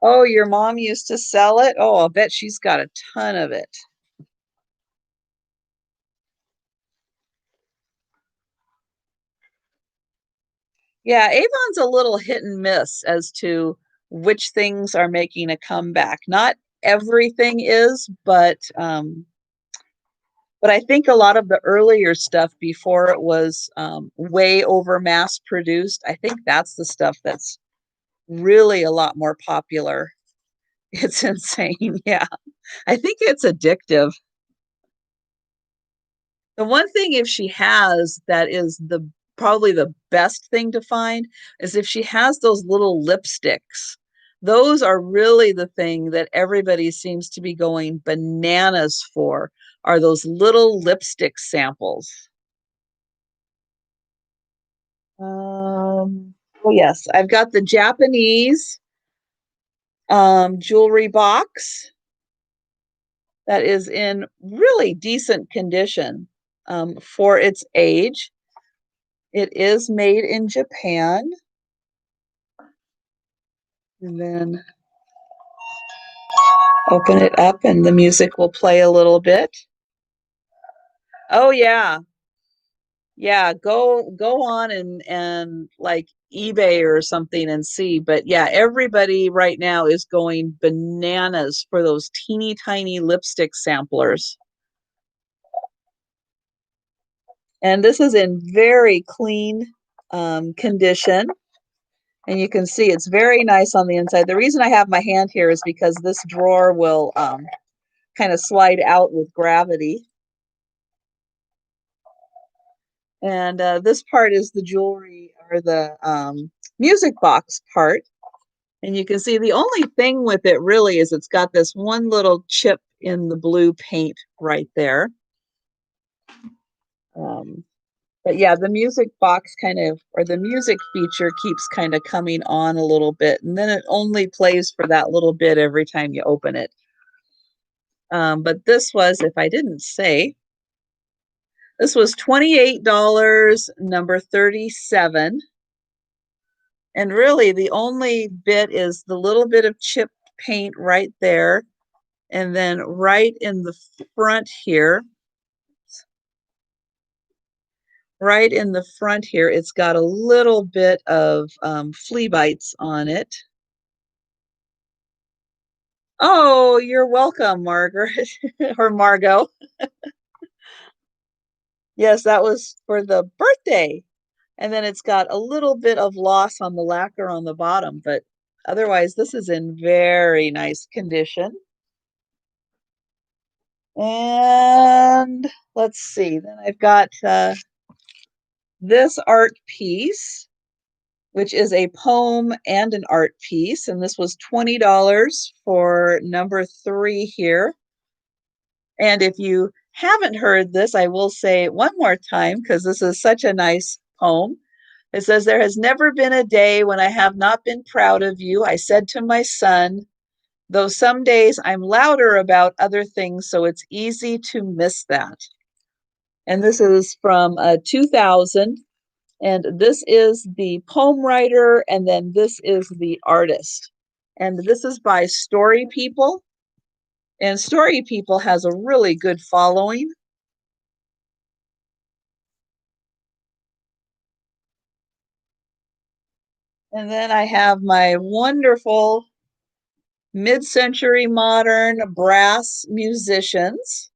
Oh, your mom used to sell it? Oh, I'll bet she's got a ton of it. Yeah, Avon's a little hit and miss as to which things are making a comeback. Not everything is, but I think a lot of the earlier stuff before it was way over mass produced, I think that's the stuff that's really a lot more popular. It's insane. Yeah. I think it's addictive. The one thing if she has that is the probably the best thing to find is if she has those little lipsticks. Those are really the thing that everybody seems to be going bananas for, are those little lipstick samples. Oh yes, I've got the Japanese jewelry box that is in really decent condition for its age. It is made in Japan. And then open it up and the music will play a little bit. Oh yeah. Yeah, go on and like eBay or something and see. But yeah, everybody right now is going bananas for those teeny tiny lipstick samplers. And this is in very clean condition. And you can see it's very nice on the inside. The reason I have my hand here is because this drawer will kind of slide out with gravity. And this part is the jewelry or the music box part. And you can see the only thing with it really is it's got this one little chip in the blue paint right there. Um, but yeah, the music box kind of, or the music feature keeps kind of coming on a little bit. And then it only plays for that little bit every time you open it. But this was, if I didn't say, this was $28, number 37. And really the only bit is the little bit of chipped paint right there. And then right in the front here, right in the front here, it's got a little bit of flea bites on it. Oh, you're welcome, Margaret or Margot. Yes, that was for the birthday. And then it's got a little bit of loss on the lacquer on the bottom, but otherwise this is in very nice condition. And let's see, then I've got this art piece, which is a poem and an art piece. And this was $20 for number 3 here. And if you haven't heard this, I will say it one more time because this is such a nice poem. It says, "There has never been a day when I have not been proud of you. I said to my son, though some days I'm louder about other things, so it's easy to miss that." And this is from 2000. And this is the poem writer, and then this is the artist. And this is by Story People. And Story People has a really good following. And then I have my wonderful mid-century modern brass musicians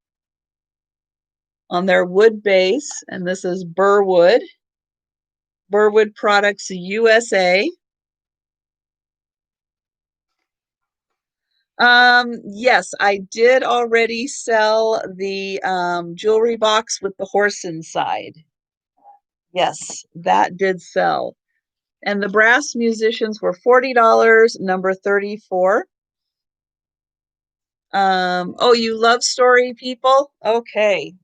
on their wood base. And this is Burwood, Burwood Products USA. Yes, I did already sell the jewelry box with the horse inside. Yes, that did sell. And the brass musicians were $40, number 34. Oh, you love Story People? Okay.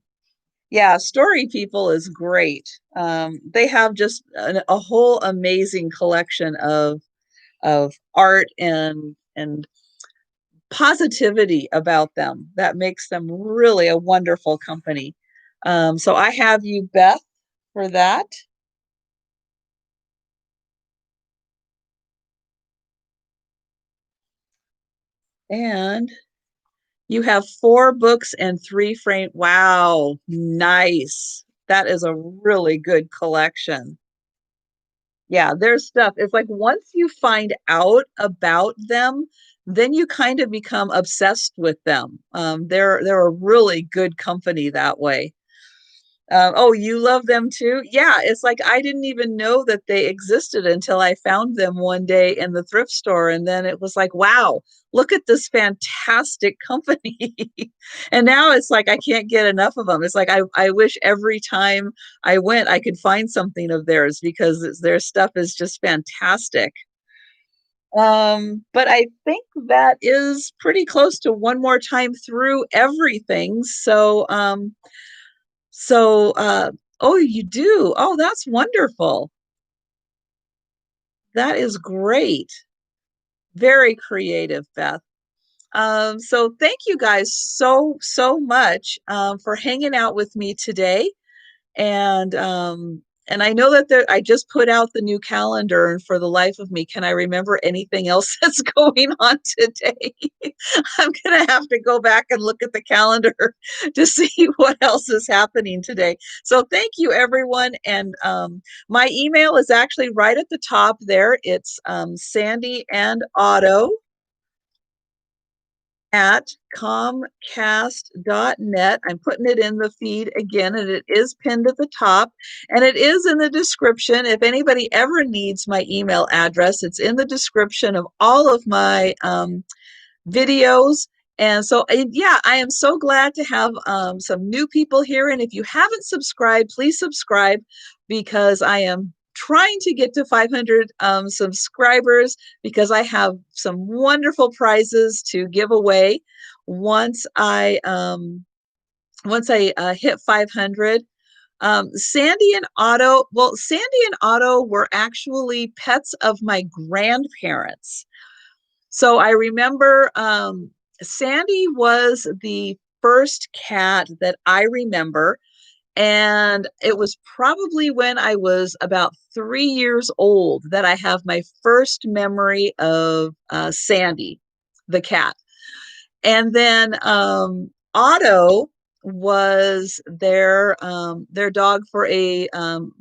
Yeah, Story People is great. They have just a whole amazing collection of art and positivity about them that makes them really a wonderful company. So I have you, Beth, for that. And you have four books and three frame. Wow, nice. That is a really good collection. Yeah, their stuff. It's like once you find out about them, then you kind of become obsessed with them. They're a really good company that way. Oh, you love them too? Yeah, it's like I didn't even know that they existed until I found them one day in the thrift store. And then it was like, wow, look at this fantastic company. And now it's like I can't get enough of them. It's like I wish every time I went, I could find something of theirs because their stuff is just fantastic. But I think that is pretty close to one more time through everything. So, oh, you do? Oh, that's wonderful. That is great. Very creative, Beth. So thank you guys so much for hanging out with me today. And I know that I just put out the new calendar, and for the life of me, can I remember anything else that's going on today? I'm gonna have to go back and look at the calendar to see what else is happening today. So thank you, everyone. And my email is actually right at the top there. It's Sandy and Otto at comcast.net. I'm putting it in the feed again, and it is pinned at the top, and it is in the description. If anybody ever needs my email address, it's in the description of all of my videos. And so, yeah, I am so glad to have some new people here. And if you haven't subscribed, please subscribe because I am trying to get to 500 subscribers because I have some wonderful prizes to give away once I hit 500. Sandy and Otto, well, Sandy and Otto were actually pets of my grandparents. So I remember Sandy was the first cat that I remember. And it was probably when I was about 3 years old that I have my first memory of Sandy, the cat. And then Otto was their dog for a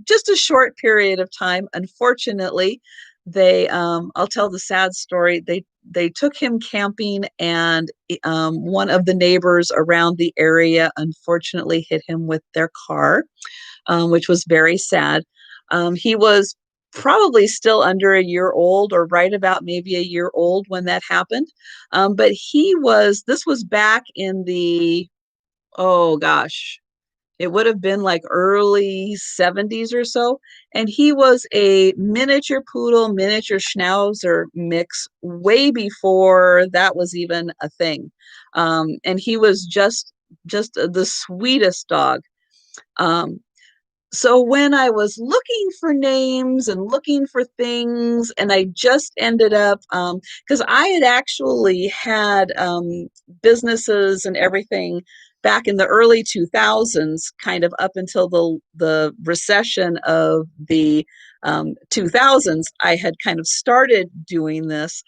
just a short period of time. Unfortunately, they I'll tell the sad story. They took him camping, and one of the neighbors around the area unfortunately hit him with their car, which was very sad. He was probably still under a year old or right about maybe a year old when that happened. But this was back in oh gosh, it would have been like early 70s or so. And he was a miniature poodle, miniature schnauzer mix way before that was even a thing. And he was just the sweetest dog. Um, so when I was looking for names and looking for things, and I just ended up because I had actually had businesses and everything back in the early 2000s, kind of up until the recession of the 2000s. I had kind of started doing this,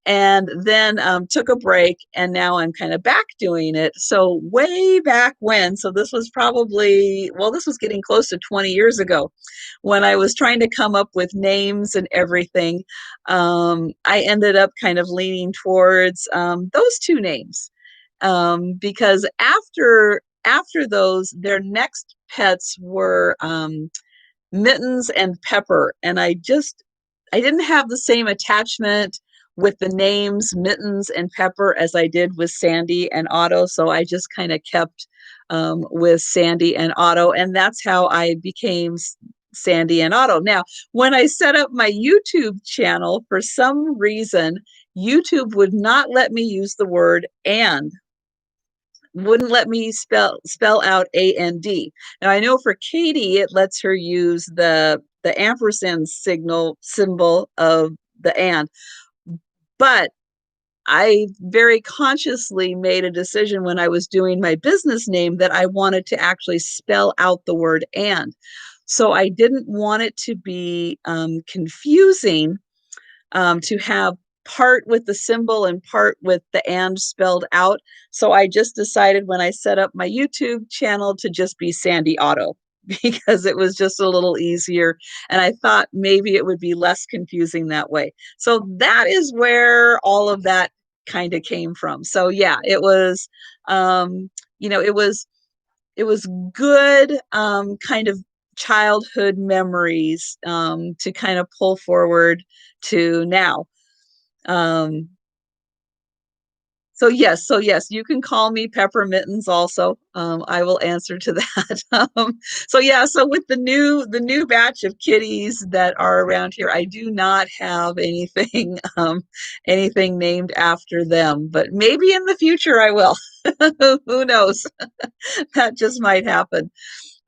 and then took a break, and now I'm kind of back doing it. So way back when, so this was probably, well, this was getting close to 20 years ago when I was trying to come up with names and everything. I ended up kind of leaning towards those two names, because after those, their next pets were Mittens and Pepper, and I didn't have the same attachment with the names Mittens and Pepper as I did with Sandy and Otto. So I just kind of kept with Sandy and Otto, and that's how I became Sandy and Otto. Now, when I set up my YouTube channel, for some reason, YouTube would not let me use the word and, wouldn't let me spell out A-N-D. Now I know for Katie it lets her use the ampersand symbol of the and, but I very consciously made a decision when I was doing my business name that I wanted to actually spell out the word and. So I didn't want it to be confusing, to have part with the symbol and part with the and spelled out. So I just decided when I set up my YouTube channel to just be Sandy Otto because it was just a little easier. And I thought maybe it would be less confusing that way. So that is where all of that kind of came from. So yeah, it was, it was good, kind of childhood memories, to kind of pull forward to now. Um, so yes, you can call me Peppermittens also. I will answer to that. So yeah, so with the new batch of kitties that are around here, I do not have anything anything named after them, but maybe in the future I will. Who knows? That just might happen.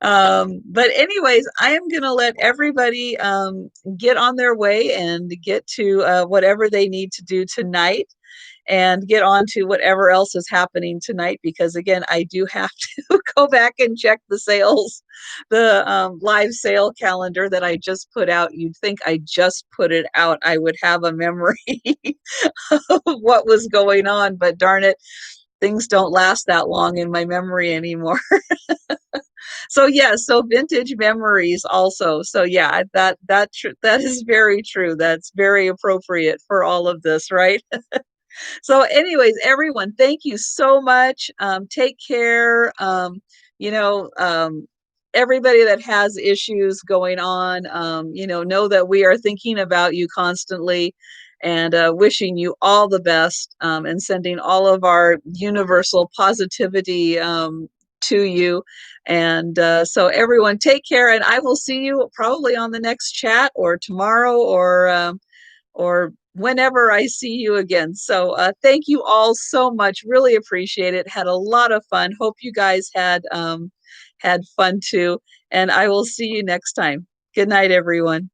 But anyways, I am going to let everybody get on their way and get to whatever they need to do tonight, and get on to whatever else is happening tonight, because again, I do have to go back and check the sales, the live sale calendar that I just put out. You'd think I just put it out, I would have a memory of what was going on, but darn it, things don't last that long in my memory anymore. So yeah, so vintage memories also. So yeah, that is very true. That's very appropriate for all of this, right? So anyways, everyone, thank you so much. Take care. You know, everybody that has issues going on, know that we are thinking about you constantly, and wishing you all the best, and sending all of our universal positivity to you. And so everyone, take care, and I will see you probably on the next chat, or tomorrow, or whenever I see you again. So thank you all so much. Really appreciate it. Had a lot of fun. Hope you guys had fun too. And I will see you next time. Good night, everyone.